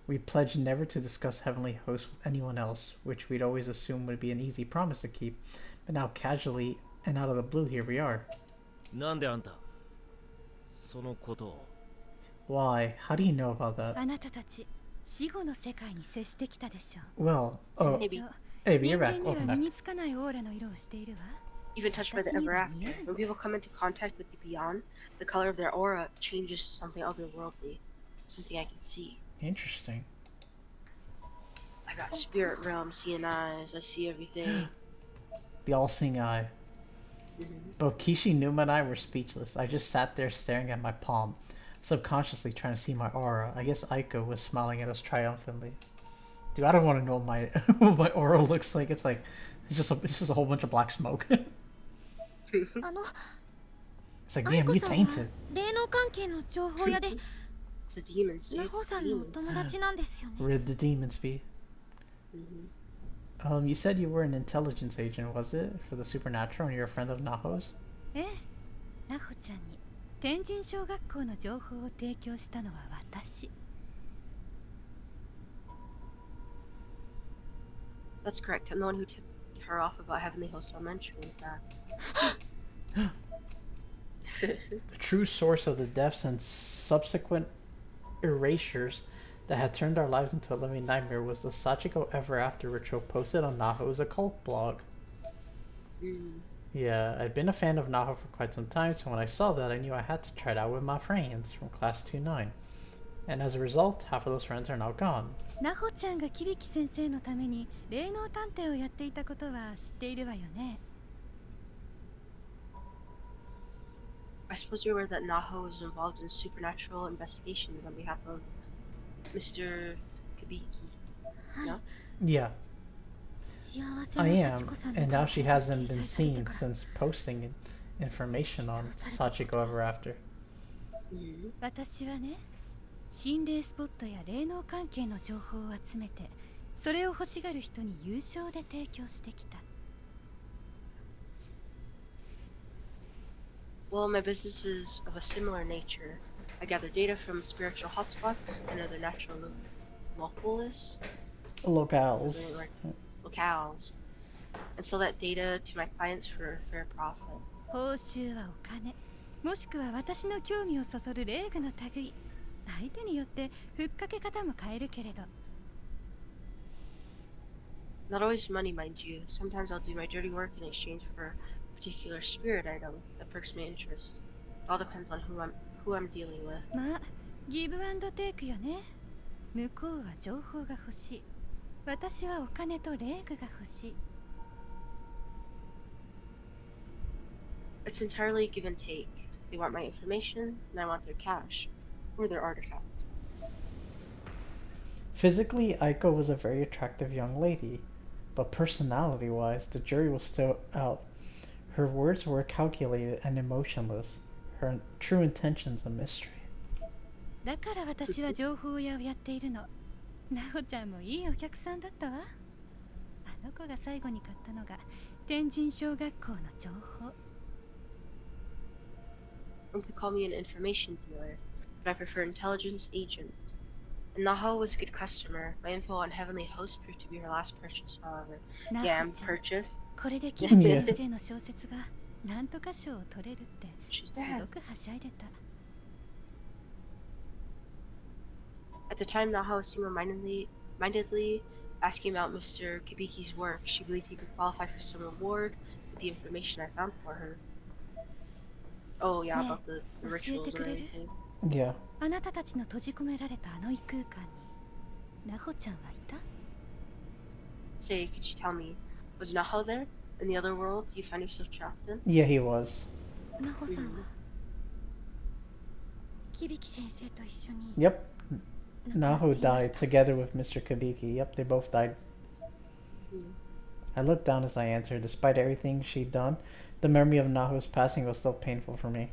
We pledged never to discuss Heavenly Host with anyone else, which we'd always assumed would be an easy promise to keep, but now casually and out of the blue here we are. なんであんたそのことを Why? How do you know about that? あなたたち死後の世界に接してきたでしょう。 Well, oh, Maybe. hey, 人 you're 間 back. には Welcome 身 back. につかないオーラの色をしているわ。 Even touched by the ever after. When people come into contact with the beyond, the color of their aura changes to something otherworldly, something I can see. Interesting. I got spirit realm, seeing eyes. I see everything. The all-seeing eye. Mhm. Both Kishinuma and I were speechless. I just sat there staring at my palm, subconsciously trying to see my aura. I guess Aiko was smiling at us triumphantly. Dude, I don't want to know what my what my aura looks like. It's like it's just a whole bunch of black smoke. あの、 It's like 愛 damn, 子 you さんは tainted. 霊能関係の情報屋で、 It's the demons, dude. ナ It's ホ the さんのお demons. 友達なんですよね。 Where'd the demons be? Mhm. You said you were an intelligence agent, was it? For the supernatural and you're a friend of Naho's? ええ、ナホちゃんに天神小学校の情報を提供したのは私。 That's correct. I'm the one who tipped her off about Heavenly Host Elementary with that. The true source of the deaths and subsequent erasures that had turned our lives into a living nightmare was the Sachiko Ever After ritual posted on Naho's occult blog. Mm. Yeah, I'd been a fan of Naho for quite some time, so when I saw that, I knew I had to try it out with my friends from class 2-9. And as a result, half of those friends are now gone. ナホちゃんがキビキ先生のために霊能探偵をやっていたことは知っているわよね。 I suppose you're aware that Naho was involved in supernatural investigations on behalf of Mr. Kabiki. No? Yeah, 幸せ I な am, 幸子さんの and 情 now 報 she が hasn't 掲 been 載されて seen から since posting information on Sachiko Ever After. Mhm. 私はね、心霊スポットや霊能関係の情報を集めて、それを欲しがる人に有償で提供してきた。 Well, my business is of a similar nature. I gather data from spiritual hotspots and other natural locales, Locales. locales, and sell that data to my clients for a fair profit. 報酬はお金、もしくは私の興味をそそる霊具の類。相手によってふっかけ方も変えるけれど。 Not always money, mind you. Sometimes I'll do my dirty work in exchange for a particular spirit item that perks my interest. It all depends on who I'm dealing with. まあ、ギブアンドテイクよね。向こうは情報が欲しい。私はお金と霊具が欲しい。 It's entirely give and take. They want my information, and I want their cash, or their artifacts. Physically, Aiko was a very attractive young lady, but personality-wise, the jury was still out. Her words were calculated and emotionless. Her true intentions a mystery. だから私は情報屋をやっているの。なおちゃんもいいお客さんだったわ。あの子が最後に買ったのが天神小学校の情報。 One could call me an information dealer, but I prefer intelligence agent. And Naho was a good customer. My info on Heavenly Host proved to be her last purchase, however. なお Yeah, ちゃん、 purchase. これでキビキ先生の小説がなんとか賞を取れるって She's す dead. ごくはしゃいでた。 At the time, Naho was single-mindedly asking about Mr. Kibiki's work. She believed he could qualify for some reward with the information I found for her. Oh yeah, Yeah, about the教えて rituals く and れる？ everything. Yeah. あなたたちの閉じ込められたあの異空間になほちゃんはいた？ Say, could you tell me, was Naho there? In the other world you find yourself trapped in? Yeah, he was. ナホさんは響先生と一緒に Yep. 亡くな Naho っていまし died た。 together with Mr. Kabiki. Yep, they both died. Hmm. I looked down as I answered. Despite everything she'd done, the memory of Naho's passing was still painful for me.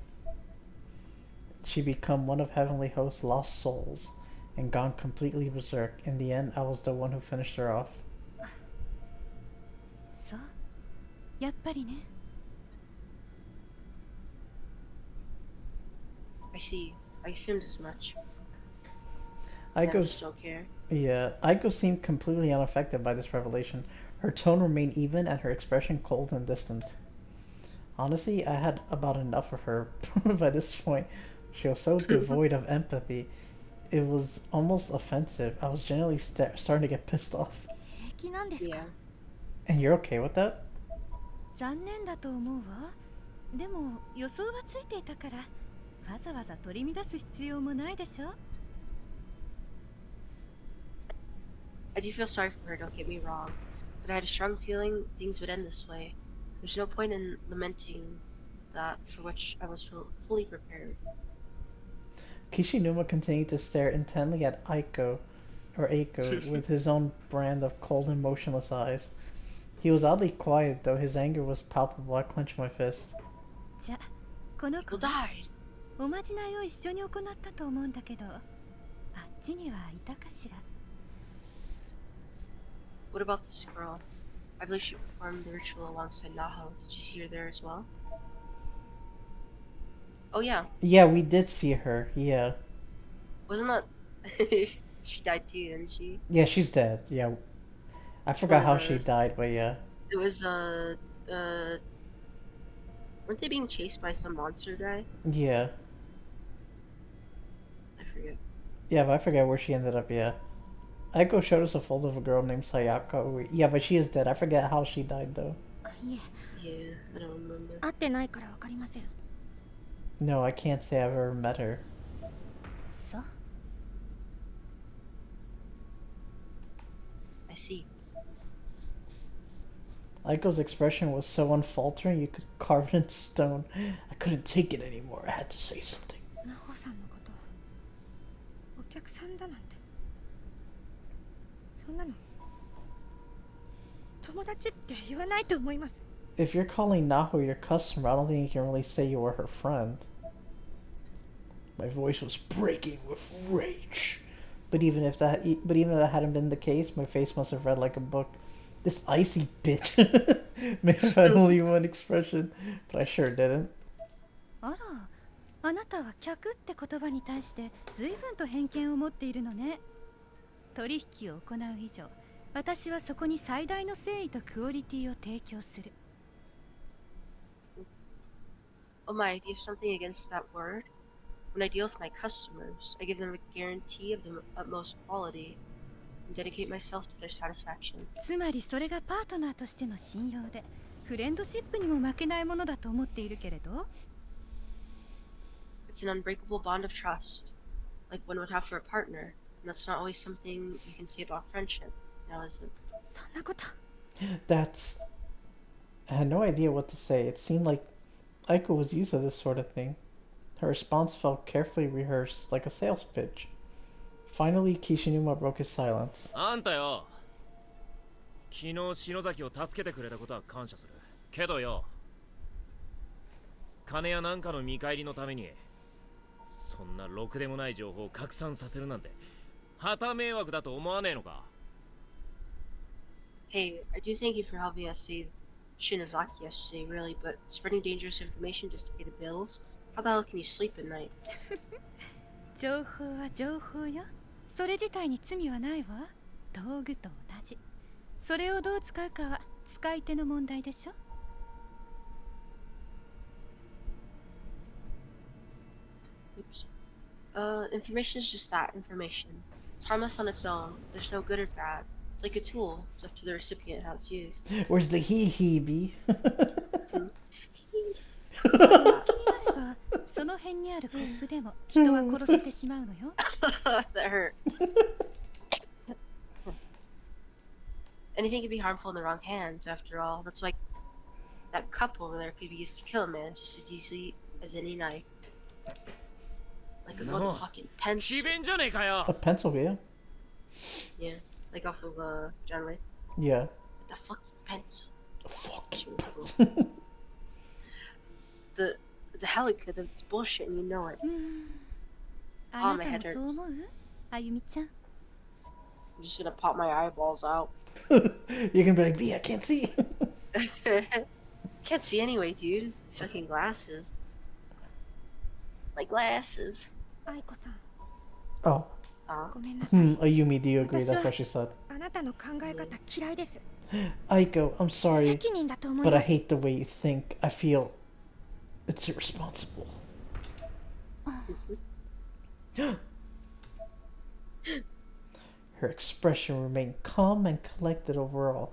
She'd become one of Heavenly Host's lost souls and gone completely berserk. In the end, I was the one who finished her off. そう、やっぱりね。 I see. I assumed as much. I Now go. I just don't care. Yeah, Aiko seemed completely unaffected by this revelation. Her tone remained even and her expression cold and distant. Honestly, I had about enough of her by this point. She was so devoid of empathy. It was almost offensive. I was genuinely starting to get pissed off. 平気なんですか？ Yeah. And you're okay with that? 残念だと思うわ。でも予想はついていたから、わざわざ取り乱す必要もないでしょ。 I do feel sorry for her, don't get me wrong. But I had a strong feeling things would end this way. There's no point in lamenting that for which I was fully prepared. Kishinuma continued to stare intently at Aiko with his own brand of cold and motionless eyes. He was oddly quiet, though his anger was palpable. I clenched my fist. じゃ、この子 People died. おまじないを一緒に行ったと思うんだけど、あっちにはいたかしら。 What about this girl? I believe she performed the ritual alongside Naho. Did you see her there as well? Oh yeah. Yeah, we did see her. Yeah. Wasn't that... she died too, didn't she? Yeah, she's dead. Yeah. I forgot how she died, but yeah. It was, weren't they being chased by some monster guy? Yeah. I forget. Yeah, but I forget where she ended up, yeah. Aiko showed us a photo of a girl named Sayaka. Yeah, but she is dead. I forget how she died, though. いえ、 Yeah, I don't remember. 会ってないからわかりません。 No, I can't say I've ever met her. そう。 I see. Aiko's expression was so unfaltering you could carve it in stone. I couldn't take it anymore. I had to say something. ナホさんのこと、お客さんだなんて。そんなの、友達って言わないと思います。 If you're calling Naho your customer, I don't think you can really say you were her friend. My voice was breaking with rage. But even if that hadn't been the case, my face must have read like a book. This icy bitch may have had only one expression, but I sure didn't. あら、あなたは客って言葉に対して随分と偏見を持っているのね。取引を行う以上、私はそこに最大の誠意とクオリティを提供する。 Oh my, do you have something against that word? When I deal with my customers, I give them a guarantee of the utmost quality and dedicate myself to their satisfaction. つまりそれがパートナーとしての信用で、フレンドシップにも負けないものだと思っているけれど。 It's an unbreakable bond of trust, like one would have for a partner, and that's not always something you can say about friendship, now is it? そんなこと。 That's... I had no idea what to say. It seemed like Aiko was used to this sort of thing. Her response felt carefully rehearsed, like a sales pitch. Finally, Kishinuma broke his silence. あんたよ、昨日篠崎を助けてくれたことは感謝するけどよ、金やなんかの見返りのためにそんなろくでもない情報を拡散させるなんて旗迷惑だと思わねえのか。 Hey, I do thank you for helping us save Shinozaki yesterday, really, but spreading dangerous information just to pay the bills? How the hell can you sleep at night? 情報は情報よ。それ自体に罪はないわ。道具と同じ。それをどう使うかは使い手の問題でしょ。 Oops. Information is just that, information. It's harmless on its own. There's no good or bad. It's like a tool. It's up to the recipient how it's used. Where's the hee be? 気になれば、その辺にあるコップでも人は殺せてしまうのよ。 That hurt. Anything can be harmful in the wrong hands, after all. That's why that cup over there could be used to kill a man just as easily as any knife. Like a No. motherfucking pencil. 詭弁じゃねえかよ A pencil, yeah. Yeah, like off of John Wick. Yeah. With the fucking pencil. Fucking She was cool. pencil. The helica, that's bullshit, and you know it. あ Oh, な my た head もそう hurts. 思うあゆみちゃん I'm just gonna pop my eyeballs out. You can be like, V, I can't see. Can't see anyway, dude. It's fucking glasses. My glasses. 愛子さん Oh. あごめんなさい Ayumi, do you agree? That's what she said. あなたの考え方嫌いです Aiko, I'm 無 sorry, 責任だと思い but ま I す hate the way you think. I feel it's irresponsible. Her expression remained calm and collected overall,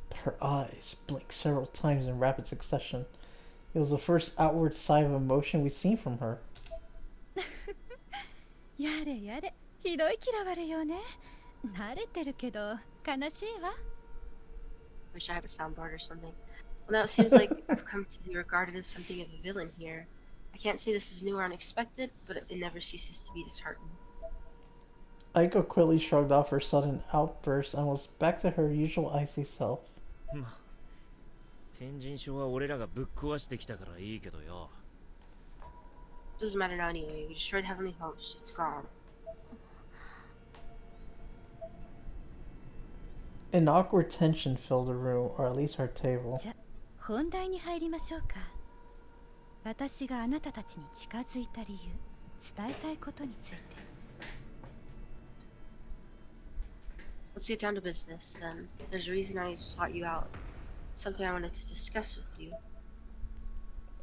but her eyes blinked several times in rapid succession. It was the first outward sign of emotion we'd seen from her. やれやれひどい嫌われようね慣れてるけど悲しいわ Wish I had a soundboard or something. Well, now it seems like I've come to be regarded as something of a villain here. I can't say this is new or unexpected, but it never ceases to be disheartening. Aiko quickly shrugged off her sudden outburst and was back to her usual icy self. まあ天神症は俺らがぶっ壊してきたからいいけどよ Doesn't matter now anyway. We destroyed Heavenly Host. It's gone. An awkward tension filled the room, or at least her table. じゃ本題に入りましょうか私があなたたちに近づいた理由伝えたいことについて Let's get down to business then. There's a reason I sought you out. Something I wanted to discuss with you.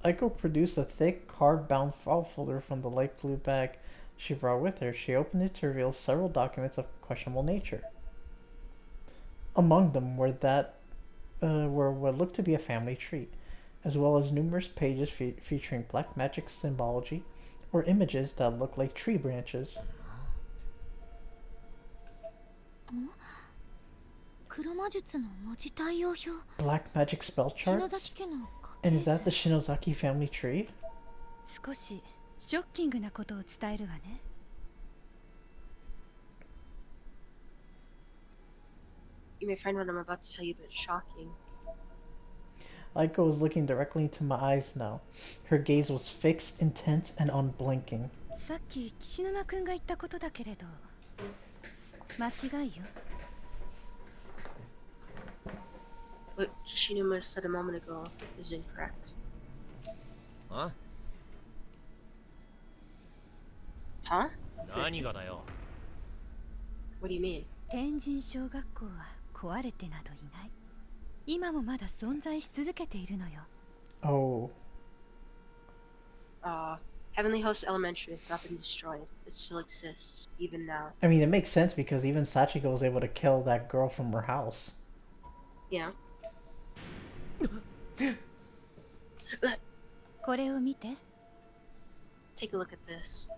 Aiko produced a thick, hard-bound file folder from the light blue bag she brought with her. She opened it to reveal several documents of questionable nature. Among them were what looked to be a family tree, as well as numerous pages featuring black magic symbology or images that looked like tree branches. 黒魔術の文字対応表 Black magic spell 篠 charts? 崎家の And is that the Shinozaki family tree? 少しショッキングなことを伝えるわね You may find what I'm about to tell you a bit shocking. Aiko was looking directly into my eyes now. Her gaze was fixed, intense, and unblinking. さっき岸沼くんが言ったことだけれど間違いよ What Kishinuma said a moment ago is incorrect. あ Huh? 何がだよ What do you mean? 天神小学校は壊れてなどいない今もまだ存在し続けているのよ Oh. Heavenly Host Elementary has not been destroyed. It still exists, even now. I mean, it makes sense because even Sachiko was able to kill that girl from her house. Yeah. これを見て Take a look at this.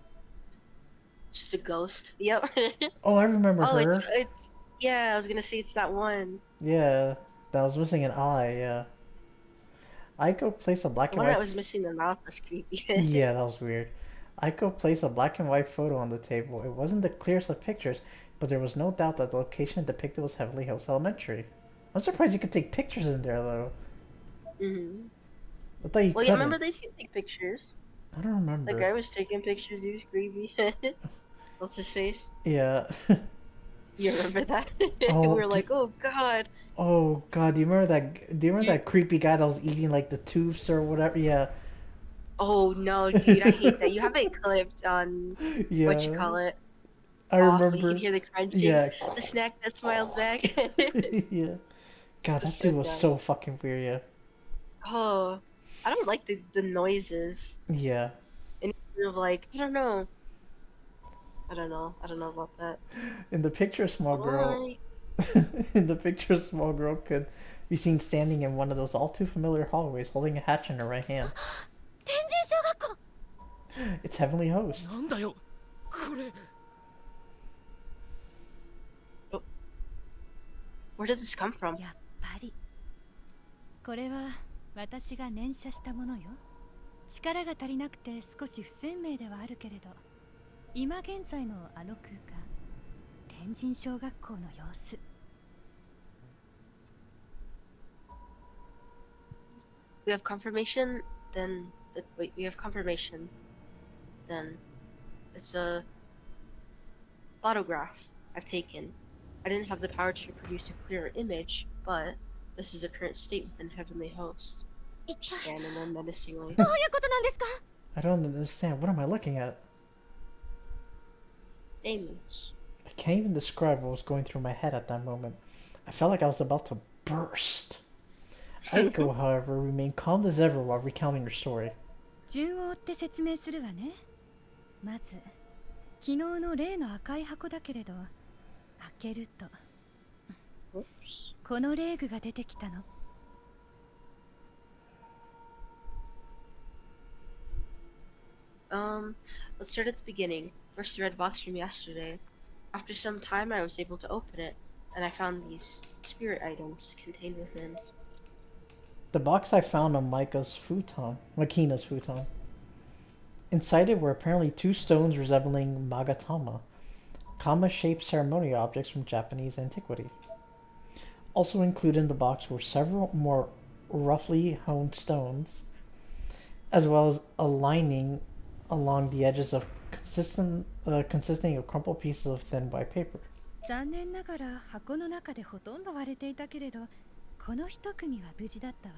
Just a ghost. Yep. Oh, I remember Oh, her. it's yeah. I was gonna say it's that one. Yeah, that was missing an eye, yeah. Aiko placed a black The and one white... that was missing the mouth was creepy. Yeah, that was weird. Aiko placed a black and white photo on the table. It wasn't the clearest of pictures, but there was no doubt that the location depicted was Heavenly House Elementary. I'm surprised you could take pictures in there, though. Mm-hmm. I thought you Well, couldn't. yeah, remember they could take pictures. I don't remember. That guy was taking pictures. He was creepy. What's his face? Yeah. You remember that? Oh, We were like, oh god. Oh god, do you remember that creepy guy that was eating like the tubes or whatever? Yeah. Oh no, dude, I hate that. You have it clipped on Yeah. what you call it. I You remember. can hear the crunching. Yeah. The snack that smiles back. Yeah. God, that That's so dude was dumb. so fucking weird, yeah. Oh, I don't like the noises. Yeah. And you're like, I don't know. I don't know about that. In the picture, a small girl. Why? In the picture, a small girl could be seen standing in one of those all too familiar hallways, holding a hatch in her right hand. 天神小学校 It's Heavenly Host. なんだよこれ Where did this come from? やっぱりこれは私が念写したものよ力が足りなくて少し不鮮明ではあるけれど今現在のあの空間、天神小学校の様子。We have confirmation, then wait, we have confirmation. Then it's a photograph I've taken. I didn't have the power to produce a clearer image, but this is the current state within Heavenly Host. 一 Just 体 standing there menacingly. どういうことなんですか？ I don't understand. What am I looking at? Demons. I can't even describe what was going through my head at that moment. I felt like I was about to burst. Aiko, however, remained calm as ever while recounting her story. 順を追って説明するわね。まず、昨日の例の赤い箱だけれど、開けると Oops. このレーグが出てきたの。Let's start at the beginning. First, the red box from yesterday. After some time, I was able to open it, and I found these spirit items contained within. The box I found on Makina's futon. Inside it were apparently two stones resembling magatama, kama-shaped ceremonial objects from Japanese antiquity. Also included in the box were several more roughly honed stones, as well as a lining along the edges of consisting of crumpled pieces of thin white paper. 残念ながら箱の中でほとんど割れていたけれど、この一組は無事だったわ。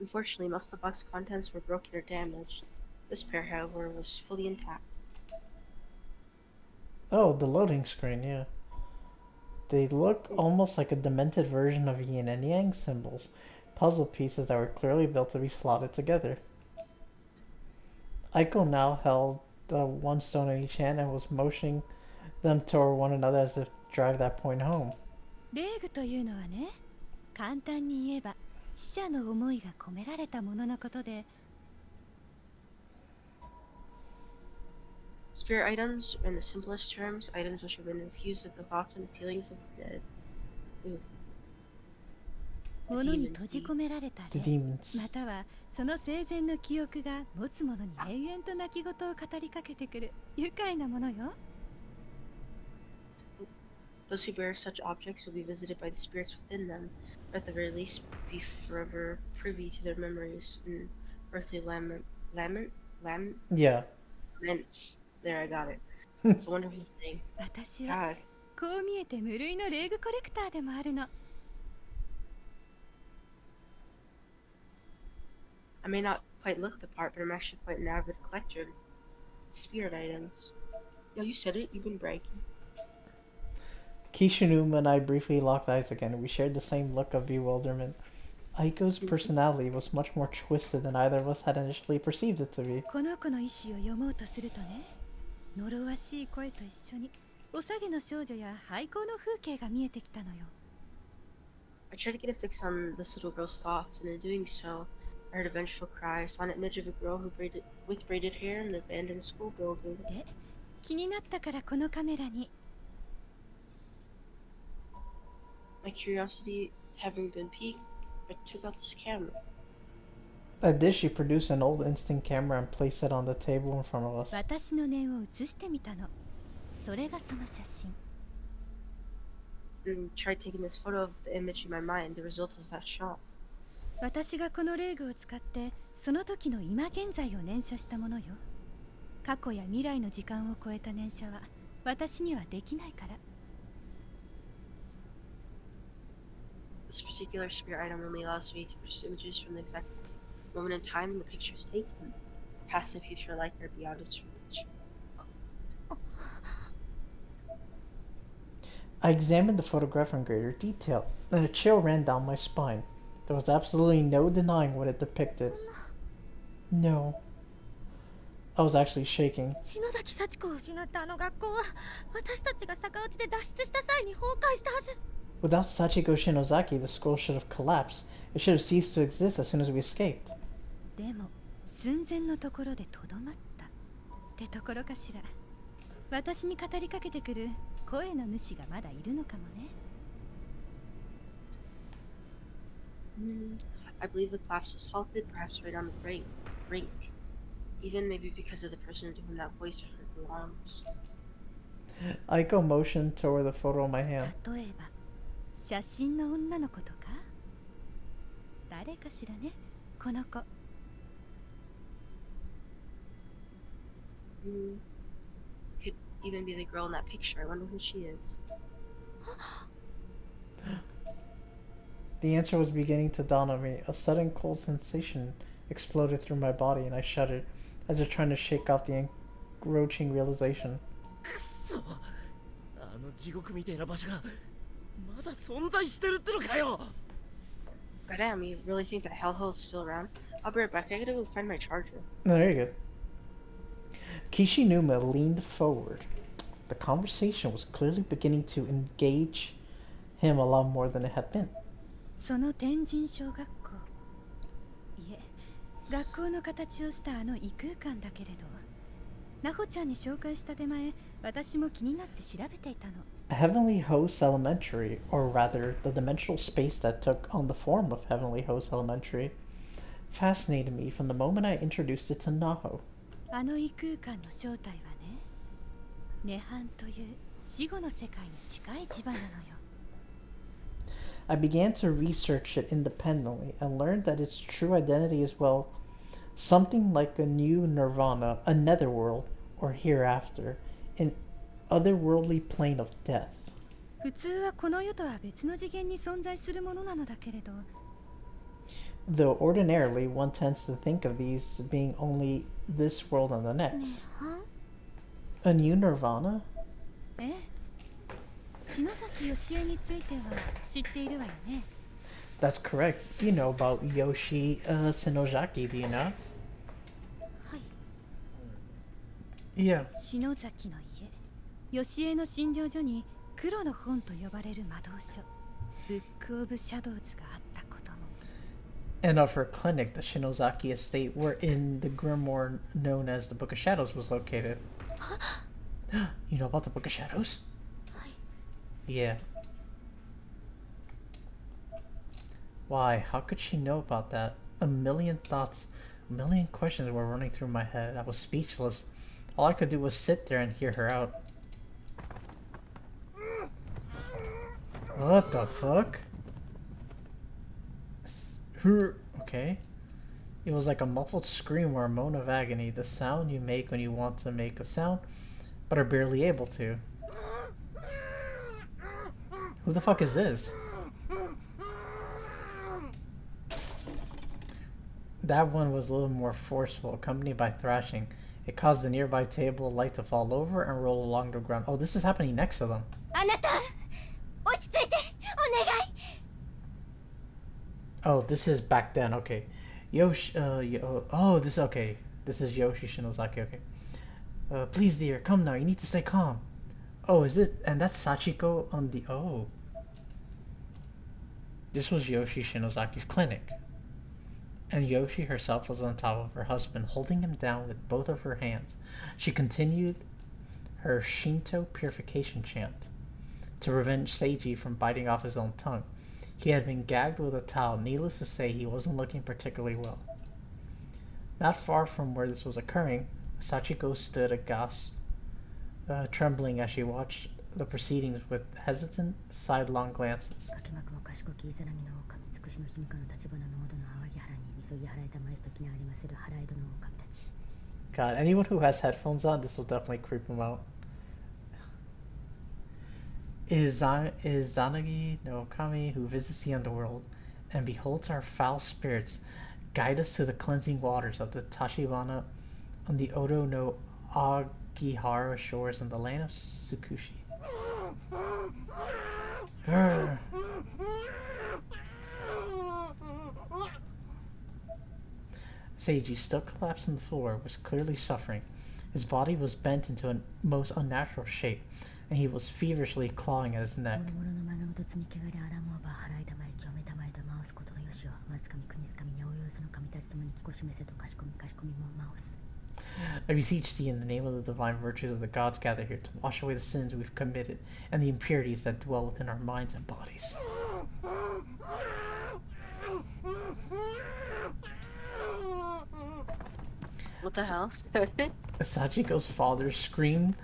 Unfortunately, most of the box contents were broken or damaged. This pair, however, was fully intact. Oh, the loading screen, yeah. They look almost like a demented version of yin and yang symbols, puzzle pieces that were clearly built to be slotted together. Aiko now held one stone in each hand and was motioning them toward one another as if to drive that point home. レーグというのはね、簡単に言えば死者の思いが込められたもののことで、 Spirit items, in the simplest terms, items which have been infused with the thoughts and feelings of the dead. Ooh. 物に閉じ込められた The 霊、 demons. またはその生前の記憶が持つ者に永遠と泣き言を語りかけてくる愉快なものよ。 Those who bear such objects will be visited by the spirits within them, or at the very least be forever privy to their memories and earthly Yeah. laments. There, I got it. It's a wonderful thing. 私は God, こう見えて無類のレーグコレクターでもあるの。 I may not quite look the part, but I'm actually quite an avid collector of spirit items. Yeah, you said it. You've been bragging. Kishinuma and I briefly locked eyes again. We shared the same look of bewilderment. Aiko's personality was much more twisted than either of us had initially perceived it to be. この子の意志を読もうとするとね、呪わしい声と一緒におさげの少女や廃校の風景が見えてきたのよ。 I tried to get a fix on this little girl's thoughts, and in doing so, I heard a vengeful cry. I saw an image of a girl with braided hair in the abandoned school building. で、気になったからこのカメラに。 My curiosity having been piqued, I took out this camera. At this, she produced an old instant camera and placed it on the table in front of us. 私の念を映してみたの。それがその写真。 And tried taking this photo of the image in my mind. The result is that shot. 私がこのレーグを使ってその時の今現在を念写したものよ。過去や未来の時間を超えた念写は私にはできないから。 This particular spirit item only allows me to produce images from the exact moment in time the picture is taken. Past and future alike are beyond its reach. I examined the photograph in greater detail, and a chill ran down my spine. There was absolutely no denying what it depicted. No. I was actually shaking. 篠崎幸子を失ったあの学校は私たちが逆落ちで脱出した際に崩壊したはず。 Without Sachiko Shinozaki, the school should have collapsed. It should have ceased to exist as soon as we escaped. でも寸前のところでとどまったってところかしら。私に語りかけてくる声の主がまだいるのかもね。 I believe the collapse was halted, perhaps right on the brink. Even maybe because of the person to whom that voice belongs. I go motion toward the photo in my hand. 例えば写真の女の子とか誰かしらねこの子。 Could even be the girl in that picture. I wonder who she is. The answer was beginning to dawn on me. A sudden cold sensation exploded through my body, and I shuddered, as if trying to shake off the encroaching realization. くそ、あの地獄みたいな場所がまだ存在してるってのかよ。 God damn, you really think that hellhole's still around? I'll be right back. I gotta go find my charger. No, there you go. Kishinuma leaned forward. The conversation was clearly beginning to engage him a lot more than it had been. その天神小学校、いえ学校の形をしたあの異空間だけれど、ナホちゃんに紹介した手前、私も気になって調べていたの。 Heavenly Host Elementary, or rather, the dimensional space that took on the form of Heavenly Host Elementary, fascinated me from the moment I introduced it to Naho. あの異空間の正体はね、涅槃という死後の世界に近い磁場なのよ。 I began to research it independently and learned that its true identity is, well, something like a new nirvana, a netherworld, or hereafter, an otherworldly plane of death. 普通はこの世とは別の次元に存在するものなのだけれど、 Though ordinarily one tends to think of these being only this world and the next. A new nirvana? ええ、篠崎義恵については知っているわよね。 That's correct. You know about Yoshi Shinozaki, do you know? はい。 Yeah. 篠崎の家、義恵の診療所に黒の本と呼ばれる魔導書、ブック・オブ・シャドウズがあったことも。 And of her clinic, the Shinozaki estate, wherein the grimoire known as the Book of Shadows was located. You know about the Book of Shadows? Yeah. Why? How could she know about that? A million thoughts, a million questions were running through my head. I was speechless. All I could do was sit there and hear her out. What the fuck? Okay. It was like a muffled scream or a moan of agony, the sound you make when you want to make a sound, but are barely able to. Who the fuck is this? That one was a little more forceful, accompanied by thrashing. It caused the nearby table light to fall over and roll along the ground. Oh, this is happening next to them. あなた、落ち着いて、お願い。 Oh, this is back then. Okay, Yoshi. Oh, this okay. This is Yoshi Shinozaki. Okay. Please, dear, come now. You need to stay calm. Oh, is it? And that's Sachiko on the. Oh. This was Yoshi Shinozaki's clinic. And Yoshi herself was on top of her husband, holding him down with both of her hands. She continued her Shinto purification chant to prevent Seiji from biting off his own tongue. He had been gagged with a towel. Needless to say, he wasn't looking particularly well. Not far from where this was occurring, Sachiko stood aghast, trembling as she watched the proceedings with hesitant, sidelong glances. God, anyone who has headphones on, this will definitely creep them out. Is Zanagi no Kami who visits the underworld and beholds our foul spirits guide us to the cleansing waters of the Tachibana on the Odo no Agihara shores in the land of Tsukushi. Seiji, still collapsed on the floor, was clearly suffering. His body was bent into a most unnatural shape, and he was feverishly clawing at his neck. I beseech thee in the name of the divine virtues of the gods gathered here to wash away the sins we've committed and the impurities that dwell within our minds and bodies. What the hell? Sachiko's father screamed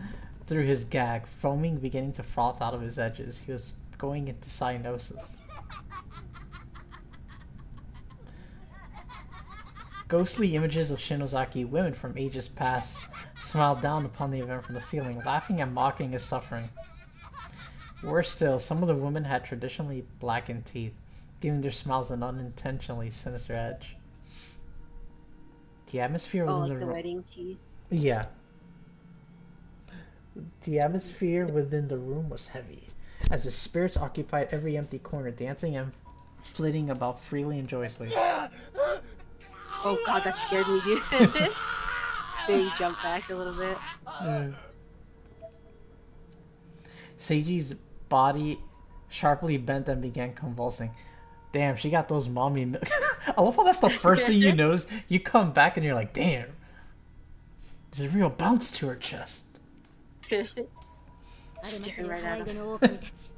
through his gag, foaming beginning to froth out of his edges. He was going into cyanosis. Ghostly images of Shinozaki women from ages past smiled down upon the event from the ceiling, laughing and mocking his suffering. Worse still, some of the women had traditionally blackened teeth, giving their smiles an unintentionally sinister edge. The atmosphere Oh, within like the the room. wedding teeth. Yeah. The atmosphere within the room was heavy, as the spirits occupied every empty corner, dancing and flitting about freely and joyously. Oh god, that scared me, dude. They jumped back a little bit. Seiji's body sharply bent and began convulsing. Damn, she got those mommy milk. I love how that's the first thing you notice. You come back and you're like, damn. There's a real bounce to her chest. Staring right at 背後 him. の狼たち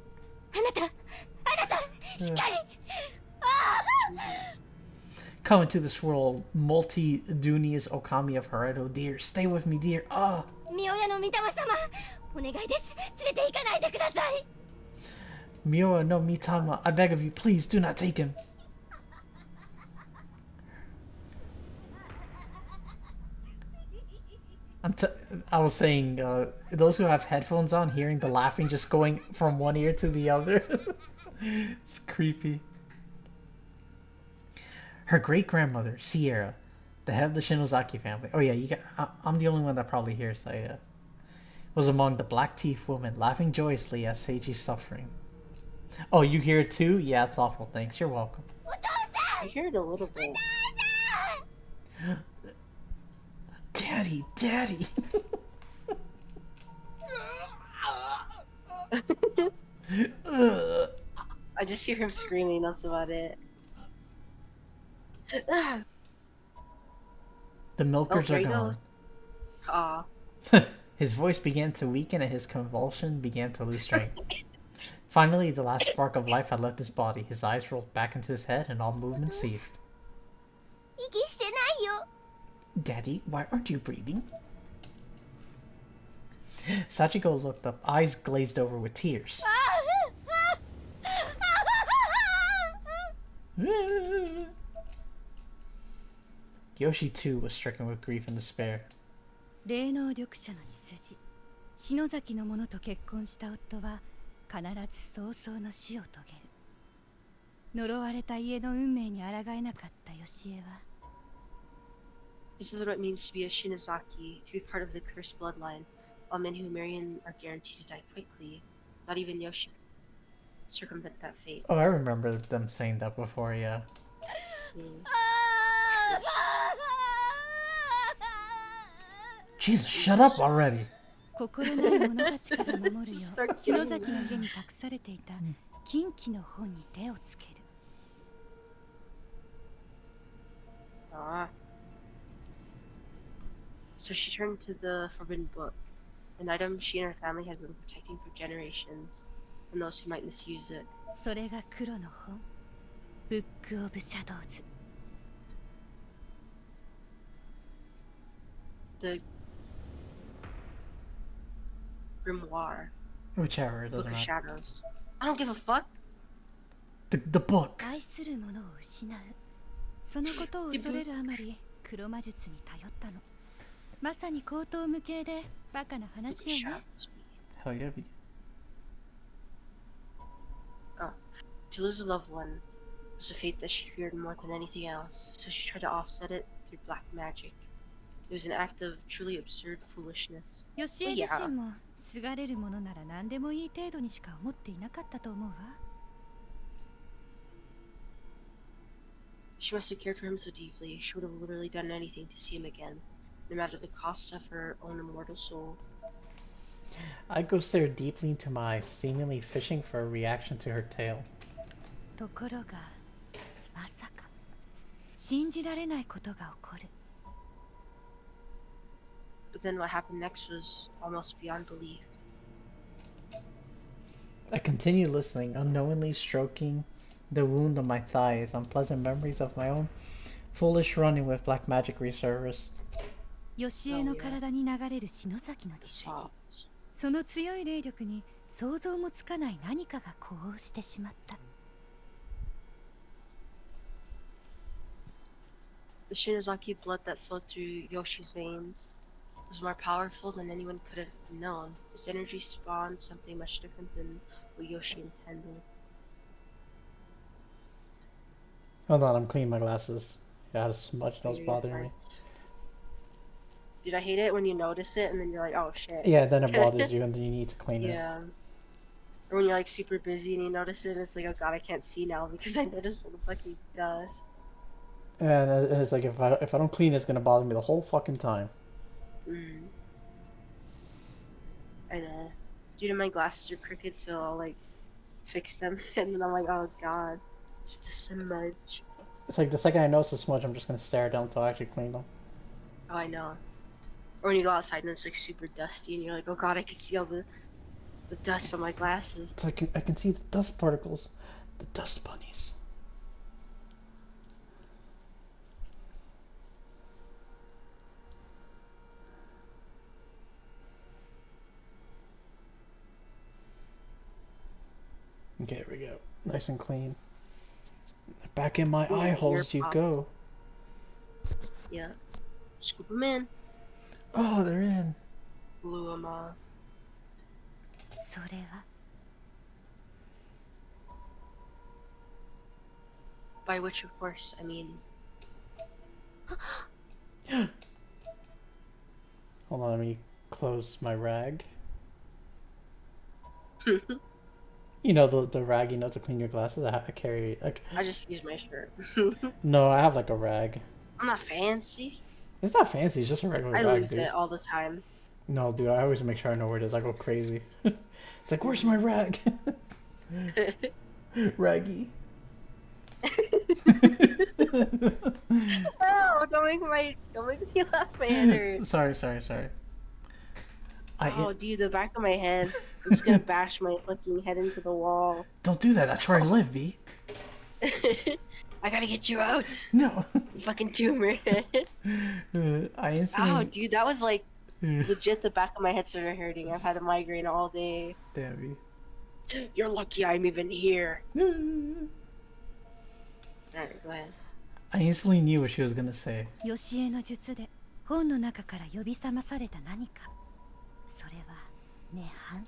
あなたしっかり Jesus. Come into this world, multitudinous Okami of Heredo, dear. Stay with me, dear. Ah. ミオヤの御霊様お願いです連れて行かないでください Miura no Mitama, I beg of you, please do not take him. I was saying, those who have headphones on, hearing the laughing just going from one ear to the other. It's creepy. Her great-grandmother, Sierra, the head of the Shinozaki family. Oh yeah, I'm the only one that probably hears that, was among the black teeth women, laughing joyously at Seiji's suffering. Oh, you hear it too? Yeah, it's awful. Thanks. You're welcome. I hear it a little bit. Daddy, daddy. I just hear him screaming, that's about it. The milkers there are he gone. goes. Aw. His voice began to weaken and his convulsion began to lose strength. Finally, the last spark of life had left his body. His eyes rolled back into his head and all movement ceased. 息してないよ Daddy, why aren't you breathing? Sachiko looked up, eyes glazed over with tears. Yoshi too was stricken with grief and despair. 霊能力者の血筋篠崎の者と結婚した夫は必ず早々の死を遂げる呪われた家の運命に抗えなかった義恵は This is what it means to be a Shinozaki, to be part of the cursed bloodline. All men who marry in are guaranteed to die quickly. Not even Yoshi could circumvent that fate. Oh, I remember them saying that before, yeah. Jesus, shut up already! 心ない者たちから守るよう篠崎の家に託されていた禁忌の本に手をつける Ah. So she turned to the forbidden book, an item she and her family had been protecting for generations from those who might misuse it. それが黒の本ブック・オブ・シャドウズ The grimoire, Whichever, it Book doesn't of matter. Shadows. I don't give a fuck. The book! 愛する者を失うそのことを恐れるあまり黒魔術に頼ったのまさに口頭無形でバカな Book of 話よね Shadows. Hell yeah. To lose a loved one was a fate that she feared more than anything else, so she tried to offset it through black magic. It was an act of truly absurd foolishness. 義恵自身もすがれるものなら何でもいい程度にしか思っていなかったと思うわ She must have cared for him so deeply, she would have literally done anything to see him again, no matter the cost of her own immortal soul. I go stare deeply into my eyes, seemingly fishing for a reaction to her tale. ところがまさか信じられないことが起こる But then what happened next was almost beyond belief. I continued listening, unknowingly stroking the wound on my thigh as unpleasant memories of my own foolish running with black magic resurfaced. ヨシエの体に流れる篠崎の血筋。 Saw. その強い霊力に想像もつかない何かが呼応してしまった。 The Shinozaki blood that flowed through Yoshi's veins was more powerful than anyone could have known. His energy spawned something much different than what Yoshi intended. Hold on, I'm cleaning my glasses. I had a smudge that was You're bothering fine. me. Dude, I hate it when you notice it and then you're like, oh shit. Yeah, then it bothers you and then you need to clean it. Yeah. Or when you're like super busy and you notice it and it's like, oh god, I can't see now because I noticed all the fucking dust. And it's like if I don't clean it, it's gonna bother me the whole fucking time. Mm. I know. Dude, my glasses are crooked, so I'll like fix them and then I'm like, oh god, just a smudge. It's like the second I notice a smudge, I'm just gonna stare down until I actually clean them. Oh, I know. Or when you go outside and it's like super dusty and you're like, oh god, I can see all the dust on my glasses. It's like I can see the dust particles, the dust bunnies. Okay, here we go. Nice and clean. Back in my Yeah, eye holes ear you pop. go. Yeah. Scoop them in. Oh, they're in. Blew them off. それは By which, of course, I mean... Hold on, let me close my rag. You know the rag, you know, to clean your glasses. I carry. I just use my shirt. No, I have like a rag. I'm not fancy. It's not fancy. It's just a regular I rag, lose dude. it all the time. No, dude, I always make sure I know where it is. I go crazy. It's like, where's my rag? Raggy. Oh, don't make me laugh. My head hurts. Sorry. Oh, dude, the back of my head. I'm just gonna bash my fucking head into the wall. Don't do that. That's where I live, B. I gotta get you out. No. Fucking tumor. I instantly. Ow, dude, that was like legit. The back of my head started hurting. I've had a migraine all day. Damn, You're lucky I'm even here. B. Alright, go ahead. I instantly knew what she was gonna say. ヨシエの術で本の中から呼び覚まされた何か。それは涅槃。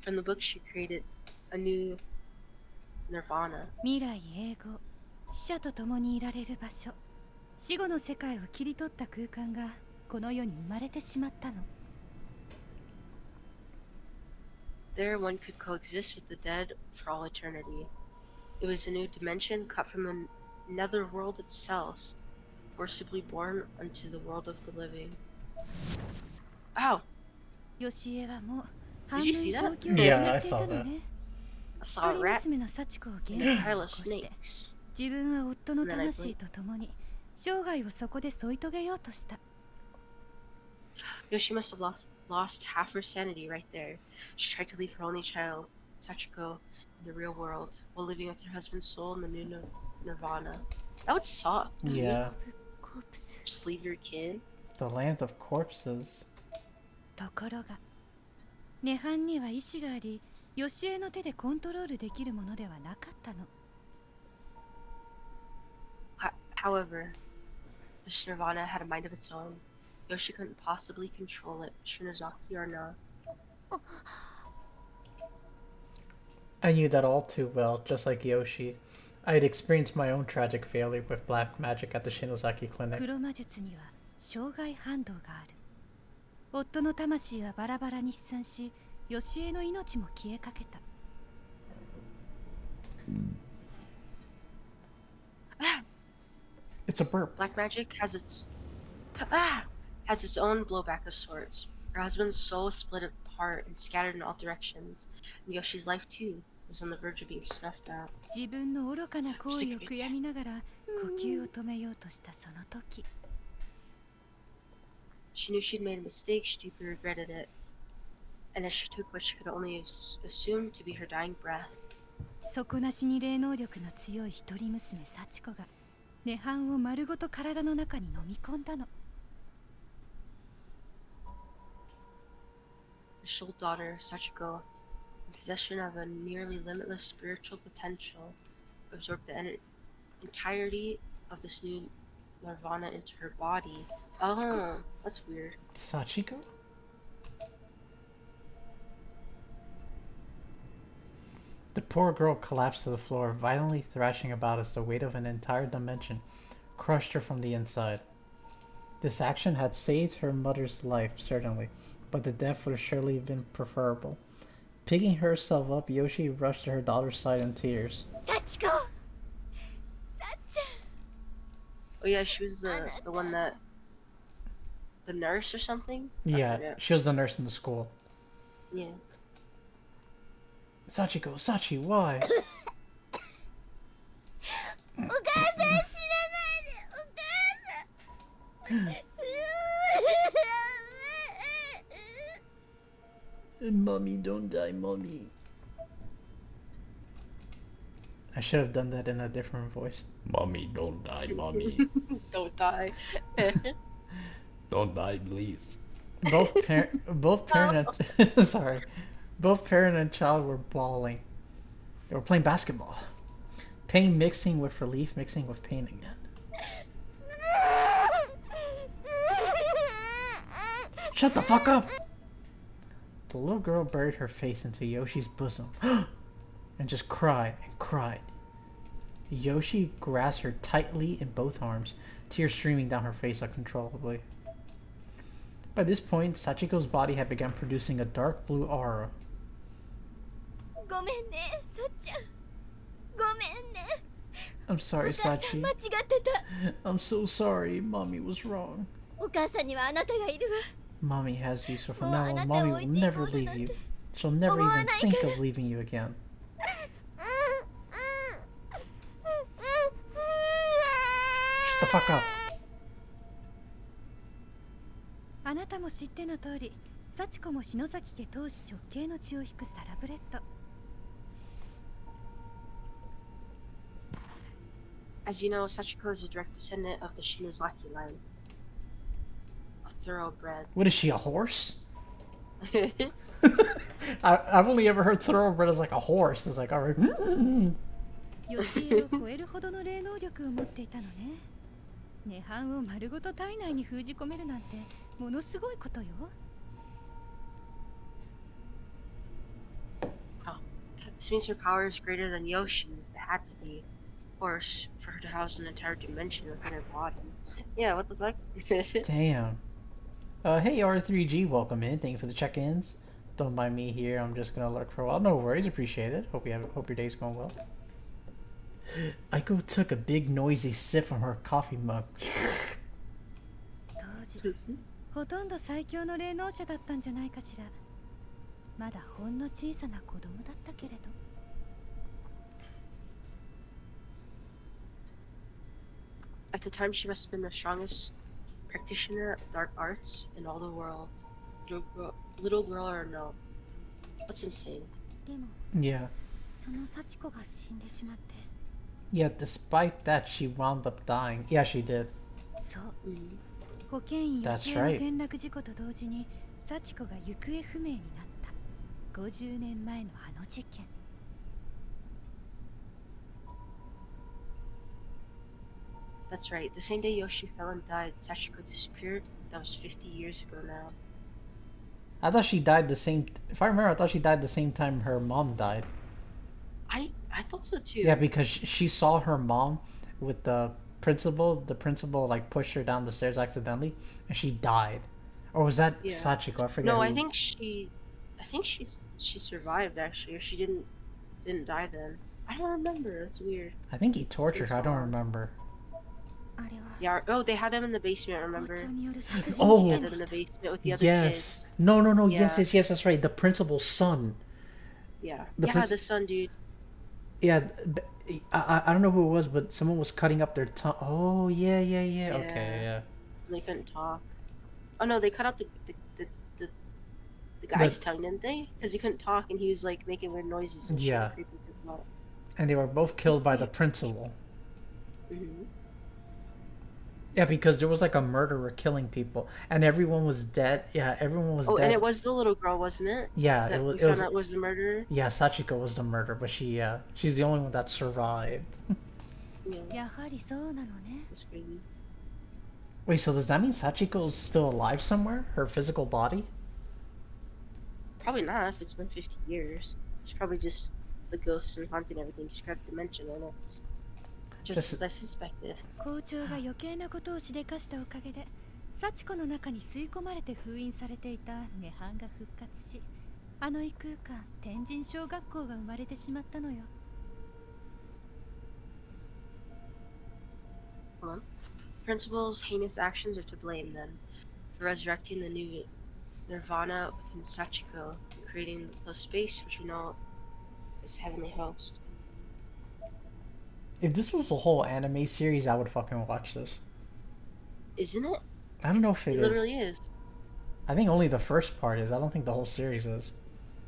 From the book, she created a new nirvana. 未来永劫、死者と共にいられる場所。死後の世界を切り取った空間がこの世に生まれてしまったの。 There, one could coexist with the dead for all eternity. It was a new dimension cut from the netherworld itself, forcibly born unto the world of the living. Ow! ヨシエはもう半 Did 分 you see that? 正気を Yeah, 失 I ってい saw たの that. ね。 I 一 saw a 人 rat 娘の幸子を現 and 在 a に pile of 残して、 snakes. 自分は夫の魂と共に生涯をそこで添い遂げようとした。 Yoshi must have lost half her sanity right there. She tried to leave her only child, Sachiko, in the real world, while living with her husband's soul in the new nirvana. That would suck. Yeah. コープス。 Just leave your kid. The land of corpses. ところが、涅槃には意志があり、ヨシエの手でコントロールできるものではなかったの。 However, this nirvana had a mind of its own. Yoshi couldn't possibly control it, Shinozaki or not. I knew that all too well, just like Yoshi. I had experienced my own tragic failure with black magic at the Shinozaki clinic. 黒魔術には障害反動がある。夫の魂はバラバラに飛散し、ヨシエの命も消えかけた。 It's a burp. Black magic has its own blowback of sorts. Her husband's soul split apart and scattered in all directions, and Yoshi's life too was on the verge of being snuffed out. 自分の愚かな行為を悔やみながら呼吸を止めようとしたその時、 She knew she'd made a mistake, she deeply regretted it, and as she took what she could only assume to be her dying breath, 底なしに霊能力の強い一人娘幸子が涅槃を丸ごと体の中に飲み込んだの。 The sole daughter, Sachiko, in possession of a nearly limitless spiritual potential, absorbed the entirety of this new nirvana into her body. Oh, that's weird. Sachiko? The poor girl collapsed to the floor, violently thrashing about as the weight of an entire dimension crushed her from the inside. This action had saved her mother's life, certainly, but the death would have surely been preferable. Picking herself up, Yoshi rushed to her daughter's side in tears. Sachiko! Oh yeah, she was the one that... the nurse or something? Yeah, she was the nurse in the school. Yeah. Sachiko, Sachi, why? お母さん死なないでお母さん Mommy, don't die, mommy. I should have done that in a different voice. Mommy, don't die, mommy. Don't die. Don't die, please. Both parent and sorry. Both parent and child were bawling. They were playing basketball. Pain mixing with relief, mixing with pain again. Shut the fuck up! The little girl buried her face into Yoshi's bosom and just cried and cried. Yoshi grasped her tightly in both arms, tears streaming down her face uncontrollably. By this point, Sachiko's body had begun producing a dark blue aura. ごめんねさっちゃんごめんね I'm sorry, お母さん Sachi. 間違ってた I'm so sorry. Mommy was wrong. お母さんにはあなたがいるわ Mommy has you, so from もう now あ on, なた Mommy を置 will いてい never こうだ leave なん you. て She'll never 思わ even ない think から of leaving you again. シュッとファックアップ。あなたも知っての通り、幸子も篠崎家当主直系の血を引くサラブレッド。 As you know, Sachiko is a direct descendant of the Shinozaki line. A thoroughbred. What is she, a horse? I've only ever heard thoroughbred as like a horse. It's like, alright. 予定を超えるほどの霊能力を持っていたのね。涅槃を丸ごと体内に封じ込めるなんてものすごいことよ。 Oh. This means her power is greater than Yoshi's. It had to be. Of course, for her to house an entire dimension within her body. Yeah, what the fuck? Damn. Hey R3G, welcome in. Thank you for the check-ins. Don't mind me here. I'm just gonna lurk for a while. No worries, appreciate it. Hope your day's going well. Aiko took a big noisy sip from her coffee mug. 当時、ほとんど最強の霊能者だったんじゃないかしら。まだほんの小さな子供だったけれど。 At the time, she must have been the strongest practitioner of dark arts in all the world. Little girl or no? What's insane? でも、 Yeah. その幸子が死んでしまって。 Yeah, despite that, she wound up dying. Yeah, she did. そう。 Mm. 保健医 That's 吉江の right. 転落事故と同時に幸子が行方不明になった50年前のあの事件。 That's right. The same day Yoshi fell and died, Sachiko disappeared. That was 50 years ago now. I thought she died the same... If I remember, I thought she died the same time her mom died. I thought so too. Yeah, because she saw her mom with the principal. The principal, like, pushed her down the stairs accidentally, and she died. Or was that Yeah. Sachiko? I forget. No, I who- think she survived actually, or she didn't die then. I don't remember. That's weird. I think he tortured her. I don't so. remember. あれは Yeah. Oh, they had him in the basement. 校 Remember? 長による殺人 Oh. 事 They 件 had で them in し the た basement with the other Yes. kids. No. Yeah. Yes. That's right. The principal's son. Yeah. The Yeah, princ- the son, dude. Yeah. I don't know who it was, but someone was cutting up their tongue. Oh yeah. Okay. Yeah. They couldn't talk. Oh no, they cut out the guy's tongue, didn't they? Because he couldn't talk and he was like making weird noises. And Yeah. Shit, creeping people out. And they were both killed by the principal. Mhm. Yeah, because there was like a murderer killing people, and everyone was dead. Yeah, everyone was Oh, and dead. it was the little girl, wasn't it? Yeah, That we it found was. out was the murderer. Yeah, Sachiko was the murderer, but she's the only one that survived. Yeah, やはりそうなのね。 that's crazy. Wait, so does that mean Sachiko's still alive somewhere? Her physical body? Probably not if it's been 50 years. It's probably just the ghosts and haunting everything. She's got dementia in it. Just This as I suspected. 校長が余計なことをしでかしたおかげで、幸子の中に吸い込まれて封印されていた涅槃が復活し、あの異空間、天神小学校が生まれてしまったのよ。 Hold on. Principal's heinous actions are to blame then for resurrecting the new Nirvana within Sachiko and creating the close space which we know as Heavenly Host. If this was a whole anime series, I would fucking watch this. Isn't it? I don't know if It it literally is. is. I think only the first part is. I don't think the whole series is.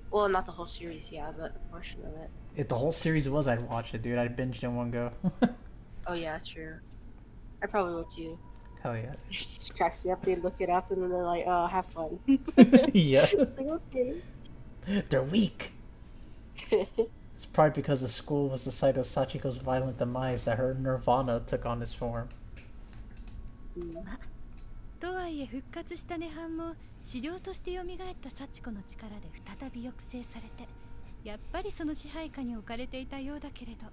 Well, not the whole series, yeah, but a portion of it. If the whole series was, I'd watch it, dude. I'd binge in one go. Oh yeah, true. I probably will too. Hell yeah. It just cracks me up. They look it up and then they're like, "Oh, have fun." Yeah. It's like okay. They're weak. It's probably because the school was the site of Sachiko's violent demise that her nirvana took on this form. Mm. とはいえ復活した涅槃も資料として蘇った幸子の力で再び抑制されて、やっぱりその支配下に置かれていたようだけれど。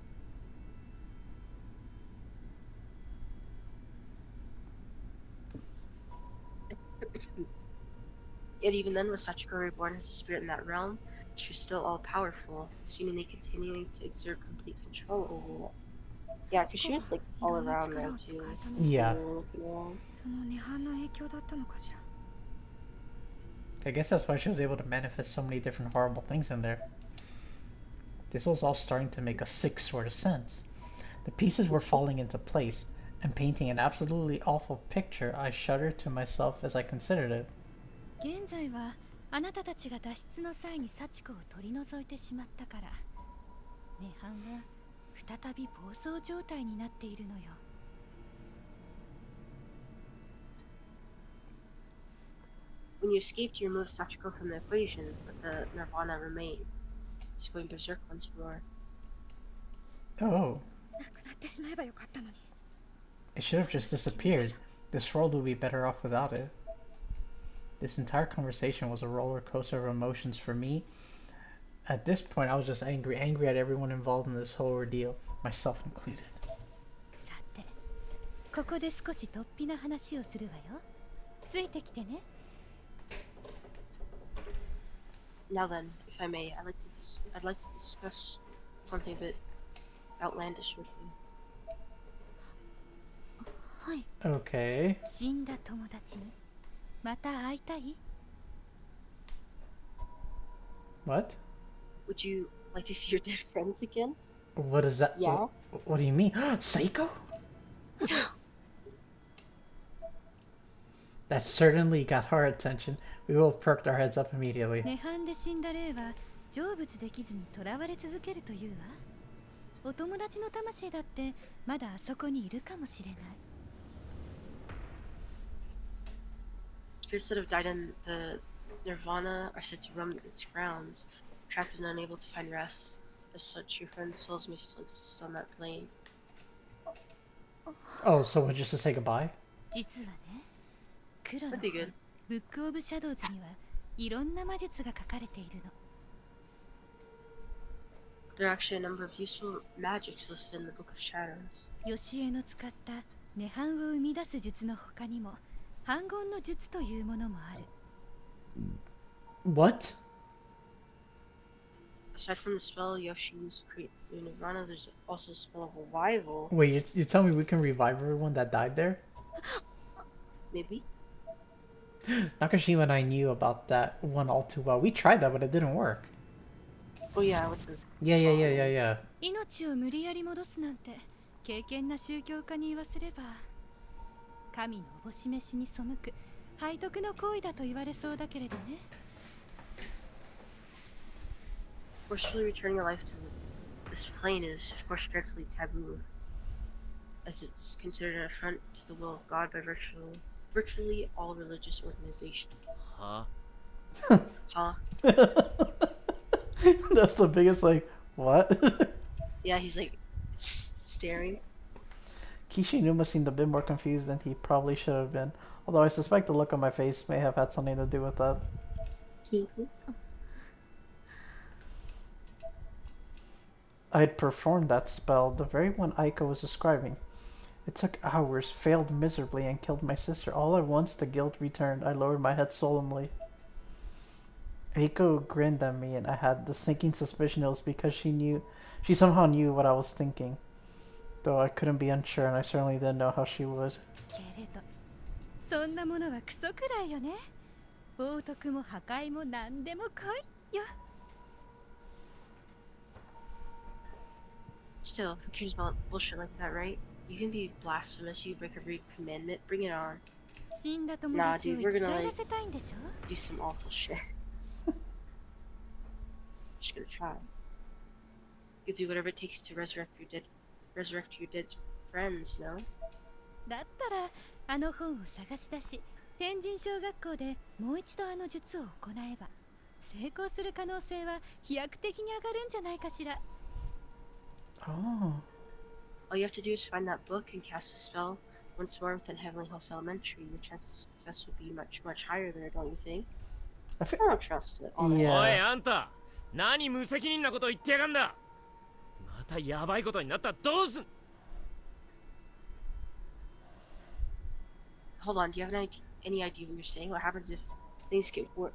Yet even then, with Sachiko reborn as a spirit in that realm, she was still all-powerful, seemingly continuing to exert complete control over it. Yeah, because she was like all around there too. Yeah. We were looking around. その涅槃の影響だったのかしら。 I guess that's why she was able to manifest so many different horrible things in there. This was all starting to make a sick sort of sense. The pieces were falling into place and painting an absolutely awful picture. I shuddered to myself as I considered it. 現在はあなたたちが脱出の際に幸子を取り除いてしまったから涅槃は再び暴走状態になっているのよ。 When you escaped, you removed Sachiko from the equation, but the Nirvana remained. It's going berserk once more. Oh, なくなってしまえばよかったのに。 it should have just disappeared. This world would be better off without it. This entire conversation was a roller coaster of emotions for me. At this point, I was just angry at everyone involved in this whole ordeal, myself included. さて、ここで少し突飛な話をするわよ。ついてきてね。 Now then, if I may, I'd like to discuss something a bit outlandish with you. はい。 Okay. 死んだ友達にまた会いたい？ What? Would you like to see your dead friends again? What is that? Yeah. What do you mean? Seiko? That certainly got our attention. We both perked our heads up immediately. 涅槃で死んだ霊は成仏できずに囚われ続けるというわ。お友達の魂だってまだあそこにいるかもしれない。 Spirits that have died in the Nirvana are said to roam its grounds, trapped and unable to find rest. As such, your friend's souls may still exist on that plane. Oh, so just to say goodbye? 実はね、黒の That'd be good. ブックオブシャドウズにはいろんな魔術が書かれているの。 There are actually a number of useful magics listed in the Book of Shadows. ヨシエの使った涅槃を生み出す術の他にも反言の術というものもある。 What? Aside from the spell Yoshi used to create the Nirvana, there's also a spell of revival. Wait, you tell me we can revive everyone that died there? Maybe? Nakashima and I knew about that one all too well. We tried that, but it didn't work. Oh yeah, with the Yeah. 命を無理やり戻すなんて敬虔な宗教家に言わせれば神のおぼし飯に背く背徳の行為だと言われそうだけれどね。 Forcefully returning a life to this plane is, of course, dreadfully taboo. as it's considered an affront to the will of God by virtually all religious organizations. は Huh? That's the biggest, like, what? Yeah, he's like just staring. Kishinuma seemed a bit more confused than he probably should have been, although I suspect the look on my face may have had something to do with that. I had performed that spell, the very one Aiko was describing. It took hours, failed miserably, and killed my sister. All at once, the guilt returned. I lowered my head solemnly. Aiko grinned at me, and I had the sinking suspicion it was because she somehow knew what I was thinking. Though I couldn't be unsure, and I certainly didn't know how she would. けれどそんなものはクソくらいよね。冒涜も破壊も何でも来いよ。 Still, who cares about bullshit like that, right? You can be blasphemous, you break every commandment, bring it on. 死んだ友 Nah, 達を dude, 生 we're き gonna 返ら like せたいんでしょ。 do some awful shit. Just gonna try. You'll do whatever it takes to resurrect your dead friends, you know? だったらあの本を探し出し、天神小学校でもう一度あの術を行えば成功する可能性は飛躍的に上がるんじゃないかしら。 Oh. All you have to do is find that book and cast a spell once more within Heavenly House Elementary. Your chance of success would be much, much higher there, don't you think? I feel, I don't trust it, honestly. Yeah. おいあんた何無責任なこと言ってやがんだまたヤバいことになったらどうすん Hold on, do you have any idea what you're saying? What happens if things get worse?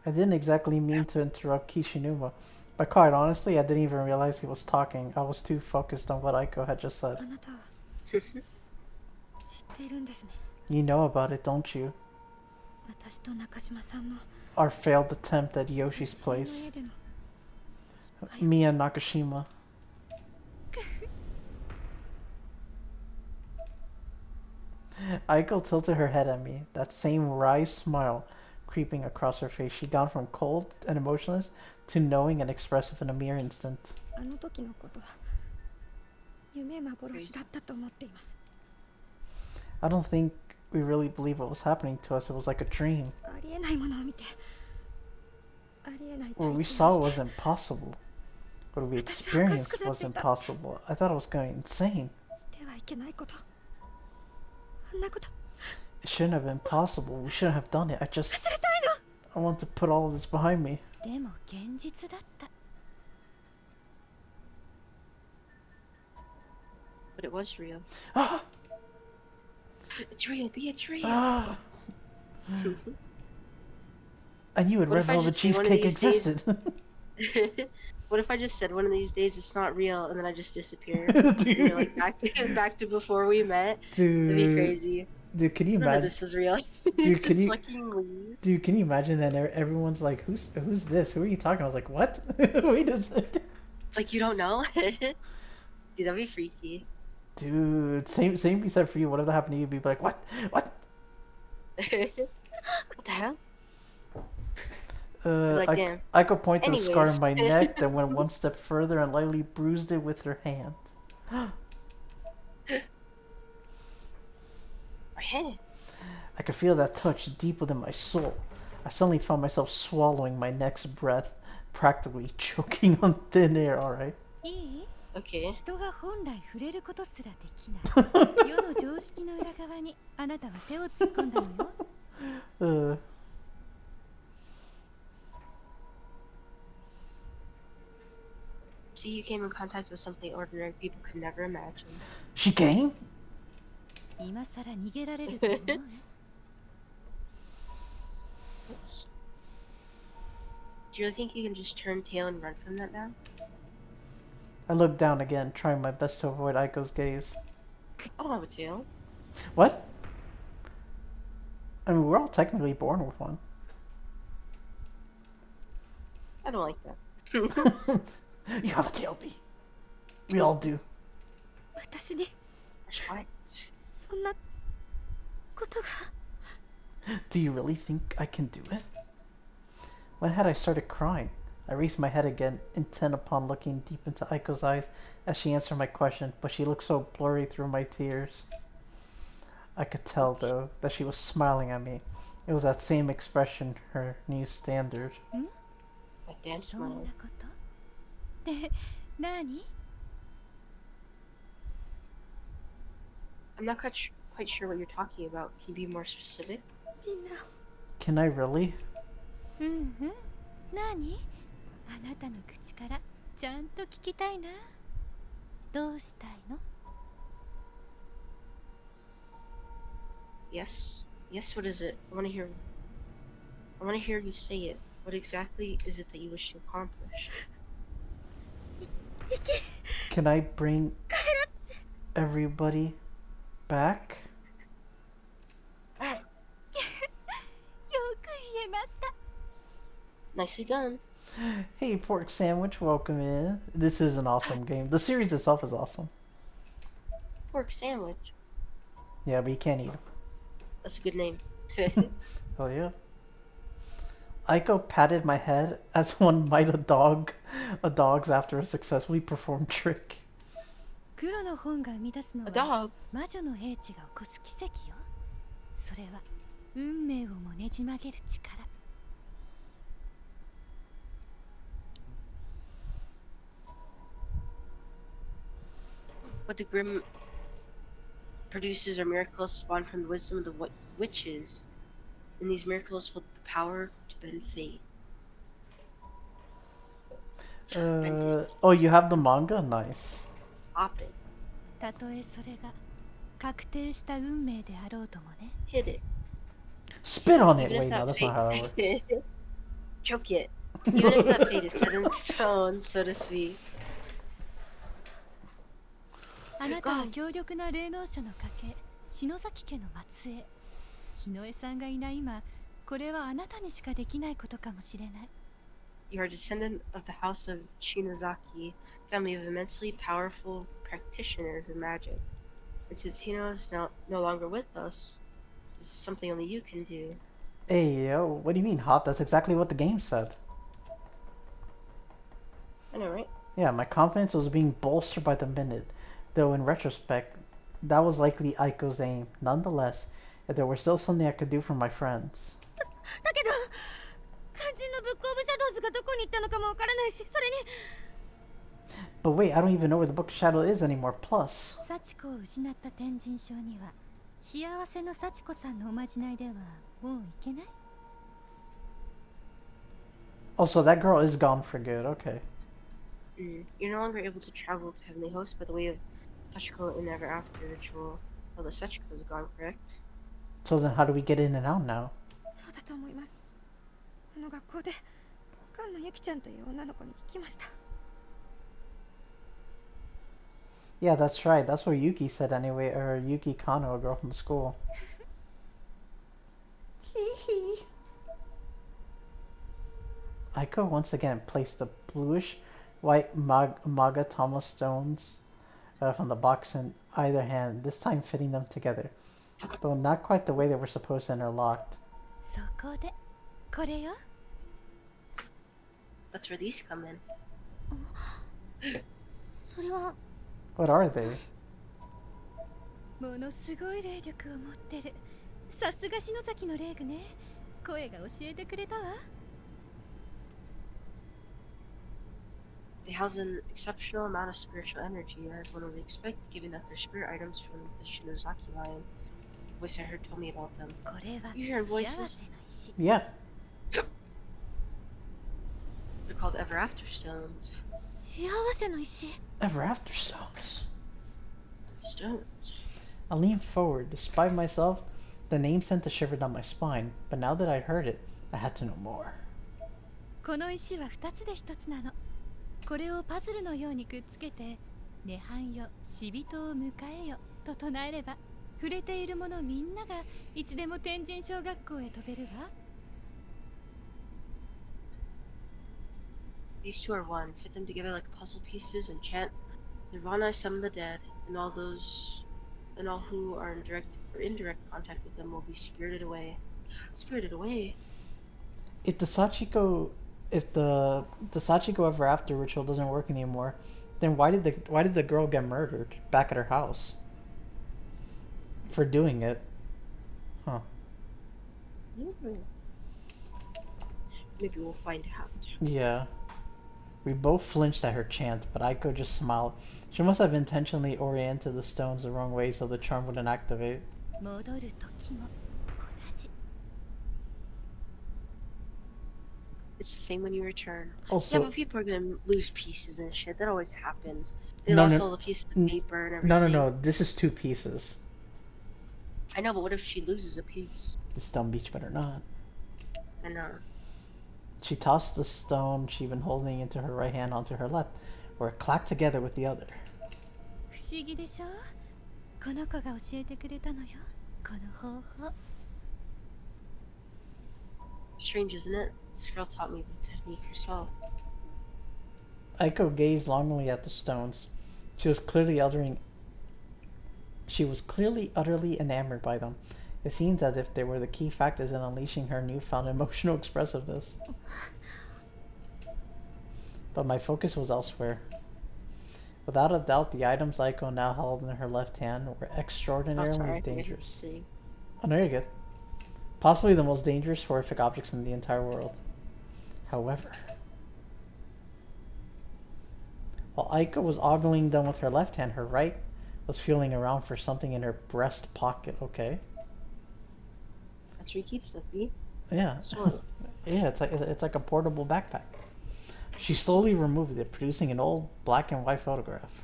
I didn't exactly mean to interrupt Kishinuma, but quite honestly, I didn't even realize he was talking. I was too focused on what Aiko had just said. あなたは知っているんですね。 You know about it, don't you? 私と中島さんの Our failed attempt at Yoshi's 私の家 place. での失敗 Me and Nakashima. Aiko tilted her head at me, that same wry smile creeping across her face. She'd gone from cold and emotionless to knowing and expressive in a mere instant. あの時のことは夢幻だったと思っています。 I don't think we really believed what was happening to us. It was like a dream. ありえないものを見てありえない体 What 験 we をして saw was impossible. What we experienced was impossible. I thought I was going insane. してはいけないことあんなこと It shouldn't have been possible. We shouldn't have done it. I 忘れたい want to put all of this behind me. の。でも現実だった。 But it was real. Ah! It's real, B, it's real. Ah! I knew a What red if I velvet just say one of cheesecake these days- existed. What if I just said one of these days it's not real and then I just disappear? And you're Dude, like back to before we met? That'd be dude, crazy. dude, can you None of imagine? this is real. Dude, Just can you- fucking leaves. Dude, can you imagine that everyone's like, who's this? Who are you talking? I was like, what? Wait a second. It's like you don't know? Dude, that'd be freaky. Dude, same be said for you. Whatever happened to you, you'd be like, what? What? What the hell? I, damn. Aiko pointed to the scar Anyways. on my neck, then went one step further and lightly bruised it with her hand. My hand. I could feel that touch deep within my soul. I suddenly found myself swallowing my next breath, practically choking on thin air, alright? いい Okay. 人が本来触れることすらできない世の常識の裏側にあなたは手を突っ込んだのよ。 See, you came in contact with something ordinary people could never imagine. She came? 今さら逃げられると思う Oops. Do you really think you can just turn tail and run from that now? I looked down again, trying my best to avoid Aiko's gaze. I don't have a tail. What? I mean, we're all technically born with one. I don't like that. You have a tail, B. We all do. 私に That's right. そんなことが Do you really think I can do it? When had I started crying? I raised my head again, intent upon looking deep into Aiko's eyes as she answered my question, but she looked so blurry through my tears. I could tell, though, that she was smiling at me. It was that same expression, her new standard. That damn そんな smile. ことで、何？ I'm not quite sure what you're talking about. Can you be more specific? みんな。 Can I really? うんうん。何？あなたの口からちゃんと聞きたいな。どうしたいの？ Yes. Yes, what is it? I want to hear you say it. What exactly is it that you wish to accomplish? Can I bring everybody back? よく言えました。 Nicely done. Hey, Pork Sandwich, welcome in. This is an awesome game. The series itself is awesome. Pork sandwich. Yeah, but you can't eat them. That's a good name. Oh yeah. Aiko patted my head as one might a dog's after a successfully performed trick. 黒の本が生み出すの A は dog. 魔女の英知が起こす奇跡よ。それは運命をもねじ曲げる力。 What the grim produces are miracles spawned from the wisdom of the witches, and these miracles hold the power to bend fate. Oh, you have the manga? Nice. Pop it. たとえそれが確定した運命であろうともね。 Hit it. Spit on it! Even Wait, if no, that that's not how that works. fate... Choke it. Even if that fate is set in stone, so to speak. あなたは強力な霊能者の家系、篠崎家の末裔。日野江さんがいない今、これはあなたにしかできないことかもしれない。 You are a descendant of the house of Shinozaki, family of immensely powerful practitioners of magic. And since Hino is no longer with us, this is something only you can do. Hey, yo, what do you mean hot? That's exactly what the game said. I know, right? Yeah, my confidence was being bolstered by the minute, though in retrospect, that was likely Aiko's aim. Nonetheless, if there were still something I could do for my friends. だけど、肝心のブックオブシャドウズがどこに行ったのかもわからないし、それに。 But wait, I don't even know where the Book of Shadow is anymore. Plus, 幸子を失った天神賞には、幸せの幸子さんのおまじないではもう行けない。 oh, so that girl is gone for good. Okay. You're no longer able to travel to Heavenly Host by the way of Sachiko in Ever After ritual. Well, the Sachiko is gone, correct? So then, how do we get in and out now? そうだと思います。あの学校で菅野由紀ちゃんという女の子に聞きました。 Yeah, that's right. That's what Yuki said anyway, or Yuki Kano, a girl from school. Hee. Aiko once again placed the bluish white Magatama stones from the box in either hand, this time fitting them together, though not quite the way they were supposed to interlocked. そこで、これよ。 That's where these come in. それは What are they? ものすごい霊力を持ってる。さすが篠崎の霊具ね。声が教えてくれたわ。 They house an exceptional amount of spiritual energy, as one would expect, given that they're spirit items from the Shinozaki line. The voice I heard told me about them. これは You hear 幸せ voices? の石。 Yeah. They're called Ever After stones. 幸せの石。 Ever After Stones. Stones. I leaned forward. Despite myself, the name sent a shiver down my spine, but now that I'd heard it, I had to know more. この石は2つで1つなの。これをパズルのようにくっつけて、涅槃よ、死人を迎えよと唱えれば、触れているものみんながいつでも天神小学校へ飛べるわ。 These two are one. Fit them together like puzzle pieces and chant Nirvana summon the dead, and all who are in direct or indirect contact with them will be spirited away. Spirited away. If the Sachiko if the Sachiko ever after ritual doesn't work anymore, then why did the girl get murdered back at her house for doing it? Huh. Maybe we'll find out. Yeah. We both flinched at her chant, but Aiko just smiled. She must have intentionally oriented the stones the wrong way so the charm wouldn't activate. 戻る時も同じ。 It's the same when you return. Also, Yeah, but people are gonna lose pieces and shit. That always happens. They No, lost no, all the pieces of paper and no, everything. no, no. This is 2 pieces. I know, but what if she loses a piece? The stone beach better not. I know. She tossed the stone she'd been holding into her right hand onto her left, where it clacked together with the other. 不思議でしょ。この子が教えてくれたのよ。この方法。 Strange, isn't it? This girl taught me the technique herself. Aiko gazed longingly at the stones. She was clearly utterly enamored by them. It seemed as if they were the key factors in unleashing her newfound emotional expressiveness. But my focus was elsewhere. Without a doubt, the items Aiko now held in her left hand were extraordinarily dangerous. Oh, no, you're good. Possibly the most dangerous horrific objects in the entire world. However, while Aiko was ogling them with her left hand, her right was feeling around for something in her breast pocket. Okay. That's where he keeps stuff, B. Yeah. Yeah, it's like a portable backpack. She slowly removed it, producing an old black and white photograph.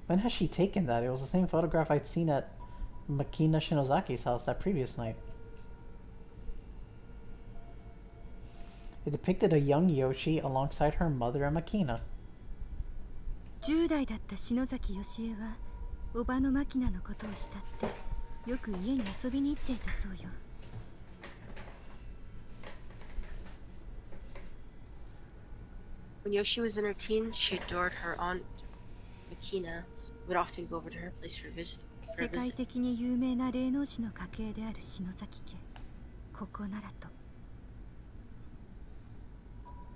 When has she taken that? It was the same photograph I'd seen at Makina Shinozaki's house that previous night. It depicted a young Yoshi alongside her mother and Makina. 10代だった篠崎義恵はおばのマキナのことを慕ってよく家に遊びに行っていたそうよ。 When Yoshi was in her teens, she adored her aunt, Makina, would often go over to her place for a visit. 世界的に有名な霊能師の家系である篠崎家。ここならと。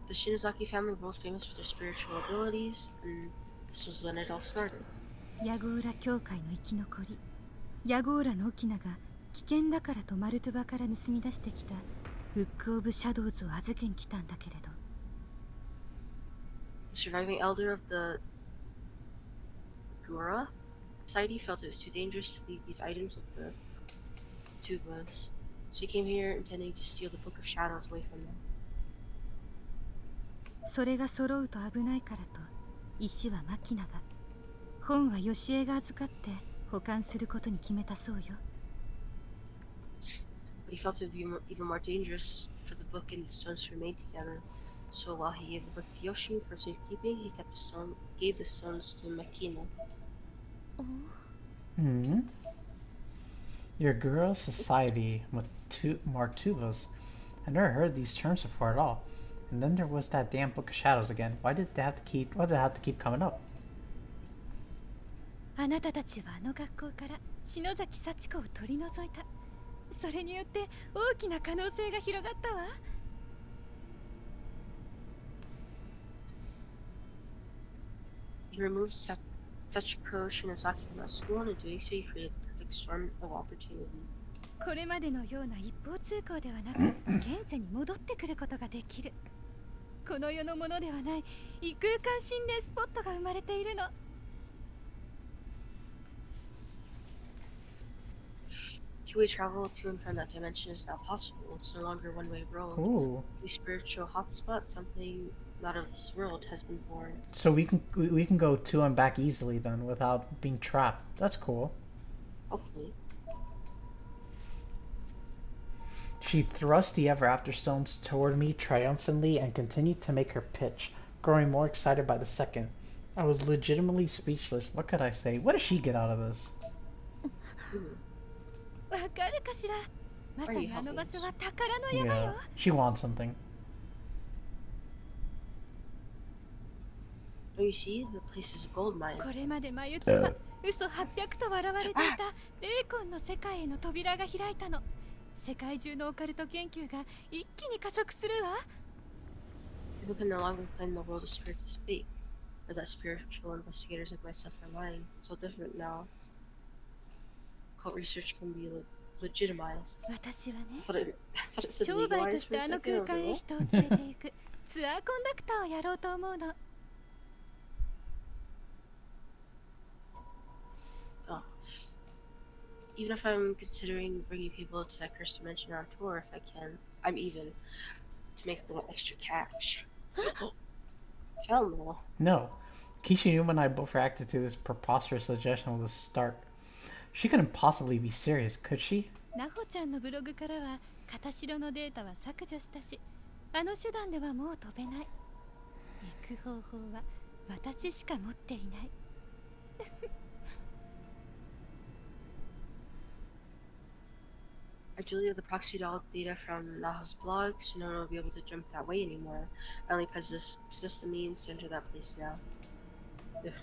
The Shinozaki family were both famous for their spiritual abilities, and this was when it all started. ヤゴーラ教会の生き残り。ヤゴーラの沖縄が危険だからとマルトバから盗み出してきたブック・オブ・シャドウズを預けに来たんだけれど。 The surviving elder of the Gura Society felt it was too dangerous to leave these items with the Tubas, so he came here intending to steal the Book of Shadows away from them. それが揃うと危ないからと石はマキナが本はヨシエが預かって保管することに決めたそうよ。 But he felt it would be even more dangerous for the book and the stones to remain together. So while he gave the book to Yoshi for safekeeping, he gave the stones to Makina. Hmm. Your girl society Martubas. I never heard these terms before at all. And then there was that damn Book of Shadows again. Why did it have to keep coming up? あなたたちはあの学校から篠崎幸子を取り除いた。それによって大きな可能性が広がったわ。 He removed Sachiko Shinozaki from our school, and in doing so, he created the perfect storm of opportunity. これまでのような一方通行ではなく現世に戻ってくることができる。この世のものではない異空間心霊スポットが生まれているの。 Two-way travel to and from that dimension is now possible. It's no longer a one-way road. Ooh. A spiritual hotspot, something not of this world, has been born. So we can go to and back easily then without being trapped. That's cool. Hopefully. She thrust the ever after stones toward me triumphantly and continued to make her pitch, growing more excited by the second. I was legitimately speechless. What could I say? What does she get out of this? わかるかしら。まさにあの場所は宝の山 Yeah, よ。 she wants something. Oh, you see, the place is a gold mine. これまで眉唾、嘘800と笑われていた霊魂の世界への扉が開いたの。世界中のオカルト研究が一気に加速するわ。 People can no longer claim the world of spirits is fake, or that spiritual investigators like myself are lying. It's so different now. Occult research can be legitimized. 私はね、 I thought it said 商売と legalized し for て a あの second. I 空 was 間 like, へ what? 人を連れて行くツアーコンダクターをやろうと思うの。 Oh. Even if I'm considering bringing people to that cursed dimension on tour, if I can, I'm even to make a little extra cash. Hell no. No. Kishinuma and I both reacted to this preposterous suggestion with a start. She couldn't possibly be serious, could she? ナホちゃんのブログからは片白のデータは削除したし、あの手段ではもう飛べない。行く方法は私しか持っていない。 I deleted the proxy doll data from Naho's blog, so no one will be able to jump that way anymore. I only possess the means to enter that place now. Ugh.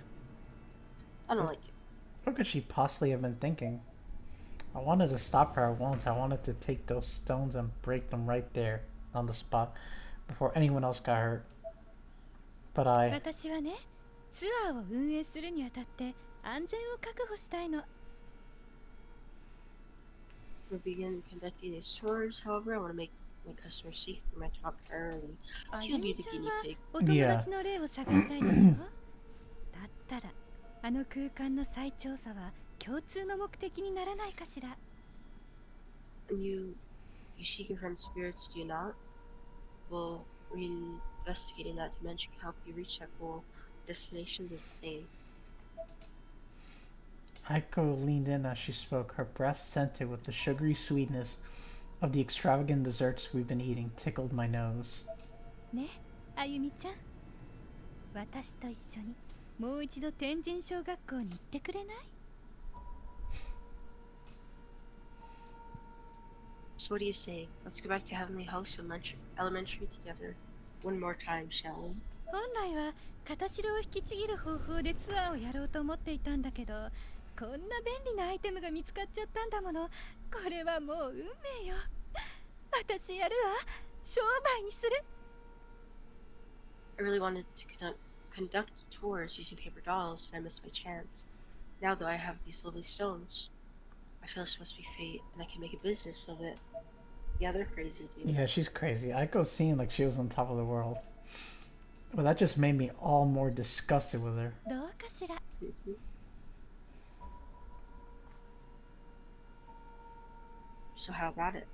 I don't like it. What could she possibly have been thinking? I wanted to stop her at once. I wanted to take those stones and break them right there, on the spot, before anyone else got hurt. But I... 私はね、ツアーを運営するにあたって安全を確保したいの。 We'll begin conducting these tours, however, I want to make my customer safety my top priority. あ So ゆ you'll be み the ちゃん guinea は pig. お友達の例を探したいでしょ。だったらあの空間の再調査は共通の目的にならないかしら。 And you seek your friend's spirits, do you not? Well, reinvestigating that dimension can help you reach that goal. Destinations are the same. Aiko leaned in as she spoke, her breath scented with the sugary sweetness of the extravagant desserts we've been eating tickled my nose. ね、あゆみちゃん。私と一緒にもう一度天神小学校に行ってくれない？ So what do you say? Let's go back to Heavenly House Elementary together. One more time, shall we? 本来は片白を引きちぎる方法でツアーをやろうと思っていたんだけど、こんな便利なアイテムが見つかっちゃったんだもの。これはもう運命よ。私やるわ。商売にする。 I really wanted to conduct tours using paper dolls, but I missed my chance. Now, though, I have these lovely stones. I feel this must be fate, and I can make a business of it. Yeah, they're crazy, dude. Yeah, she's crazy. Aiko seemed like she was on top of the world. But that just made me all more disgusted with her. どうかしら。 So how about it?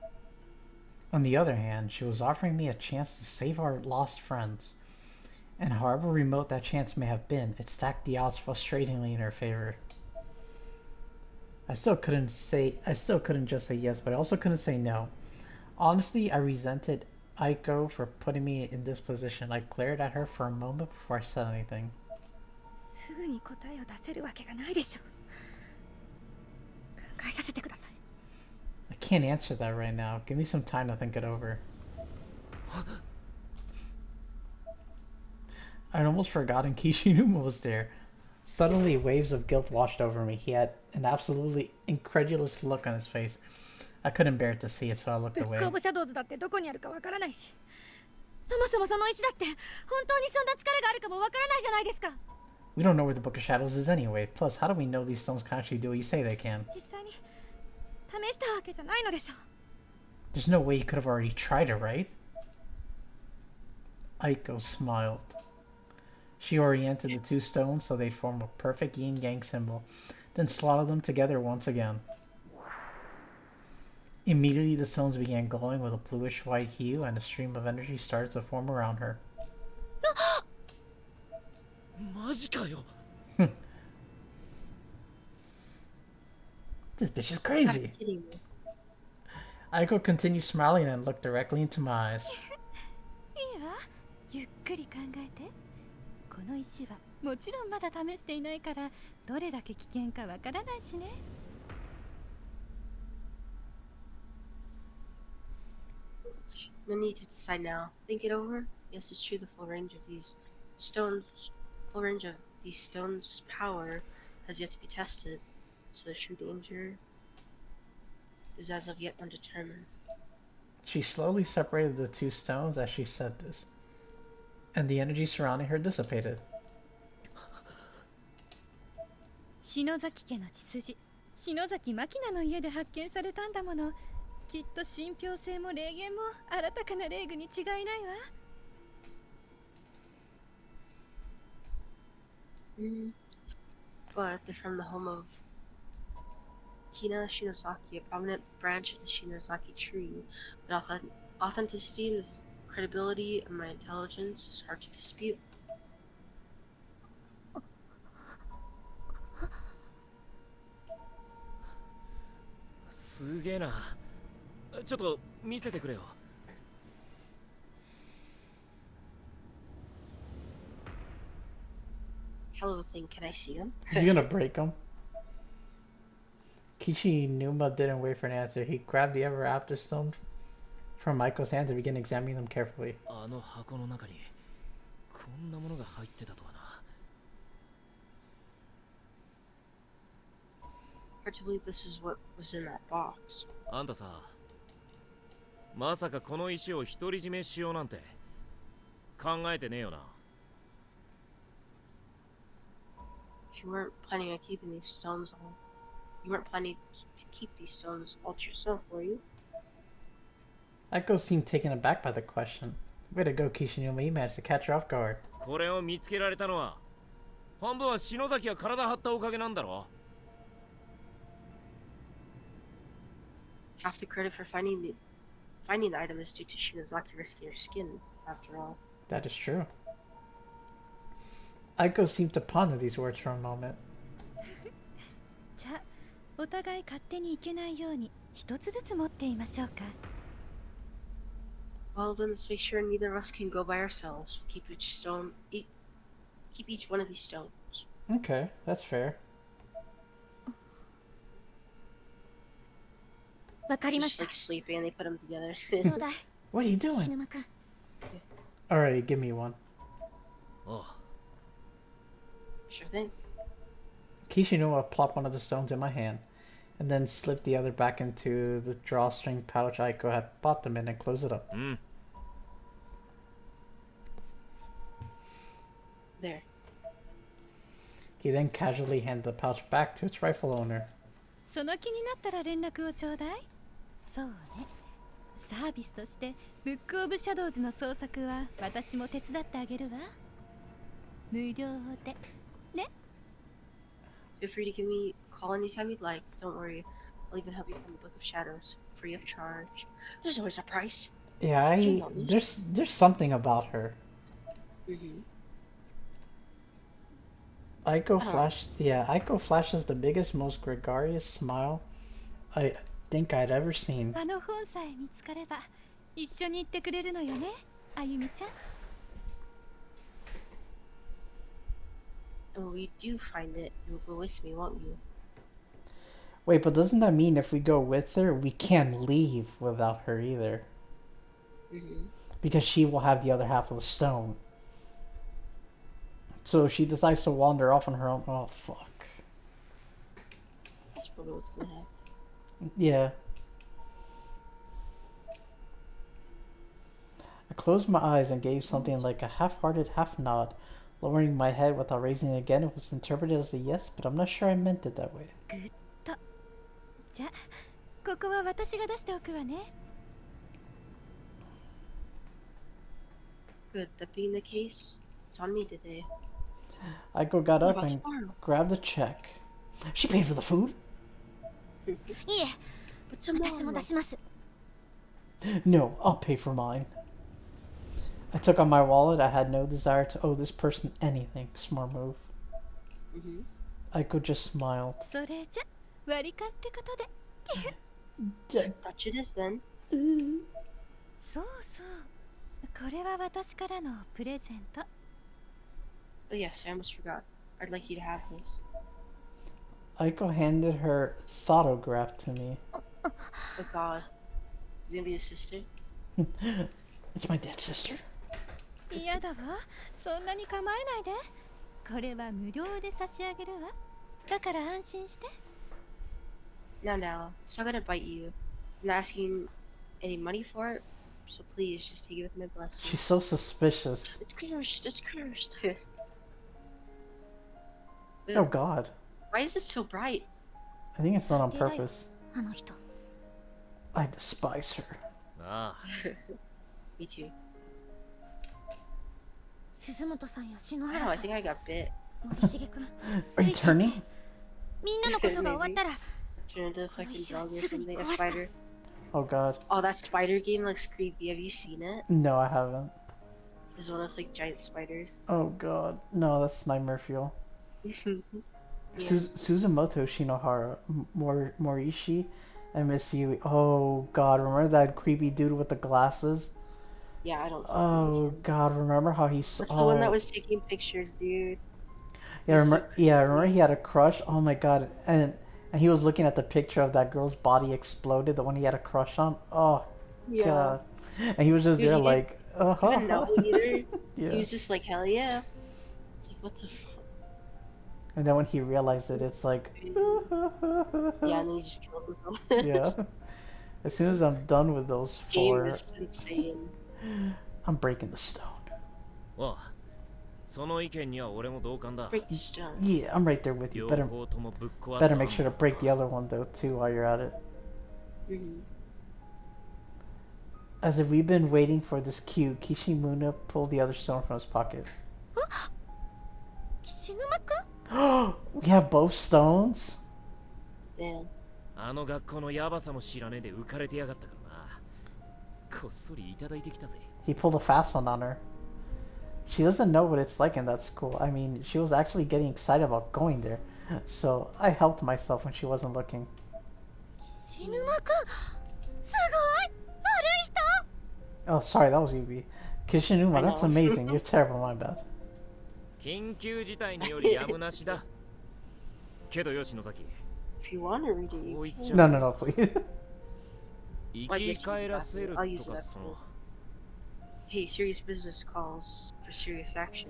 On the other hand, she was offering me a chance to save our lost friends. And however remote that chance may have been, it stacked the odds frustratingly in her favor. I still couldn't just say yes, but I also couldn't say no. Honestly, I resented Aiko for putting me in this position. I glared at her for a moment before I said anything. すぐに答えを出せるわけがないでしょ。考えさせてください。 I can't answer that right now. Give me some time to think it over. I'd almost forgotten Kishinuma was there. Suddenly, waves of guilt washed over me. He had an absolutely incredulous look on his face. I couldn't bear to see it, so I looked ブッ away. クオブシャドウズだってどこにあるかわからないし、そもそもその石だって本当にそんな力があるかもわからないじゃないですか。 We don't know where the Book of Shadows is anyway. Plus, how do we know these stones can actually do what you say they can? 実際に試したわけじゃないのでしょ。 There's no way you could have already tried it, right? Aiko smiled. She oriented the two stones so they'd form a perfect yin-yang symbol, then slotted them together once again. Immediately, the stones began glowing with a bluish-white hue, and a stream of energy started to form around her. マジかよ。 This bitch is You're crazy. kidding me. Aiko continued smiling and looked directly into my eyes. いいわ。ゆっくり考えて。この石はもちろんまだ試していないからどれだけ危険かわからないしね。 No need to decide now. Think it over. Yes, it's true. The full range of these stones' power has yet to be tested. So the true danger is as of yet undetermined. She slowly separated the two stones as she said this, and the energy surrounding her dissipated. 篠崎家の血筋、篠崎真希の家で発見されたんだもの。きっと信憑性も霊言も新たかな霊具に違いないわ。But they're from the home of Kina Shinosaki, a prominent branch of the Shinosaki tree. But authenticity and the credibility of my intelligence is hard to dispute. すげえな。ちょっと見せてくれよ。Hello thing, can I see him? Is he gonna break them? Kishinuma didn't wait for an answer. He grabbed the ever after stone from Michael's hand and began examining them carefully. あの箱の中にこんなものが入ってたとはな。Hard to believe this is what was in that box. あんたさ、まさかこの石を独り占めしようなんて考えてねえよな。You weren't planning on keeping these stones all. You weren't planning to keep these stones all to yourself, were you? Echo seemed taken aback by the question. Way to go, Kishinuma. You managed to catch her off guard. これを見つけられたのは半分は篠崎が体張ったおかげなんだろ。Half the credit for finding the item is due to Shinozaki risking her skin, after all. That is true. Aiko seemed to ponder these words for a moment. じゃあ、お互い勝手に行けないように一つずつ持っていましょうか。Well, then let's make sure neither of us can go by ourselves. Keep each one of these stones. Okay, that's fair. わかり They're ま just した like sleeping and they put them together. ちょうだい What are you 篠 doing? 間くん Alright, give me one. ああ、 Sure thing. Kishinuma plopped one of the stones in my hand, and then slipped the other back into the drawstring pouch Aiko had bought them in and closed it up. うん。 There. He then casually handed the pouch back to its rightful owner. その気になったら連絡をちょうだい。そうね。サービスとしてブックオブシャドウズの捜索は私も手伝ってあげるわ。無料で。ね。Feel free to give me a call anytime you'd like. Don't worry. I'll even help you find the Book of Shadows. Free of charge. There's always a price. Yeah, there's something about her. Aiko flashes the biggest, most gregarious smile I think I'd ever seen. あの本さえ見つかれば一緒に行ってくれるのよね、あゆみちゃん。And when we do find it, you'll go with me, won't you? Wait, but doesn't that mean if we go with her, we can't leave without her either? Because she will have the other half of the stone. So if she decides to wander off on her own, oh fuck. That's probably what's gonna happen. Yeah. I closed my eyes and gave something like a half-hearted half nod. Lowering my head without raising it again, it was interpreted as a yes, but I'm not sure I meant it that way. ぐっと。じゃあ、ここは私が出しておくわね。Good. That being the case, it's on me today. Aiko got What up about and tomorrow? grabbed the check. She paid for the food? いえ But 私も tomorrow. 出します No, I'll pay for mine. I took out my wallet. I had no desire to owe this person anything. Smart move. Aiko just smiled. それじゃ割り勘ってことで。 Touch it is then. そうそう。これは私からのプレゼント。 Oh yes, I almost forgot. I'd like you to have this. Aiko handed her thoughtograph to me. Oh god. Is it gonna be his sister? It's my dead sister. 嫌だわ。そんなに構えないで。これは無料で差し上げるわ。だから安心して。 Now, it's not gonna bite you. I'm not asking any money for it. So please just take it with my blessing. She's so suspicious. It's cursed. It's cursed. Oh God. Why is it so bright? I think it's not on Did I- purpose. あの人 I despise her. ああ Me too. 鈴本さんや篠 I don't 原 know. さ I ん think I got bit. 森重君 Are you turning? みんなのことが終わったら Turn into a fucking Alicia, dog or it's something. A awesome. spider. Oh God. Oh, that spider game looks creepy. Have you seen it? No, I haven't. There's one with like giant spiders. Oh God. No, that's nightmare fuel. Yeah. Suzumoto Shinohara, Morishi, and Miss Yui. Oh God, remember that creepy dude with the glasses? Yeah, I don't. Oh God, remember how he saw? What's the one that was taking pictures, dude? Yeah, He's so remember? Yeah, remember he had a crush. Oh my God, and he was looking at the picture of that girl's body exploded, the one he had a crush on. Oh Yeah. God, and he was just Dude, there he like, I didn't know either. Yeah. He was just like, hell yeah. It's like, what the fuck? And then when he realized it, it's like, Yeah, and then he just killed himself. yeah. As soon as I'm done with those Game four, is insane. I'm breaking the stone. おうその意見には俺も同感だ Break the stone. Yeah, I'm right there with you. 両 Better 方ともぶっ壊す better make sure to break the other one though too while you're at it. Mhm. As if we've been waiting for this cue, Kishimuna pulled the other stone from his pocket. 岸沼君 We have both stones? Damn. あの学校のヤバさも知らねえで浮かれてやがったからなこっそりいただいてきたぜ He pulled a fast one on her. She doesn't know what it's like in that school. I mean, she was actually getting excited about going there. So I helped myself when she wasn't looking. 岸沼君すごい悪い人 Oh, sorry, that was Yubi. Kishinuma, I that's know. amazing. You're terrible, my bad. 緊急事態によりやむなしだけどよ篠崎 If you want to read it, こう you 言っちゃ No, no, no, please. 生 Why'd you き use 返 it らせ after? る I'll と use か it そ after の this. Hey, serious business calls for serious action.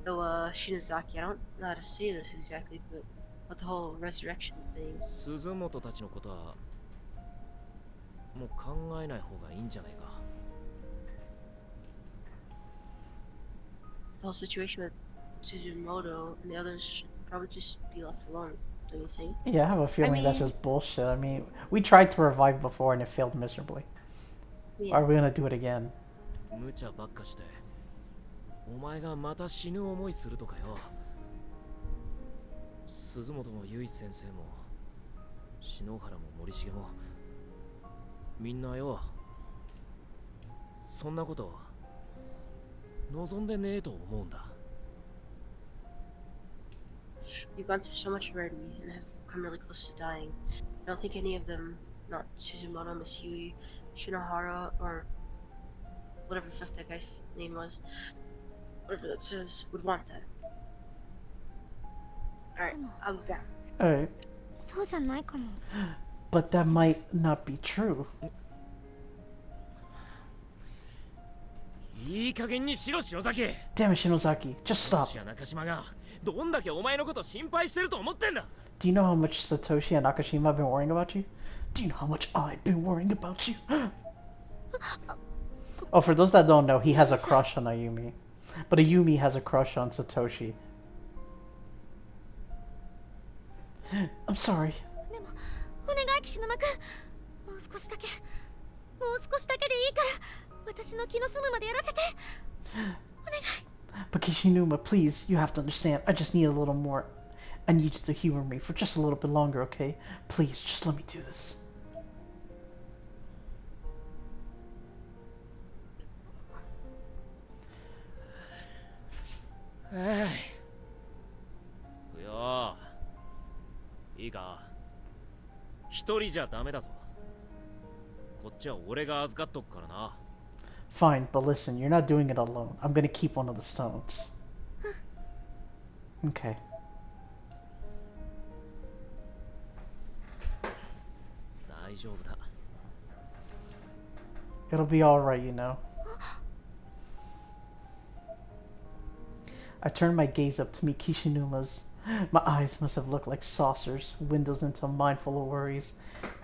Though, Shinozaki, I don't know how to say this exactly, but what the whole resurrection thing. 鈴本たちのことはもう考えない方がいいんじゃないか The whole situation with Suzumoto and the others should probably just be left alone, don't you think? Yeah, I have a feeling that's mean- just bullshit. I mean, we tried to revive before and it failed miserably. Yeah. Are we gonna do it again? 無茶ばっかしてお前がまた死ぬ思いするとかよ鈴本も結衣先生も篠原も森重もみんなよそんなこと望んでねえと思うんだ You've gone through so much already and have come really close to dying. I don't think any of them, not Suzumoto, Miss Yui, Shinohara, or whatever the fuck that guy's name was, whatever that says, would want that. Alright, I'll be back. Alright. そうじゃないかも But that might not be true. いい加減にしろ篠崎 Damn it, Shinozaki. Just stop. シや中島がどんだけお前のこと心配してると思ってんだ Do you know how much Satoshi and Nakashima have been worrying about you? Do you know how much I've been worrying about you? Oh, for those that don't know, he has a crush on Ayumi. But Ayumi has a crush on Satoshi. I'm sorry. でもお願い岸沼君もう少しだけもう少しだけでいいから私の気の済むまでやらせてお願い But Kishinuma, please, you have to understand. I just need a little more. I need you to humor me for just a little bit longer, okay? Please, just let me do this. Hey. いやいいか一人じゃダメだぞこっちは俺が預かっとくからな Fine, but listen, you're not doing it alone. I'm gonna keep one of the stones. Okay. It'll be alright, you know. I turned my gaze up to meet Kishinuma's. My eyes must have looked like saucers, windows into a mind full of worries,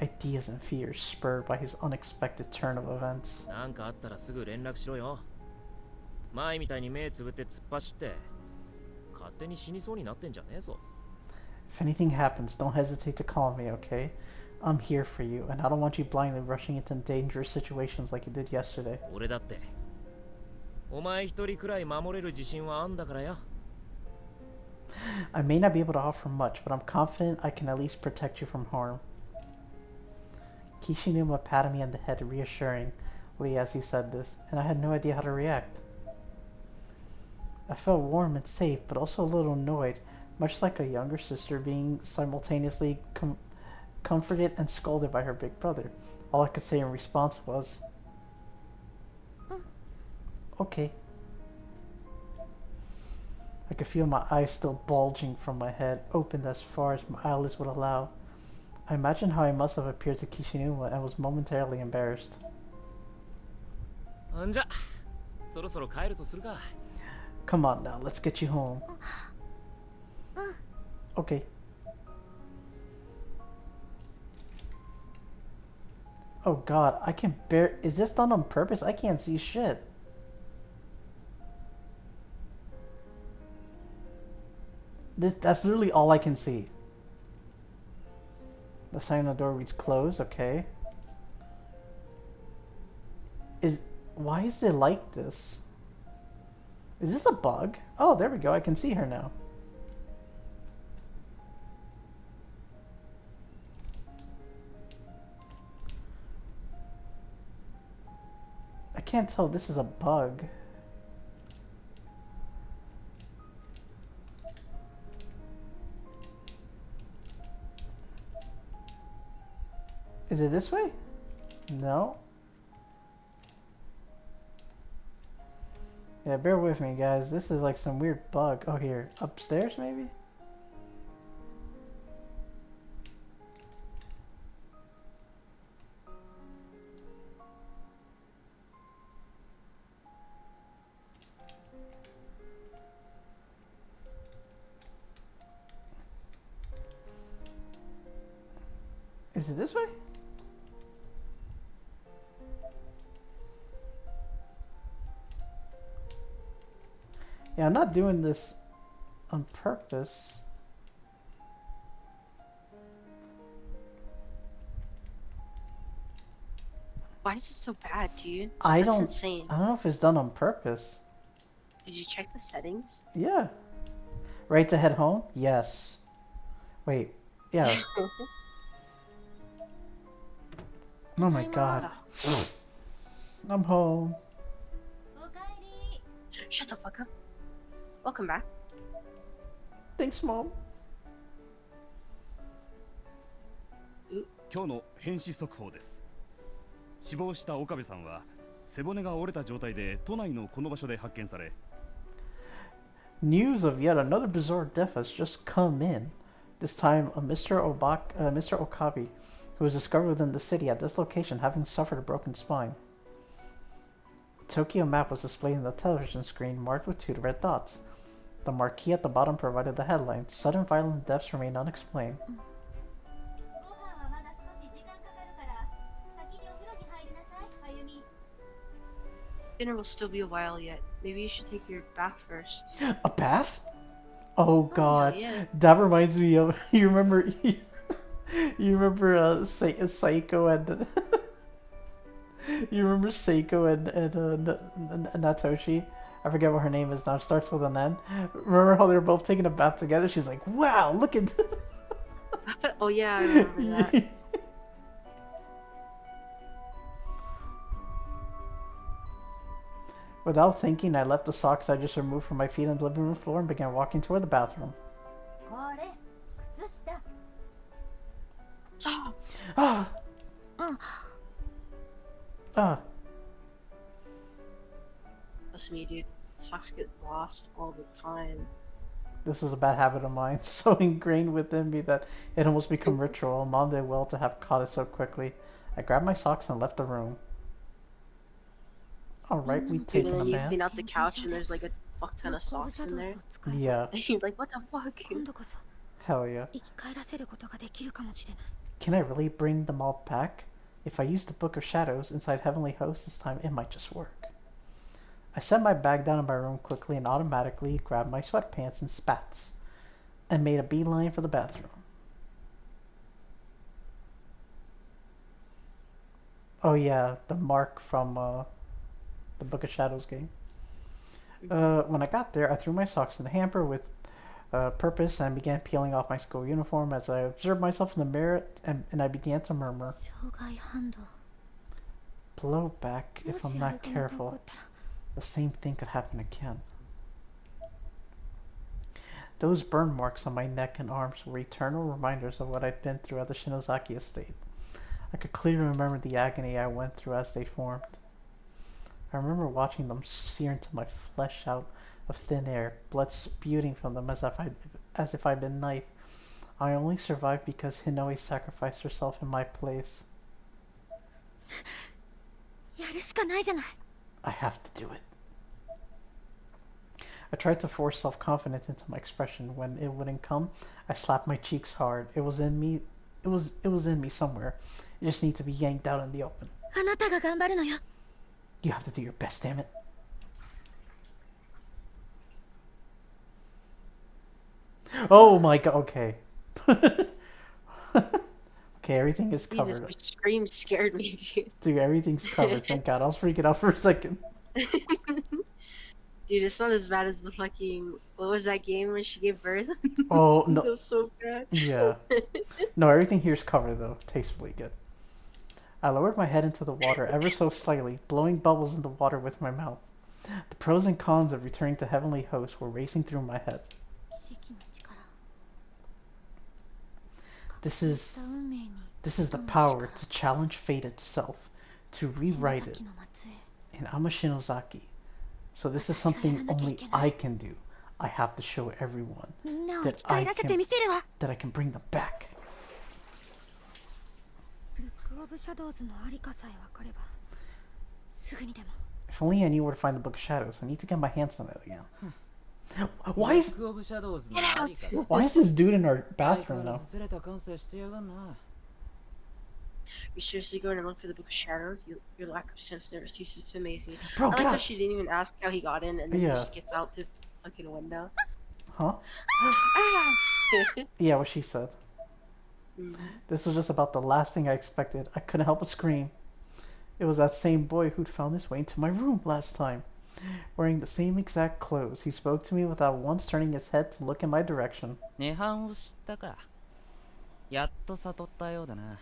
ideas and fears spurred by his unexpected turn of events. なんかあったらすぐ連絡しろよ。前みたいに目つぶって突っ走って、勝手に死にそうになってんじゃねえぞ。If anything happens, don't hesitate to call me, okay? I'm here for you, and I don't want you blindly rushing into dangerous situations like you did yesterday. 俺だって、お前一人くらい守れる自信はあんだからよ。I may not be able to offer much, but I'm confident I can at least protect you from harm. Kishinuma patted me on the head reassuringly as he said this, and I had no idea how to react. I felt warm and safe, but also a little annoyed, much like a younger sister being simultaneously comforted and scolded by her big brother. All I could say in response was, okay. I could feel my eyes still bulging from my head, opened as far as my eyelids would allow. I imagined how I must have appeared to Kishinuma and was momentarily embarrassed. んじゃ、そろそろ帰るとするか。Come on now, let's get you home. Okay. Oh god, I can bear. Is this done on purpose? I can't see shit. That's literally all I can see. The sign on the door reads closed, okay. Why is it like this? Is this a bug? Oh, there we go. I can see her now. I can't tell if this is a bug. Is it this way? No. Yeah, bear with me, guys. This is like some weird bug. Oh, here. Upstairs, maybe? Is it this way? Yeah, I'm not doing this on purpose. Why is this so bad, dude? That's insane. I don't know if it's done on purpose. Did you check the settings? Yeah. Right to head home? Yes. Wait. Yeah. Oh my god. I'm home. Shut the fuck up. Welcome back. Thanks, Mom. 今日の変死速報です。死亡した岡部さんは背骨が折れた状態で都内のこの場所で発見され、 News of yet another bizarre death has just come in. This time, Mr. Okabe, who was discovered within the city at this location having suffered a broken spine. A Tokyo map was displayed on the television screen marked with 2 red dots. The marquee at the bottom provided the headline, Sudden Violent Deaths Remain Unexplained. Dinner will still be a while yet. Maybe you should take your bath first. A bath? Oh god. Yeah. That reminds me of, you remember Seiko and you remember Seiko and Natoshi? I forget what her name is now. It starts with an N. Remember how they were both taking a bath together? She's like, wow, look at Oh yeah, I remember that. Without thinking, I left the socks I just removed from my feet on the living room floor and began walking toward the bathroom. Socks. Ah! Ah! Listen to me, dude. Socks get lost all the time. This is a bad habit of mine, so ingrained within me that it almost become ritual. Mom did well to have caught it so quickly. I grabbed my socks and left the room. Alright, we take And a then you bath. clean out the couch and there's like a fuck ton of socks in there. 使えば Yeah. And you're like, what the fuck? 今度こそ Hell yeah. 生き返らせることができるかもしれない。 Can I really bring them all back? If I use the Book of Shadows inside Heavenly Host this time, it might just work. I set my bag down in my room quickly and automatically grabbed my sweatpants and spats and made a beeline for the bathroom. Oh yeah, the mark from the Book of Shadows game. When I got there, I threw my socks in the hamper with purpose and began peeling off my school uniform as I observed myself in the mirror and I began to murmur, 障害反動 blowback も if し I'm あ not れがまた起こ careful. ったら The same thing could happen again. Those burn marks on my neck and arms were eternal reminders of what I'd been through at the Shinozaki estate. I could clearly remember the agony I went through as they formed. I remember watching them sear into my flesh out of thin air, blood spewing from them as if I'd been knifed. I only survived because Hinoe sacrificed herself in my place. やるしかないじゃない。 I have to do it. I tried to force self-confidence into my expression. When it wouldn't come, I slapped my cheeks hard. It was in me. It was in me somewhere. It just needs to be yanked out in the open. あなたが頑張るのよ。 You have to do your best, damn it. Oh my god, okay. Okay, everything is Jesus, covered. your scream scared me, dude. Dude, everything's covered, thank god. I was freaking out for a second. Dude, it's not as bad as the fucking, what was that game when she gave birth? Oh, no. That was so bad. Yeah. No, everything here's covered though. Tastes really good. I lowered my head into the water ever so slightly, blowing bubbles in the water with my mouth. The pros and cons of returning to Heavenly Host were racing through my head. 奇跡の力 This した is 運命に this is the power to challenge fate itself, to rewrite it 篠崎の末裔 in Amashinozaki. So this is something only I can do. I have to show everyone みんなを that 生き返 I らせて can みせるわ。 that I can bring them back. ブック・オブ・シャドウズのありかさえ分かればすぐにでも If only I knew where to find the Book of Shadows. I need to get my hands on it again. Why is オブシャドウズのありか why is this dude in our 相変 bathroom わら now? ずずれた感性してやがんな You seriously going to look for the Book of Shadows? Your lack of sense never ceases to amaze me. Bro, I like get how out. she didn't even ask how he got in, and then he Yeah. just gets out the fucking window. Huh? Yeah, what she said. This was just about the last thing I expected. I couldn't help but scream. It was that same boy who'd found his way into my room last time. Wearing the same exact clothes, he spoke to me without once turning his head to look in my direction. 涅槃を知ったかやっと悟ったようだな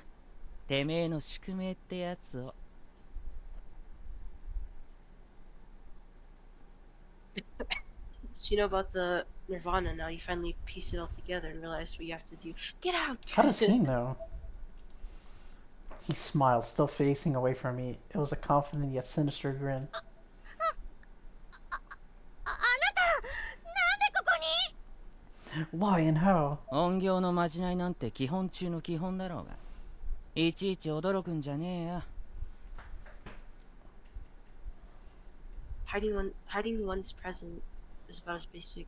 てめえの宿命ってやつを So you know about the Nirvana now. You finally piece it all together and realize what you have to do. Get out! How does he know? He smiled, still facing away from me. It was a confident yet sinister grin. あなた、なんでここに？ Why and how? 音響のまじないなんて基本中の基本だろうがいちいち驚くんじゃねえよ Hiding one's present is about as basic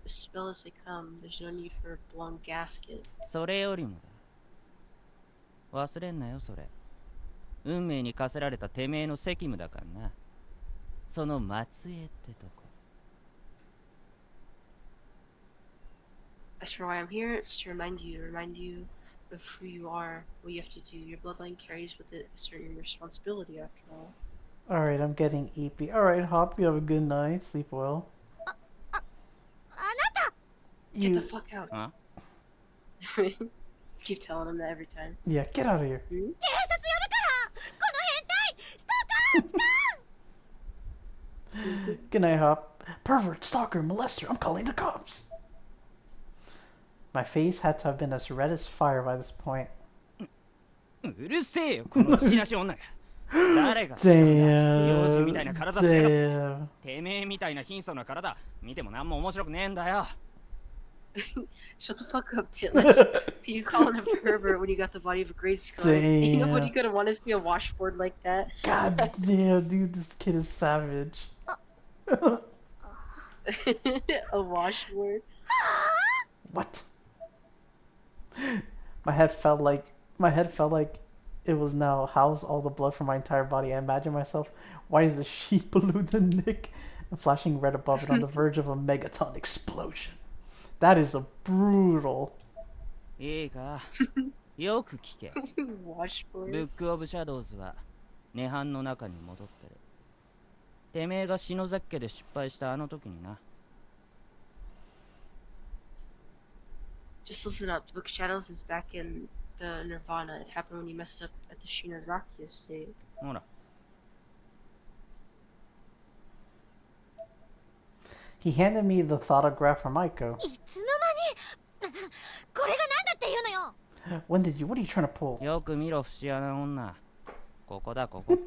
a spell as they come. There's no need for a blown gasket. それよりもだ忘れんなよそれ運命に課せられたてめえの責務だからなその末裔ってとこ As for why I'm here, it's to remind you of who you are, what you have to do. Your bloodline carries with it a certain responsibility, after all. Alright, I'm getting eepy. Alright, Hop, you have a good night. Sleep well. あなた、 Get the You, fuck out. Huh? Keep telling him that every time. yeah, get out of here. 警察呼ぶから。この変態、ストーカー、 Good night, Hop. Pervert, stalker, molester, I'm calling the cops. My face had to have been as red as fire by this point. うるせえよこの血なし女が誰が幼児みたいな Damn. 体してやがって Damn. てめえみたいな貧相な体見ても何も面白くねえんだよ Shut the fuck up, Titless. You calling a pervert when you got the body of a great skull? Ain't nobody Damn. gonna want to see a washboard like that. God damn, dude, this kid is savage. A washboard. What? My head felt like it was now housed all the blood from my entire body. I imagine myself white as a sheep, blue the nick, and flashing red above it on the verge of a megaton explosion. That is a brutal. いいかよく聞け。 Washboard. ブックオブシャドウズは涅槃の中に戻ってる。てめえが篠崎家で失敗したあの時にな。 Just listen up. Book Shadows is back in the Nirvana. It happened when you messed up at the Shinozaki estate. ほら He handed me the autograph from Aiko. いつの間にこれが何だっていうのよ。 When did you? What are you trying to pull? よく見ろ節穴な女。ここだここ。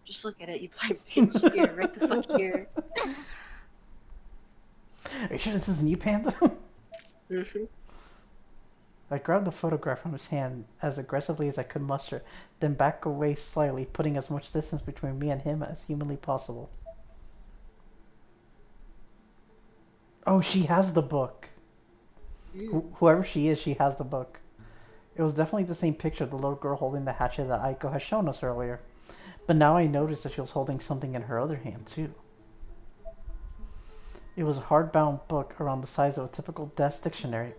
Just look at it, you blind bitch. Here, right the fuck here. Are you sure this isn't you, Panda? Mhm. I grabbed the photograph from his hand as aggressively as I could muster, then backed away slightly, putting as much distance between me and him as humanly possible. Oh, she has the book. Whoever she is, she has the book. It was definitely the same picture of the little girl holding the hatchet that Aiko had shown us earlier. But now I noticed that she was holding something in her other hand, too. It was a hardbound book around the size of a typical desk dictionary,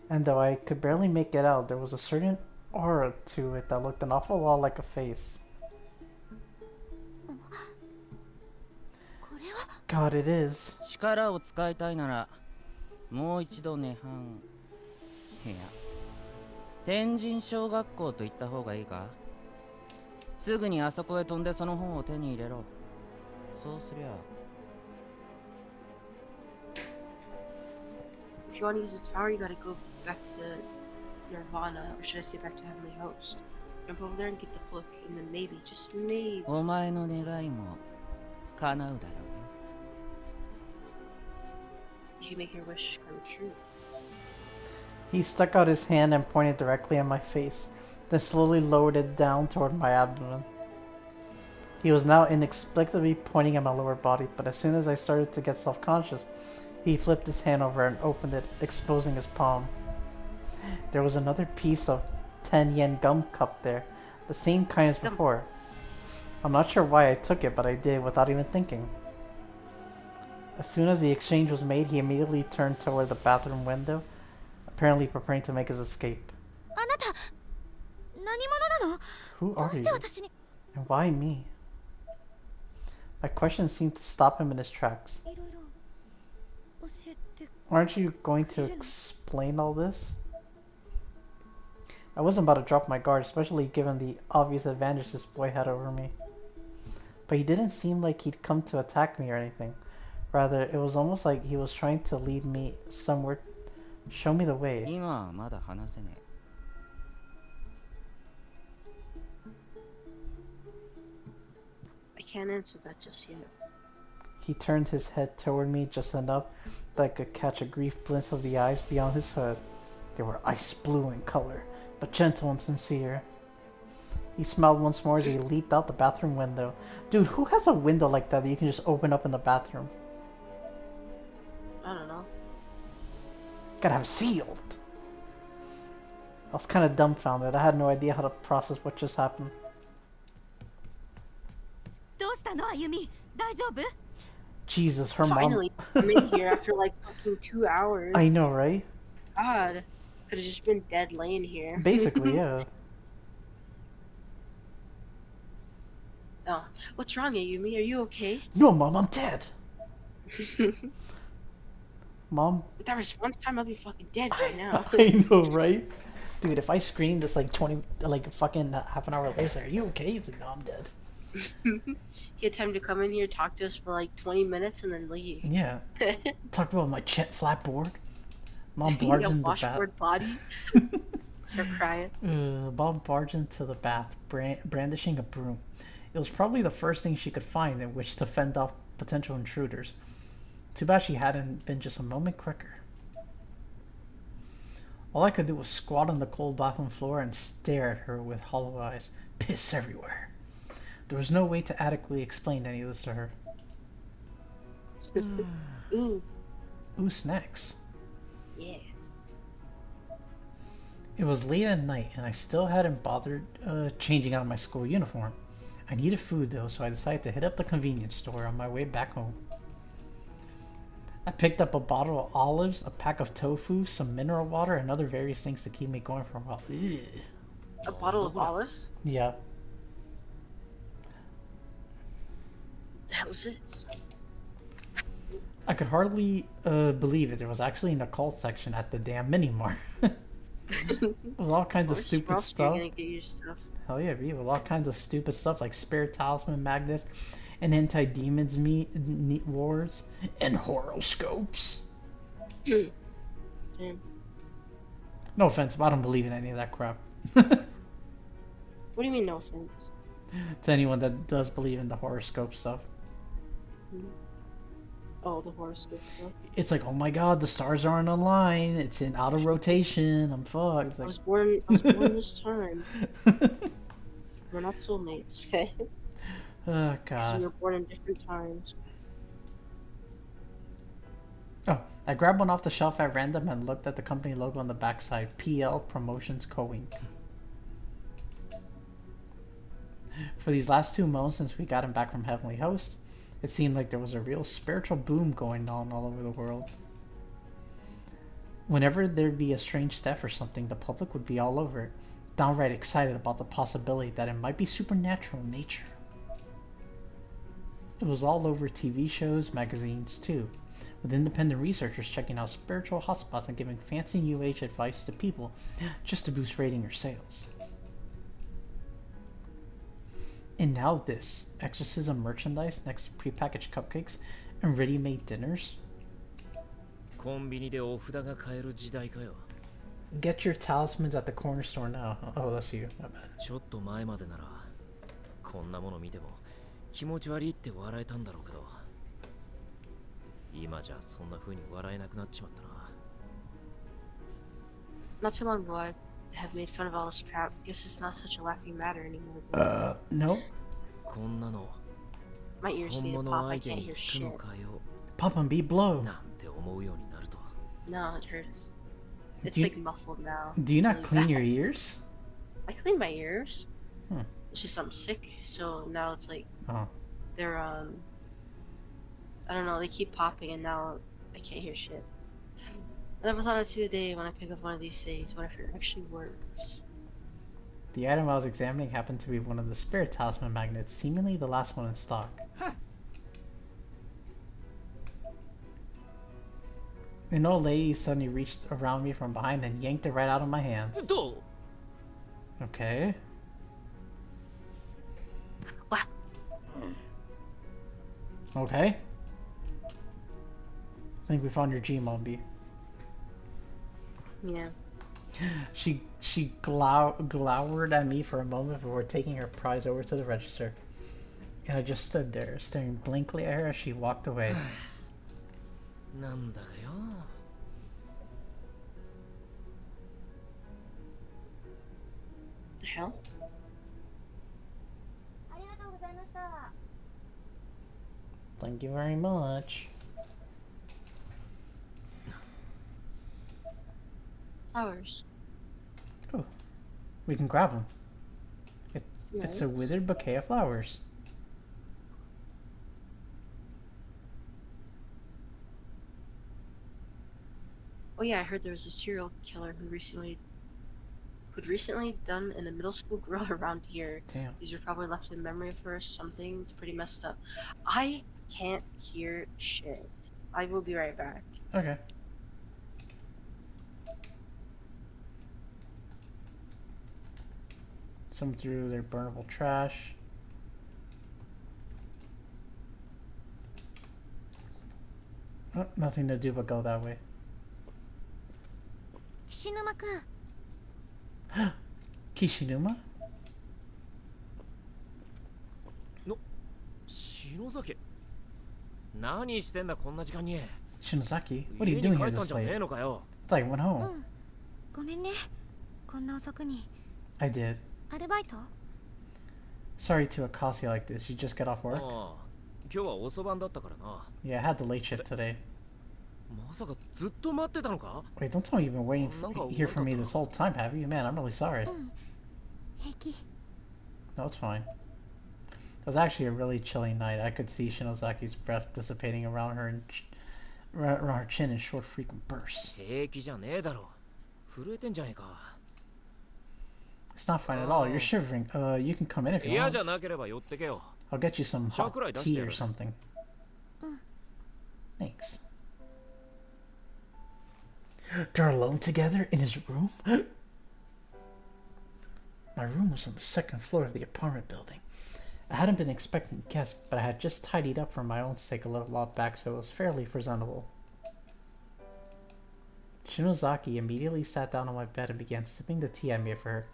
and though I could barely make it out, there was a certain aura to it that looked an awful lot like a face. God, it is. 力を使いたいならもう一度涅槃部屋天神小学校と言った方がいいか。すぐにあそこへ飛んでその本を手に入れろ。そうすりゃ If you want to use the tower, you gotta go back to Nirvana, or should I say back to Heavenly Host. Jump over there and get the book, and then maybe, just maybe, お前の願いも叶うだろうよ。 you can make your wish come true. He stuck out his hand and pointed directly at my face, then slowly lowered it down toward my abdomen. He was now inexplicably pointing at my lower body, but as soon as I started to get self-conscious, he flipped his hand over and opened it, exposing his palm. There was another piece of 10 yen gum cup there, the same kind as before. I'm not sure why I took it, but I did without even thinking. As soon as the exchange was made, he immediately turned toward the bathroom window, apparently preparing to make his escape. あなた何者なの？ Who どう are し you? て私に？ And why me? My question seemed to stop him in his tracks. いろいろ教えて。 Aren't you going to explain all this? I wasn't about to drop my guard, especially given the obvious advantage this boy had over me. But he didn't seem like he'd come to attack me or anything. Rather, it was almost like he was trying to lead me somewhere, show me the way. 今はまだ話せねえ。 I can't answer that just yet. He turned his head toward me just enough that I could catch a brief glimpse of the eyes beyond his hood. They were ice blue in color, but gentle and sincere. He smiled once more as he leaped out the bathroom window. Dude, who has a window like that you can just open up in the bathroom? I don't know. Gotta have it sealed. I was kind of dumbfounded. I had no idea how to process what just happened. どうしたのあゆみ？大丈夫？ Jesus, her Finally, I'm in here after like fucking 2 hours. mom. I know, right? God, could have just been dead laying here. Basically, yeah. Oh, what's wrong, Ayumi? Are you okay? No, Mom, I'm dead. Mom, With that response time, I'll be fucking dead by now. I know, right? Dude, if I scream this like 20, like fucking half an hour later, say, are you okay? It's like, no, I'm dead. He had time to come in here, talk to us for like 20 minutes, and then leave. Yeah. Talked about my Chet flatboard. Mom Your barged into the bath. washboard body. Start crying. Mom barged into the bath, brandishing a broom. It was probably the first thing she could find in which to fend off potential intruders. Too bad she hadn't been just a moment quicker. All I could do was squat on the cold bathroom floor and stare at her with hollow eyes. Piss everywhere. There was no way to adequately explain any of this to her. Ooh, Ooh, snacks. yeah. It was late at night, and I still hadn't bothered changing out of my school uniform. I needed food, though, so I decided to hit up the convenience store on my way back home. I picked up a bottle of olives, a pack of tofu, some mineral water, and other various things to keep me going for a while. Ugh. A bottle of olives? Yeah. The hell is this? I could hardly believe it. There was actually an occult section at the damn mini mart. With all kinds of stupid stuff. Gonna get your stuff. Hell yeah, B. With all kinds of stupid stuff like spirit talisman magnets and anti-demons meat wards and horoscopes. Damn. No offense, but I don't believe in any of that crap. What do you mean, no offense? To anyone that does believe in the horoscope stuff. Oh, the horoscope stuff. It's like, oh my god, the stars aren't aligned. It's in out of rotation. I'm fucked. It's I like, was born this time. We're not soulmates, okay? oh So god. we were born in different times. Oh, I grabbed one off the shelf at random and looked at the company logo on the backside. PL Promotions Co. Inc. For these last 2 months since we got him back from Heavenly Host, it seemed like there was a real spiritual boom going on all over the world. Whenever there'd be a strange death or something, the public would be all over it, downright excited about the possibility that it might be supernatural in nature. It was all over TV shows, magazines too, with independent researchers checking out spiritual hotspots and giving fancy New Age advice to people just to boost rating or sales. And now this, exorcism merchandise next to prepackaged cupcakes and ready-made dinners. コンビニでお札が買える時代かよ。 Get your talismans at the corner store now. Oh, that's you. My bad. ちょっと前までならこんなもの見ても気持ち悪いって笑えたんだろうけど、今じゃそんな風に笑えなくなっちまったな。 Not too long ago, I have made fun of all this crap. Guess it's not such a laughing matter anymore. No. こんなの My ears 本 need to 物 pop. 相 I 手 can't に hear 聞くの shit. かよ Pop and beat blow. なんて思うようになると。 No, it hurts. It's Do you- like muffled now. Do you not Really clean bad. your ears? I clean my ears. Hmm. It's just I'm sick, so now it's like Oh. they're I don't know, they keep popping and now I can't hear shit. I never thought I'd see the day when I pick up one of these things, what if it actually works? The item I was examining happened to be one of the spirit talisman magnets, seemingly the last one in stock. An old lady suddenly reached around me from behind and yanked it right out of my hands. どう Okay. What? Okay. I think we found your Gmon, B. Yeah. She glowered at me for a moment before taking her prize over to the register. And I just stood there, staring blankly at her as she walked away. なんだよ。 The hell? ありがとうございました。 Thank you very much. Flowers. Oh, we can grab them. It's a Nice. withered bouquet of flowers. Oh yeah, I heard there was a serial killer who'd recently done in a middle school girl around here. Damn. These were probably left in memory of her or something. It's pretty messed up. I can't hear shit. I will be right back. Okay. Some threw their burnable trash. Oh, nothing to do but go that way. 岸沼くん、 Kishinuma? 篠崎何してんだこんな時間に。 Shinozaki? What are 家 you に doing 帰 here ったん this じゃねえ late? のかよ。 I thought you went う home. ん、ごめんね。こんな遅くに。 I did. アルバイト？ Sorry to accost you like this. You just got off あ work? あ、今日は遅番だったからな。 Yeah, I had the late shift today. まさかずっと待ってたのか？ Wait, don't tell me you've been waiting here for me Nanka this whole time, have you? Man, I'm really sorry. 平気 No, it's fine. It was actually a really chilly night. I could see Shinozaki's breath dissipating around her around her chin in short, frequent bursts. 平気じゃねえだろ。震えてんじゃねえか。 It's not fine at all. You're shivering. You can come in if you 嫌 want. じゃなければ寄ってけよ。 I'll get you some hot Chocolate, tea or that's something. Thanks. They're alone together in his room? My room was on the second floor of the apartment building. I hadn't been expecting guests, but I had just tidied up for my own sake a little while back, so it was fairly presentable. Shinozaki immediately sat down on my bed and began sipping the tea I made for her.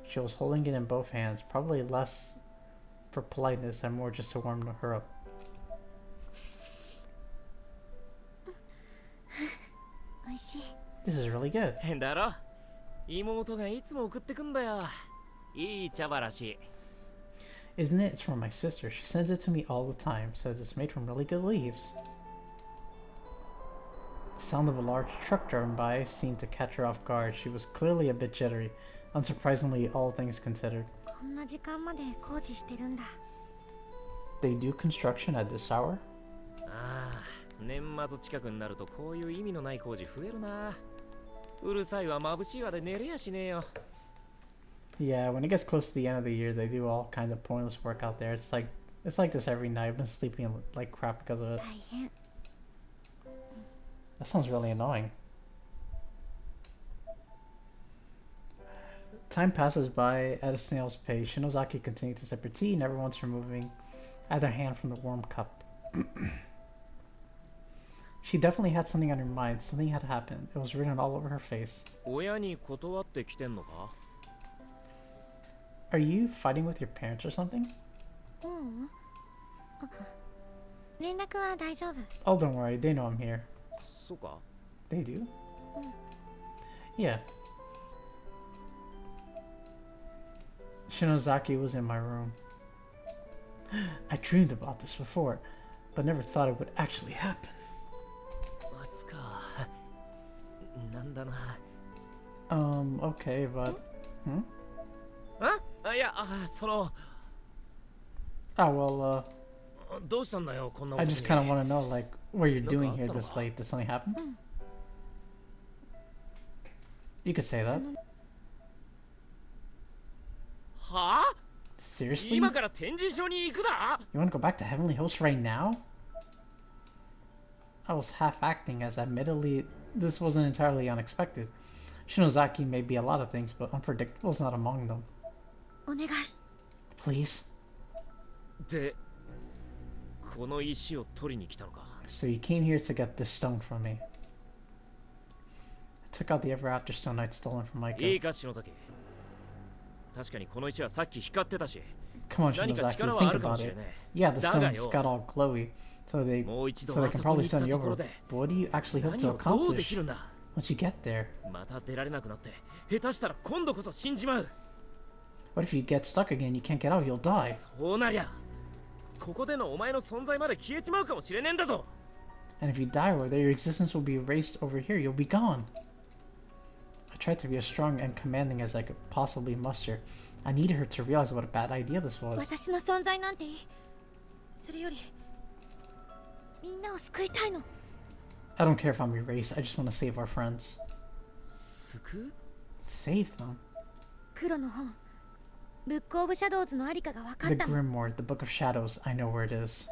She was holding it in both hands, probably less for politeness and more just to warm her up. 美味しい This is really good. 変だろ。妹がいつも送ってくんだよ。いい茶葉らしい。 Isn't it? It's from my sister. She sends it to me all the time. Says it's made from really good leaves. The sound of a large truck driving by seemed to catch her off guard. She was clearly a bit jittery, unsurprisingly, all things considered. こんな時間まで工事してるんだ They do construction at this hour? ああ、年末近くになるとこういう意味のない工事増えるな。うるさいわ、眩しいわで寝れやしねえよ。 Yeah, when it gets close to the end of the year, they do all kinds of pointless work out there. It's like this every night. I've been sleeping like crap because of it. 大変 That sounds really annoying. Time passes by at a snail's pace. Shinozaki continued to sip her tea, never once removing either hand from the warm cup. She definitely had something on her mind. Something had happened. It was written all over her face. 親に断ってきてんのか？ Are you fighting with your parents or something? ううんあ連絡は大丈夫 Oh, don't worry. They know I'm here. そうか。 They do? Yeah. Shinozaki was in my room. I dreamed about this before, but never thought it would actually happen. 松か。なんだな。 Okay, but... Hmm? いや、その、 Oh, well, どうしたんだよ、こんな I 遅く just kind of に。 want to know, like, what you're doing here Look, this late. Did something happen? You could say that. はあ？ Seriously? 今から展示場に行くだ？ You want to go back to Heavenly Host right now? I was half acting, as admittedly, this wasn't entirely unexpected. Shinozaki may be a lot of things, but unpredictable is not among them. お願い Please? で、この石を取りに来たのか。 So you came here to get this stone from me. I took out the ever after stone I'd stolen from いい Maiko. か、篠崎。確かにこの石はさっき光ってたし、 Come on, 何か Shinozaki, 力はあ think るかも about しれ it. ね Yeah, the だが stone's よ。 got all glowy, so they もう一度 so they あ can そこ probably に行っ send た you ところ over. で But what do you actually hope 何 to をどうで accomplish きるんだ？ once you get there? また出られなくなって、下手したら今度こそ死んじまう。 What if you get stuck again? You can't get out. You'll die. そうなりゃ、ここでのお前の存在まで消えちまうかもしれねえんだぞ。 And if you die over there, your existence will be erased over here. You'll be gone. I tried to be as strong and commanding as I could possibly muster. I needed her to realize what a bad idea this was. 私の存在なんていいそれよりみんなを救いたいの I don't care if I'm erased. I just want to save our friends. 救う？ Save them? 黒の本ブックオブシャドウズのありかが分か The ったの Grimoire, the Book of Shadows. I know where it is.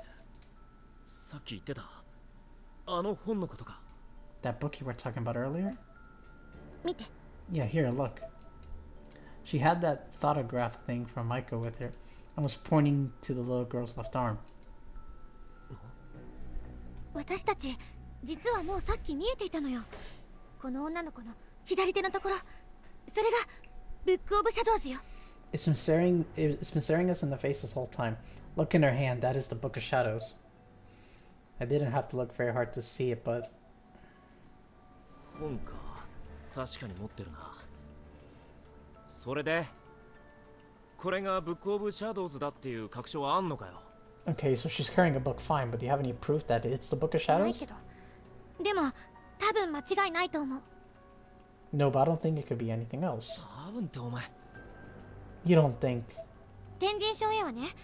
さっき言ってたあの本のことか。 That book you were talking about earlier? 見て Yeah, here, look. She had that thoughtograph thing from Maiko with her and was pointing to the little girl's left arm. 私たち実はもうさっき見えていたのよこの女の子の左手のところそれがブックオブシャドウズよ It's been staring us in the face this whole time. Look in her hand, that is the Book of Shadows. I didn't have to look very hard to see it, but 本か。確かに持ってるな。それで、これがブックオブシャドウズだっていう確証はあんのかよ。 Okay, so she's carrying a book, fine, but do you have any proof that it's the Book of ない Shadows? けどでも多分間違いないと思う。 No, but I don't think it could be anything else. 多分ってお前。 You don't think 天神賞へはね、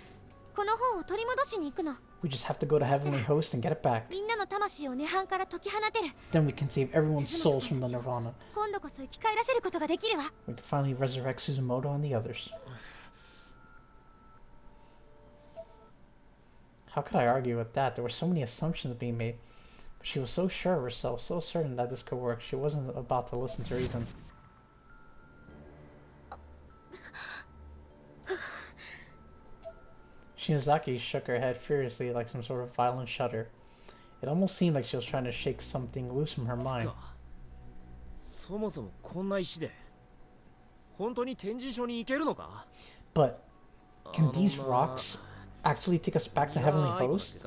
この本を取り戻しに行くの。 we just have to go to Heavenly Host and get it back? みんなの魂を涅槃から解き放てる。 Then we can save everyone's souls from the Nirvana. 今度こそ生き返らせることができるわ。 We can finally resurrect Suzumoto and the others. How could I argue with that? There were so many assumptions being made. But she was so sure of herself, so certain that this could work. She wasn't about to listen to reason. Shinozaki shook her head furiously like some sort of violent shudder. It almost seemed like she was trying to shake something loose from her mind. そもそもこんな石で本当に天神賞に行けるのか？ But can these rocks actually take us back to Heavenly Host?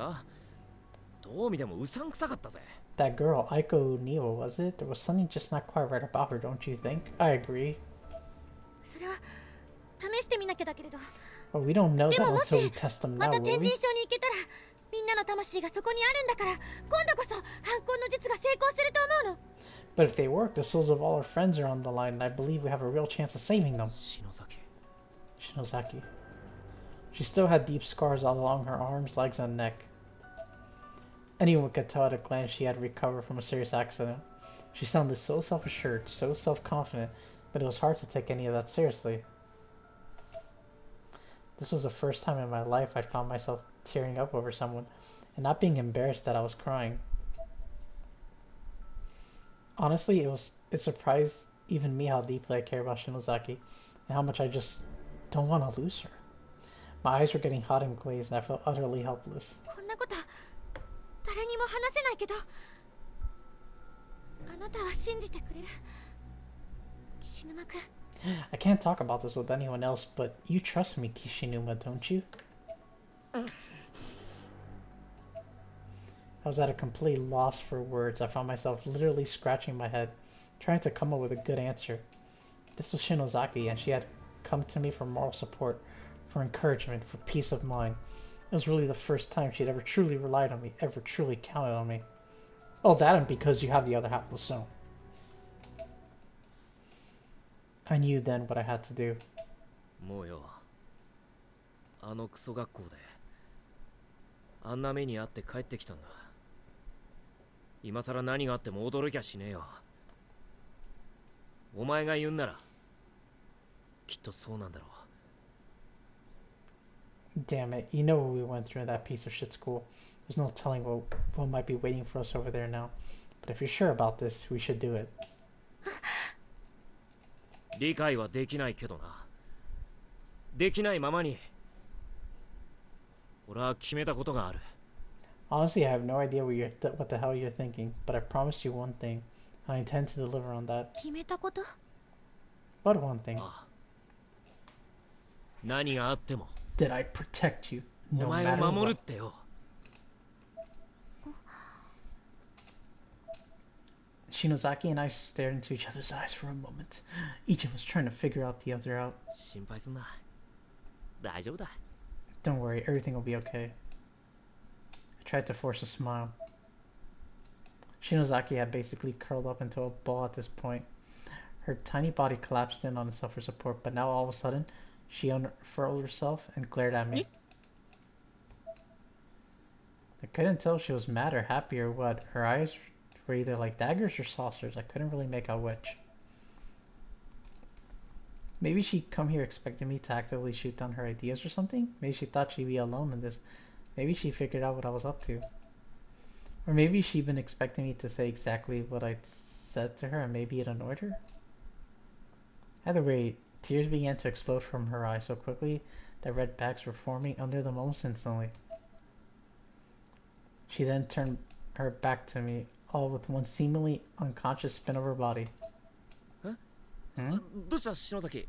どう見てもうさんくさかったぜ。 That girl, Aiko Neo, was it? There was something just not quite right about her, don't you think? I agree. それは試してみなきゃだけれど、 But we don't know で that もも until し we test them ま now, た will 天 we? 神賞に行けたら、みんなの魂がそこにあるんだから、今度こそ反抗の術が成功すると思うの。 But if they work, the souls of all our friends are on the line, and I believe we have a real chance of saving them. 篠崎。 Shinozaki. She still had deep scars all along her arms, legs, and neck. Anyone could tell at a glance she had recovered from a serious accident. She sounded so self-assured, so self-confident, but it was hard to take any of that seriously. This was the first time in my life I found myself tearing up over someone, and not being embarrassed that I was crying. Honestly, it surprised even me how deeply I care about Shinozaki, and how much I just don't want to lose her. My eyes were getting hot and glazed, and I felt utterly helpless. こんなこと誰にも話せないけど、あなたは信じてくれる。岸沼君。 I can't talk about this with anyone else, but you trust me, Kishinuma, don't you? I was at a complete loss for words. I found myself literally scratching my head, trying to come up with a good answer. This was Shinozaki, and she had come to me for moral support, for encouragement, for peace of mind. It was really the first time she'd ever truly relied on me, ever truly counted on me. Oh, that and because you have the other half of the stone. I knew then what I had to do. もうよ、あのクソ学校であんな目に遭って帰ってきたんだ。今さら何があっても驚きゃしねえよ。お前が言うんならきっとそうなんだろう。 Damn it, you know what we went through in that piece of shit school. There's no telling what might be waiting for us over there now. But if you're sure about this, we should do it. 理解はできないけどな。できないままに俺は決めたことがある。 Honestly, I have no idea what the hell you're thinking, but I promise you one thing. I intend to deliver on that. 決めたこと？ But one thing. ああ、何があっても Did I protect you お no 前 matter を守る what? ってよ。 Shinozaki and I stared into each other's eyes for a moment. Each of us trying to figure out the other out. 心配すんな。大丈夫だ。 Don't worry, everything will be okay. I tried to force a smile. Shinozaki had basically curled up into a ball at this point. Her tiny body collapsed in on itself for support, but now all of a sudden, she unfurled herself and glared at me. I couldn't tell if she was mad or happy or what. Her eyes were either like daggers or saucers. I couldn't really make out which. Maybe she'd come here expecting me to actively shoot down her ideas or something? Maybe she thought she'd be alone in this. Maybe she figured out what I was up to. Or maybe she'd been expecting me to say exactly what I'd said to her and maybe it annoyed her? Either way, tears began to explode from her eyes so quickly that red bags were forming under them almost instantly. She then turned her back to me, all with one seemingly unconscious spin of her body. Huh? Hmm? どうした篠崎？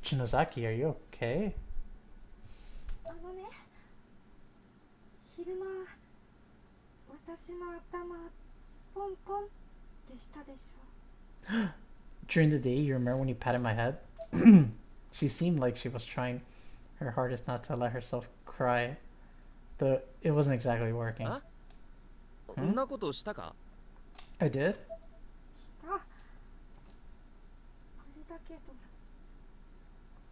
Shinozaki, are you okay? あのね、昼間私の頭ポンポンってしたでしょ。 During the day, you remember when you patted my head? She seemed like she was trying her hardest not to let herself cry. It wasn't exactly working. あこんなことしたか I did? したあれだけど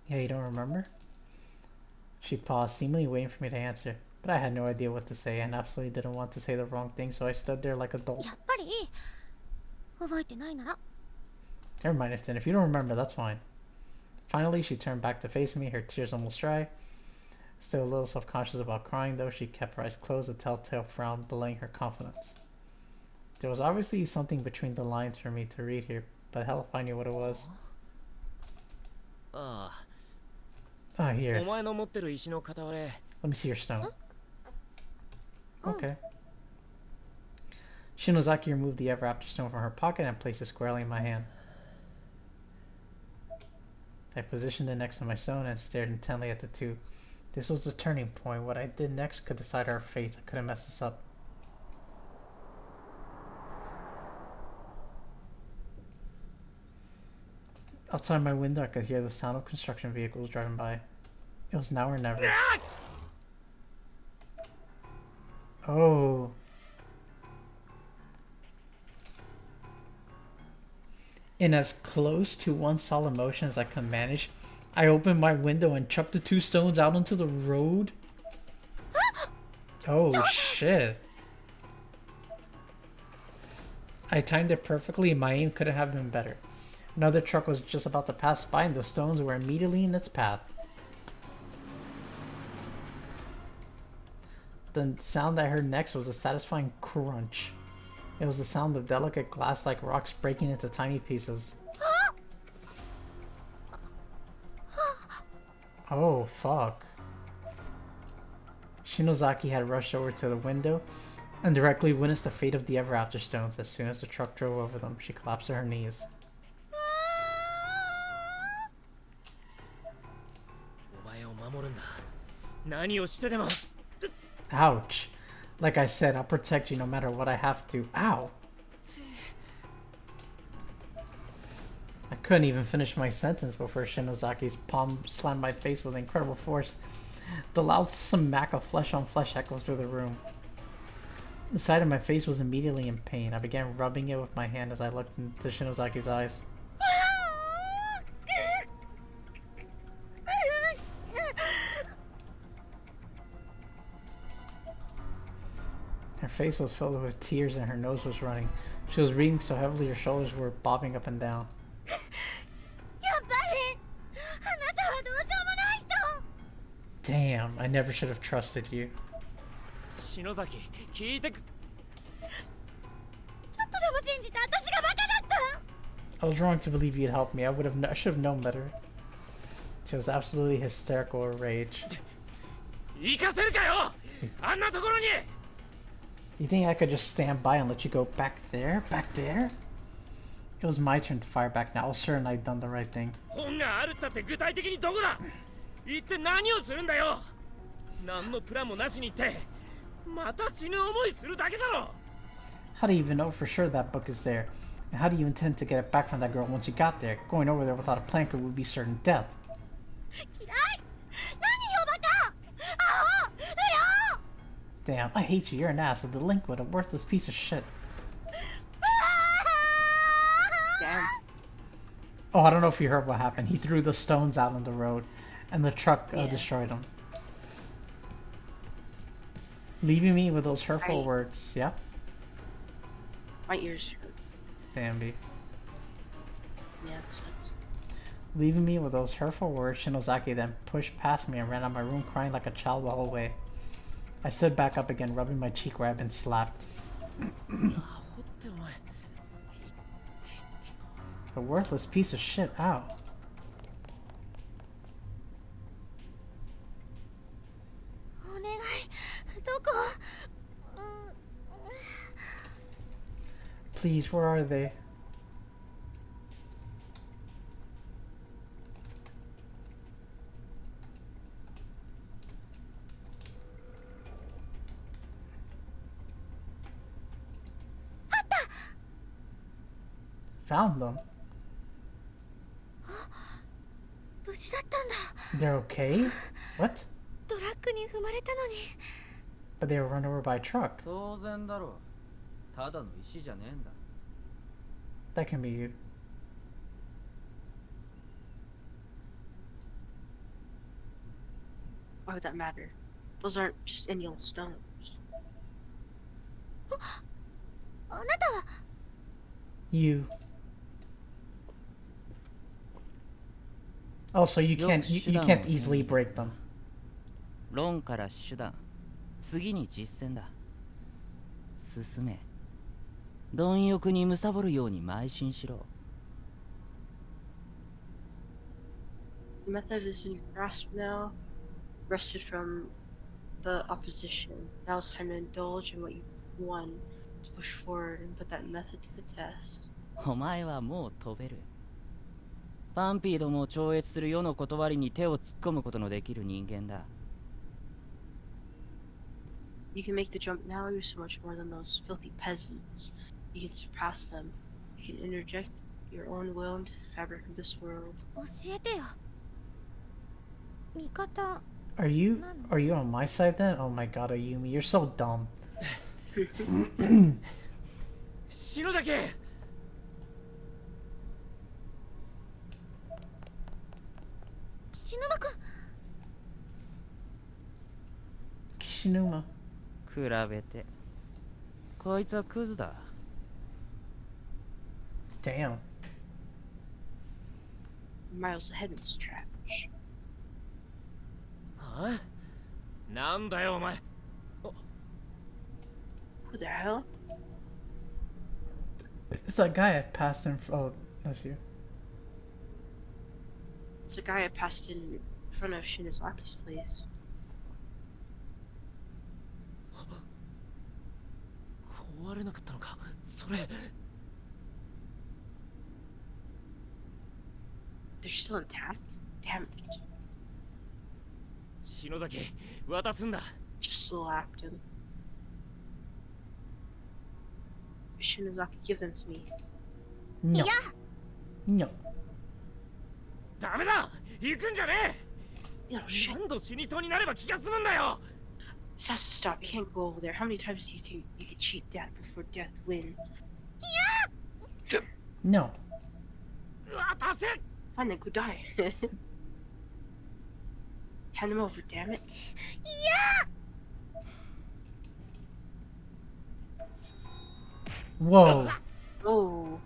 Yeah, you don't remember? She paused, seemingly waiting for me to answer, but I had no idea what to say and absolutely didn't want to say the wrong thing, so I stood there like a dolt. やっぱり覚えてないなら Never mind it then. If you don't remember, that's fine. Finally, she turned back to face me, her tears almost dry. Still a little self-conscious about crying, though, she kept her eyes closed, a telltale frown belying her confidence. There was obviously something between the lines for me to read here, but hell if I knew what it was. あ Ah, あ here. お前の持ってる石の片割れ Let me see your stone. Okay. Shinozaki removed the ever after stone from her pocket and placed it squarely in my hand. I positioned it next to my stone and stared intently at the two. This was the turning point. What I did next could decide our fates. I couldn't mess this up. Outside my window, I could hear the sound of construction vehicles driving by. It was now or never. Oh. In as close to one solid motion as I could manage, I opened my window and chucked the two stones out onto the road. Oh shit. I timed it perfectly and my aim couldn't have been better. Another truck was just about to pass by and the stones were immediately in its path. The sound I heard next was a satisfying crunch. It was the sound of delicate glass-like rocks breaking into tiny pieces. Oh, fuck. Shinozaki had rushed over to the window and directly witnessed the fate of the Ever After stones. As soon as the truck drove over them, she collapsed to her knees. お前を守るんだ何をしてでも Ouch. Like I said, I'll protect you no matter what I have to. Ow! I couldn't even finish my sentence before Shinozaki's palm slammed my face with incredible force. The loud smack of flesh on flesh echoed through the room. The side of my face was immediately in pain. I began rubbing it with my hand as I looked into Shinozaki's eyes. Her face was filled with tears and her nose was running. She was breathing so heavily her shoulders were bobbing up and down. Damn, I never should have trusted you. 篠崎聞いてく I was wrong to believe you'd help me. I should have known better. She was absolutely hysterical with rage. 行かせるかよあんなところに You think I could just stand by and let you go back there? Back there? It was my turn to fire back now. I was certain I'd done the right thing. 本があるったって具体的にどこだ一体何をするんだよ何のプランもなしに行ってまた死ぬ思いするだけだろ How do you even know for sure that book is there? And how do you intend to get it back from that girl once you got there? Going over there without a plan would be certain death. Damn, I hate you. You're an ass, a delinquent, a worthless piece of shit. Damn. Oh, I don't know if you heard what happened. He threw the stones out on the road, and the truck destroyed him. Leaving me with those hurtful words. Yeah? My ears hurt. Damn, B. Yeah, it sucks. Leaving me with those hurtful words, Shinozaki then pushed past me and ran out of my room crying like a child the whole way. I stood back up again, rubbing my cheek where I'd been slapped. A worthless piece of shit. Ow. Please, where are they? Found them. They're okay? What? トラックに踏まれたのに。 But they were run over by a truck. 当然だろう。ただの石じゃねえんだ。 That can be you. Why would that matter? Those aren't just any old stones. あなたは You. Also, you can't easily break them. 論から手段、次に実践だ。進め。貪欲に貪るように邁進しろ。 The method is in your grasp now, wrested from the opposition. Now it's time to indulge in what you've won, to push forward and put that method to the test. お前はもう飛べる。パンピーどもを超越する世の断りに手を突っ込むことのできる人間だ。 You can make the jump now, you're so much more than those filthy peasants. You can surpass them. You can interject your own will into the fabric of this world. 教えてよ。味方 Are you on my side then? Oh my god, Ayumi, you're so dumb. 篠崎。篠間くん。 Kishinuma. 比べて。こいつはクズだ。 Damn. Miles ahead in this trash. はあ？なんだよお前。 Who the hell? It's that guy I passed in. Oh, that's you. It's a guy I passed in front of Shinazaki's place. 壊れなかったのか。それ。 They're still intact? Damn it. 篠崎、渡すんだ。 Just slapped him. Shinozaki, give them to me. No. Yeah. No. ダメだ。行くんじゃね You know, え。 shit. 何度死にそうになれば気が済むんだよ。 This has to stop. You can't go over there. How many times do you think you could cheat death before death wins? No. 渡せ。 Fine, then go die. Hand him over, damn it. Whoa. Oh.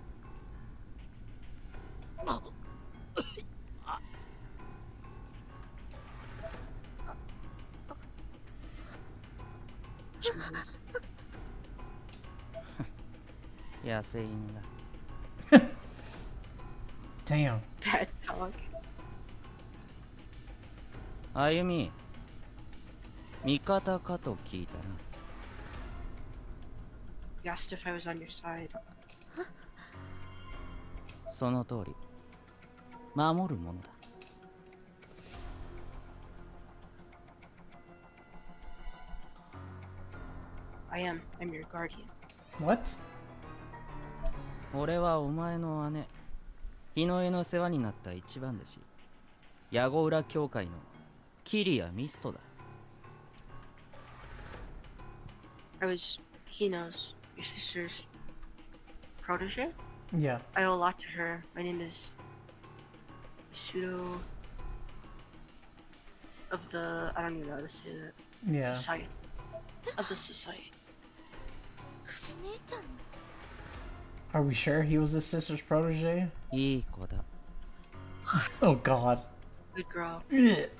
Jesus. 野生犬だ。 Damn. Bad dog. 歩み、味方かと聞いたな。 You asked if I was on your side. その通り、守るものだ。 I am. I'm your guardian. What? 俺はお前の姉、日の絵の世話になった一番弟子、矢後浦教会のキリアミストだ。 I was Hino's, your sister's protege. Yeah. I owe a lot to her. My name is Pseudo of the I don't even know how to say that. Yeah. Society. Of the society. 姉ちゃんの Are we sure he was his sister's protege? いい子だ。 Oh god. Good girl. Ugh.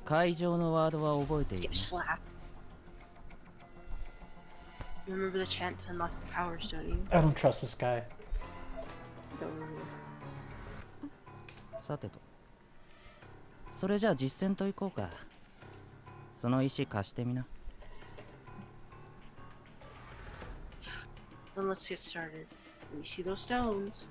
会場のワードは覚えて Let's いる get slapped. You remember the chant to unlock the powers, don't you? I don't trust this guy. Don't remember. さてと。それじゃあ実践といこうか。その石貸してみな。 Then let's get started. Let me see those stones.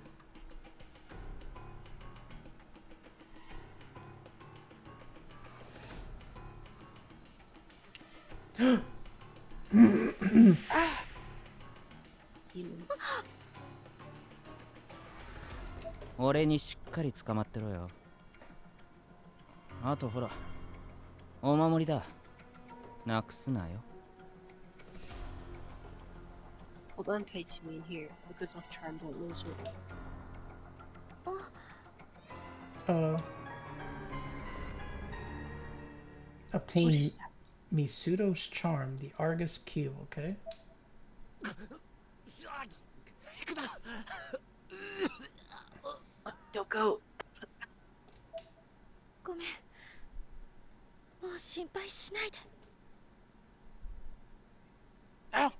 Ah! Demons. 俺にしっかり捕まってろよ。あとほら、お守りだ。なくすなよ。 Hold on tight to me in here. Look at the charm, don't lose it. Obtain is that? Misuto's charm, the Argus Q, okay? Don't go. ごめんもう心配しないで Ow.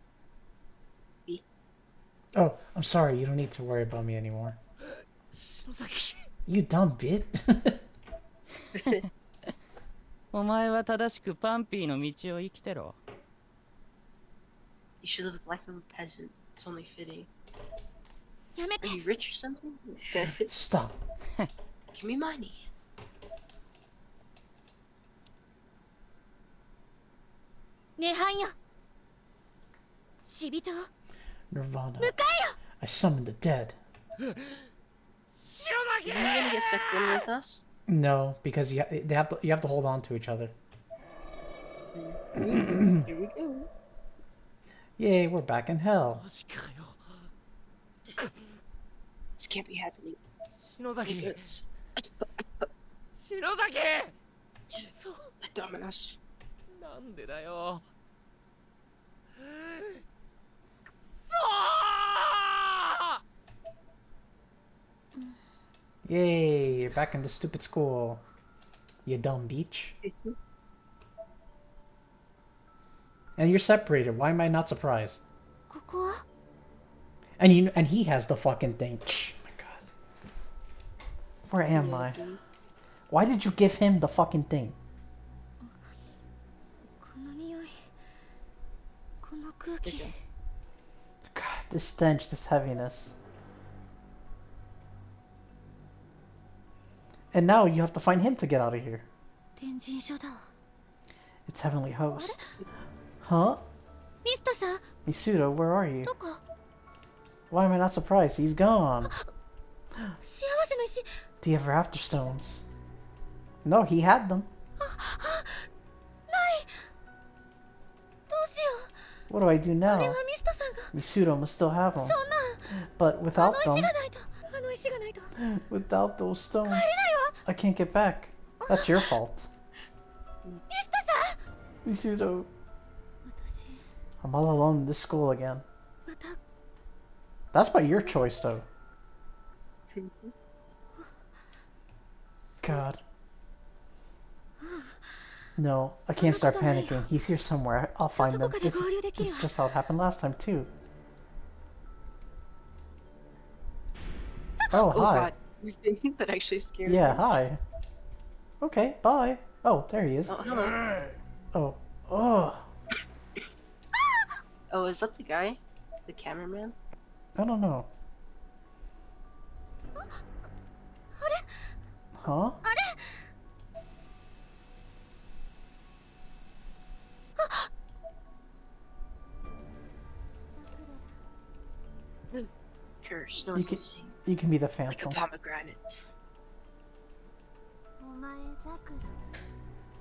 Oh, I'm sorry, you don't need to worry about me anymore. You dumb bit. お前は正しくパンピーの道を生きてろ。 You should live the life of a peasant. It's only fitting. やめて Are you rich or something? Stop. Give me money. 涅槃よ死人を Nirvana. 迎えよ I summoned the dead. Isn't he gonna get sucked in with us? No, because you have to hold on to each other. Here we go. Yay, we're back in hell. This can't be happening. 篠崎 Good. 篠崎 Dominus. なんでだよくそー Yay, you're back in the stupid school. You dumb beach. And you're separated. Why am I not surprised? ここは And he has the fucking thing. Oh my god. Where am I? Why did you give him the fucking thing? この匂いこの空気 God, this stench, this heaviness. And now you have to find him to get out of here. 天神書だ It's Heavenly Host. Huh? ミストさん Misuto, where are you? どこ Why am I not surprised? He's gone. 幸せの石 The Ever After Stones. No, he had them. ないどうしよ What do I do うあれ now? はミストさんが Misuto must still have them. そんな But あ without の石 them, がないとあの石がないと without those stones, I can't get back. That's your fault. ミストさん Misuto, 私 I'm all alone in this school again. また That's by your choice, though. God. No, I can't start panicking. He's here somewhere. I'll find him. This is just how it happened last time, too. Oh, Oh hi. god. That actually scared Yeah, me. hi. Okay, bye. Oh, there he is. Oh, hello. Oh, oh. Oh, is that the guy? The cameraman? I don't know. Huh? Curse, no You one's can, gonna see. you can be the Like a phantom. pomegranate. お前ザクロ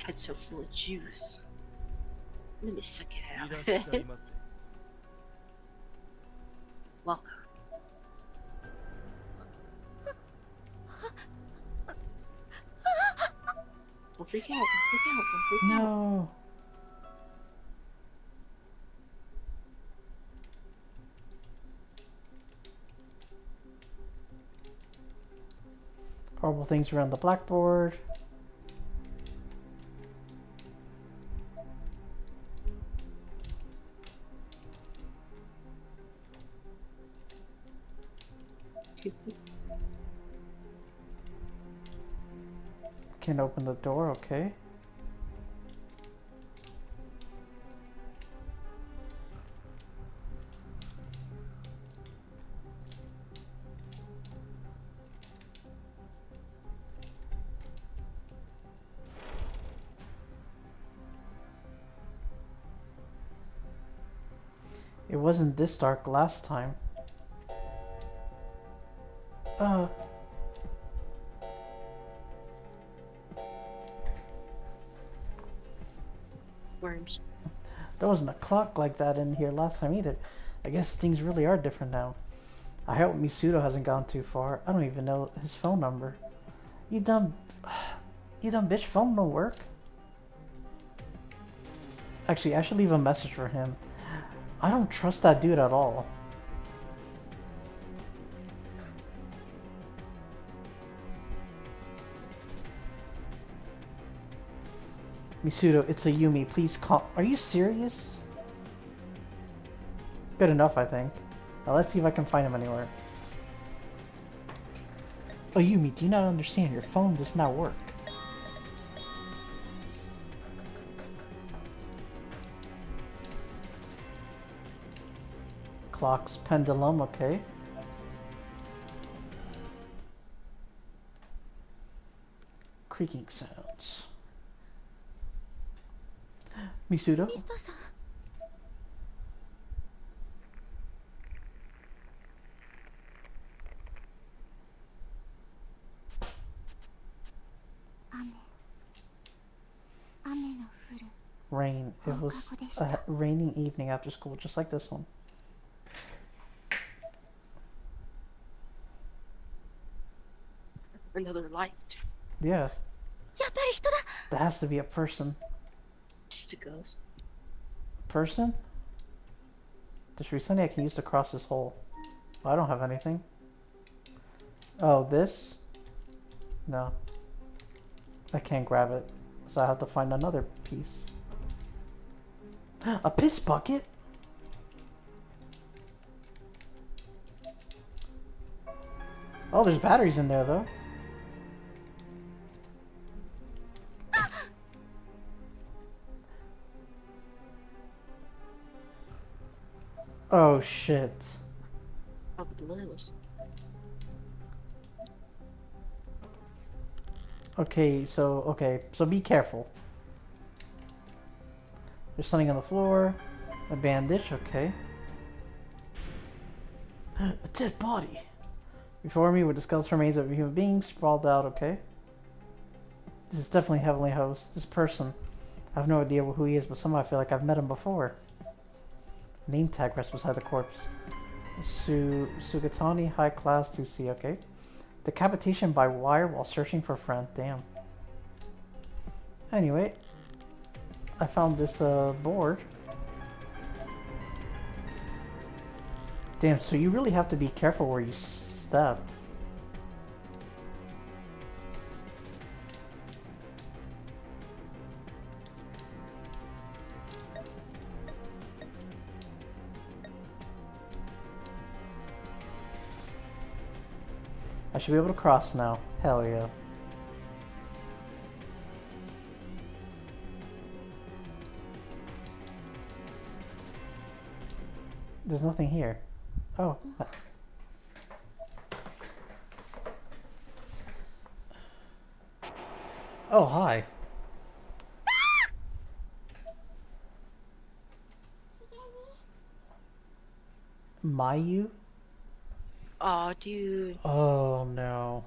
Head so full of juice. Let me suck it い out. らっしゃいませ Welcome. Don't freak out, don't freak out, don't freak out. No. Horrible things around the blackboard. Can't open the door, okay. It wasn't this dark last time. Worms. There wasn't a clock like that in here last time either. I guess things really are different now. I hope Misudo hasn't gone too far. I don't even know his phone number. You dumb... You dumb bitch, phone don't work. Actually, I should leave a message for him. I don't trust that dude at all. Misudo, it's a Yumi. Please call. Are you serious? Good enough, I think. Now let's see if I can find him anywhere. Oh, Yumi, do you not understand? Your phone does not work. Clocks, pendulum, okay. Creaking sounds. Misudo? ミストさん。雨の降る Rain. It was a raining evening after school, just like this one. Another light. Yeah, やっぱり人だ。 that has to be a person. Just a ghost. Person? There's recently I can use to cross this hole. Oh, I don't have anything. Oh, this? No. I can't grab it. So I have to find another piece. A piss bucket? Oh, there's batteries in there though. Oh shit. Oh, the balloons. Okay, so be careful. There's something on the floor. A bandage, okay. A dead body. Before me were the skeletal remains of a human being sprawled out, okay. This is definitely Heavenly Host. This person. I have no idea who he is, but somehow I feel like I've met him before. Name tag rests beside the corpse. Sugatani, high class 2C, okay. Decapitation by wire while searching for friend. Damn. Anyway, I found this board. Damn, so you really have to be careful where you step. I should be able to cross now. Hell yeah. There's nothing here. Oh. Oh, hi. Mayu? Aw, dude. Oh, no.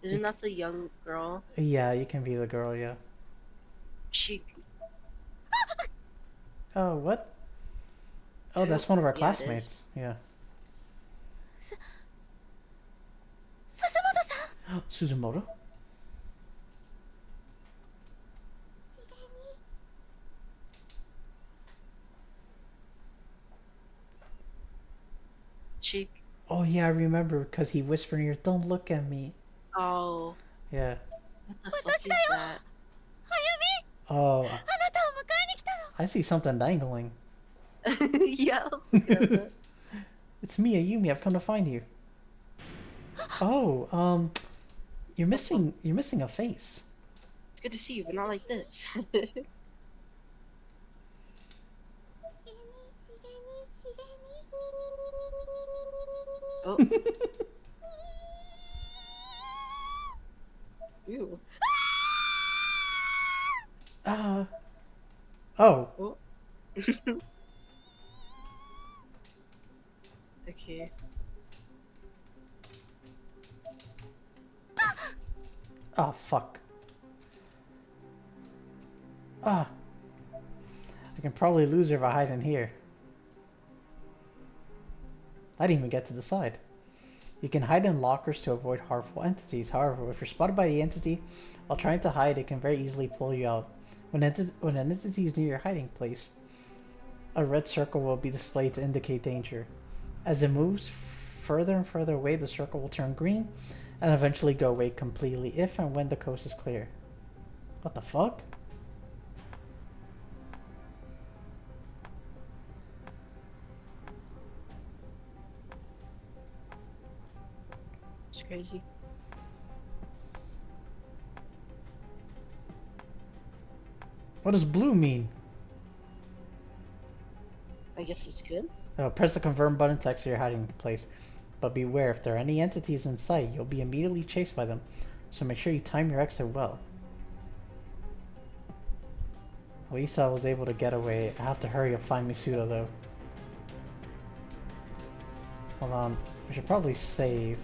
Isn't that the young girl? Yeah, you can be the girl, yeah. She. Oh, what? Oh, that's one of our Yeah, it classmates. Yeah. 鈴本さん。 Suzumoto? She. Oh, yeah, I remember because he whispered in your ear, don't look at me. Oh. Yeah. What the fuck is that? あ Oh, なたを迎えに来たの。 I see something dangling. Yeah, I was looking at that. It's me, Ayumi. I've come to find you. Oh, you're missing a face. It's good to see you, but not like this. Oh. Ew. Oh. Oh. Okay. Oh, fuck. Ah. You can probably lose her if I hide in here. I didn't even get to the side. You can hide in lockers to avoid harmful entities. However, if you're spotted by the entity while trying to hide, it can very easily pull you out. When an entity is near your hiding place, a red circle will be displayed to indicate danger. As it moves further and further away, the circle will turn green and eventually go away completely if and when the coast is clear. What the fuck? It's crazy. What does blue mean? I guess it's good. Press the confirm button to exit your hiding place. But beware, if there are any entities in sight, you'll be immediately chased by them. So make sure you time your exit well. At least I was able to get away. I have to hurry up find Misuda though. Hold on. We should probably save.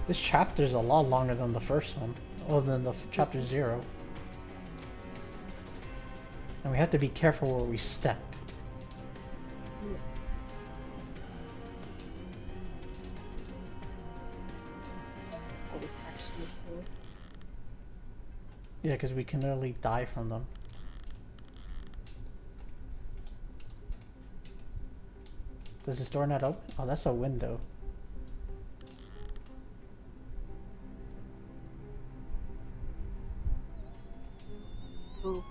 This chapter's a lot longer than the first one, or than the chapter 0. And we have to be careful where we step. Yeah, because we can literally die from them. Does this door not open? Oh, that's a window. Ooh.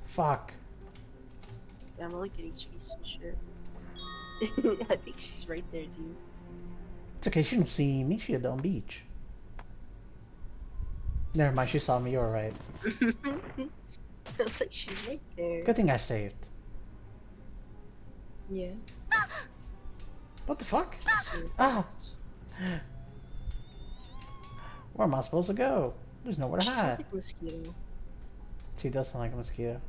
Fuck. Yeah, I'm only getting chased for sure. I think she's right there, dude. It's okay, she don't see me. She at the beach. Never mind, she saw me. You're right. It's like she's right there. Good thing I saved. Yeah. What the fuck? So- Ah! Where am I supposed to go? There's nowhere to She sounds hide. like a mosquito. She does sound like a mosquito.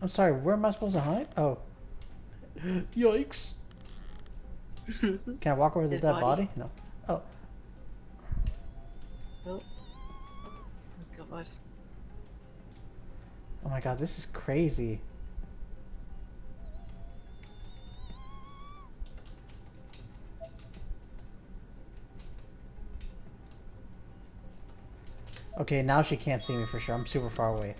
I'm sorry, where am I supposed to hide? Oh. Yikes. Can I walk over the His dead body? body? No. Oh. Oh. Oh god. Oh my god, this is crazy. Okay, now she can't see me for sure. I'm super far away.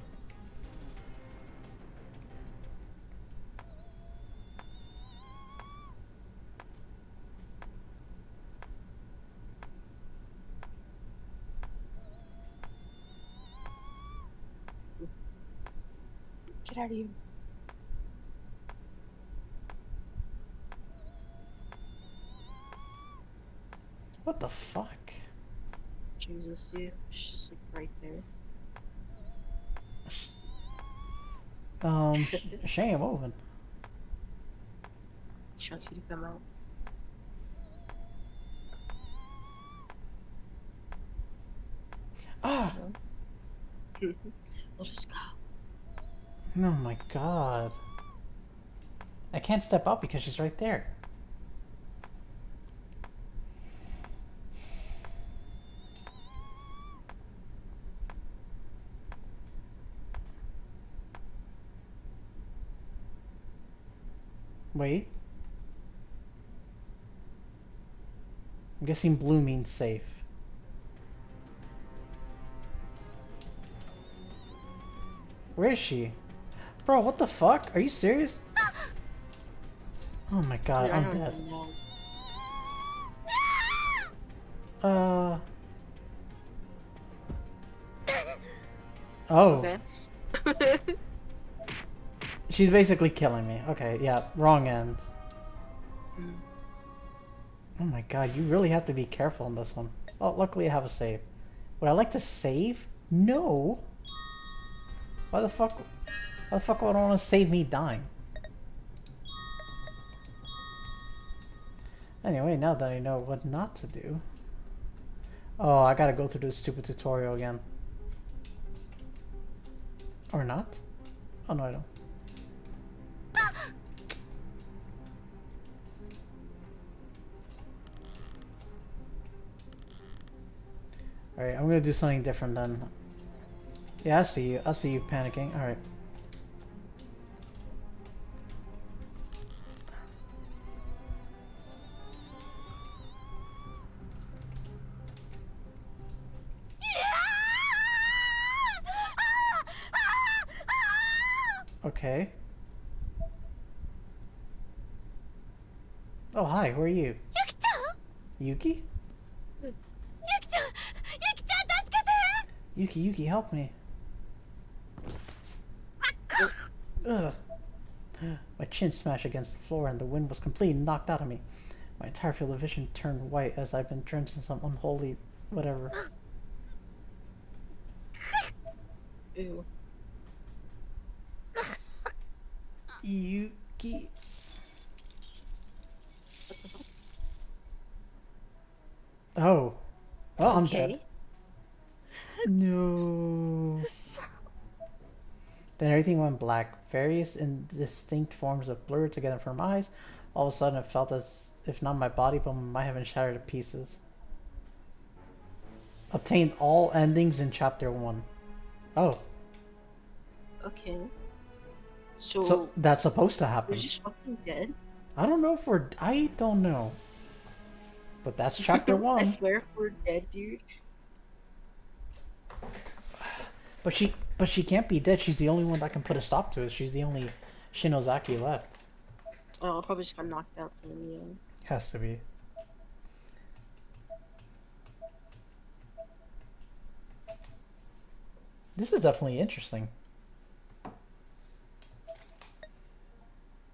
Get out of here. What the fuck? Jesus, dude. She's just like right there. She ain't moving. She wants you to come out. Ah! We'll just go. Oh my god. I can't step up because she's right there. Wait. I'm guessing blue means safe. Where is she? Bro, what the fuck? Are you serious? Oh my god, Dude, I I'm don't dead. know. Oh. Okay. She's basically killing me. Okay, yeah, wrong end. Mm. Oh my god, you really have to be careful in this one. Oh, luckily I have a save. Would I like to save? No. Why the fuck? Why the fuck would I want to save me dying? Anyway, now that I know what not to do. Oh, I gotta go through this stupid tutorial again. Or not? Oh no, I don't. Alright, I'm gonna do something different then. Yeah, I see you. I see you panicking. Alright. Okay. Oh, hi, who are you? Yuki? Yuki, help me. Ugh. My chin smashed against the floor and the wind was completely knocked out of me. My entire field of vision turned white as I've been drenched in some unholy whatever. Ew. Yuki. Oh. Well, I'm dead. No. Then everything went black. Various indistinct forms of blurred together from my eyes. All of a sudden, it felt as if not my body, but my mind had been shattered to pieces. Obtained all endings in chapter 1. Oh. Okay. So, So that's supposed to happen. we're just fucking dead? I don't know if we're... I don't know. But that's chapter 1. I swear if we're dead, dude. But she can't be dead. She's the only one that can put a stop to it. She's the only Shinozaki left. Oh, I probably just got knocked out then, yeah. Has to be. This is definitely interesting.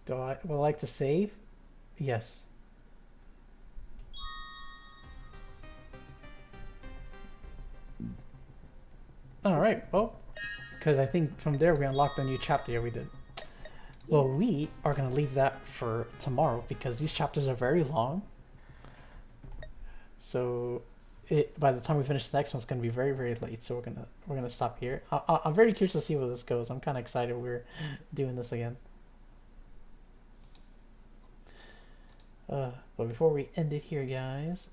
Would I like to save? Yes. Alright, well, because I think from there we unlocked a new chapter. Yeah, we did. Well, we are going to leave that for tomorrow because these chapters are very long. So by the time we finish the next one, it's going to be very, very late. So we're gonna stop here. I'm very curious to see where this goes. I'm kind of excited we're doing this again. But before we end it here, guys,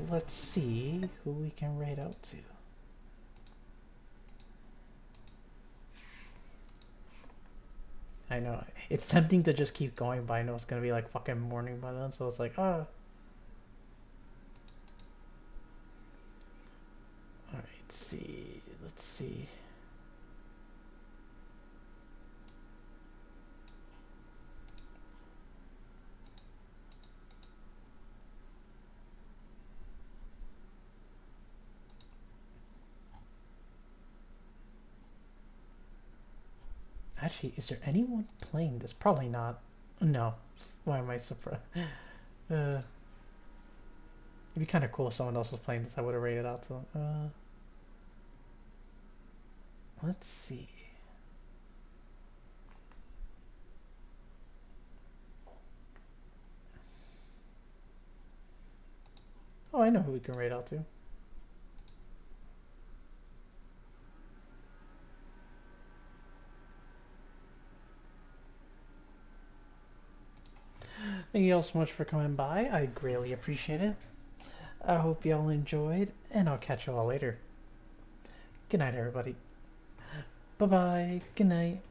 let's see who we can raid out to. I know it's tempting to just keep going, but I know it's gonna be like fucking morning by then, so it's like, ah. Alright, let's see. Actually, is there anyone playing this? Probably not. No. Why am I surprised? It'd be kind of cool if someone else was playing this. I would have rated out to them. Let's see. Oh, I know who we can rate out to. Thank you all so much for coming by. I greatly appreciate it. I hope y'all enjoyed, and I'll catch you all later. Good night, everybody. Bye-bye. Good night.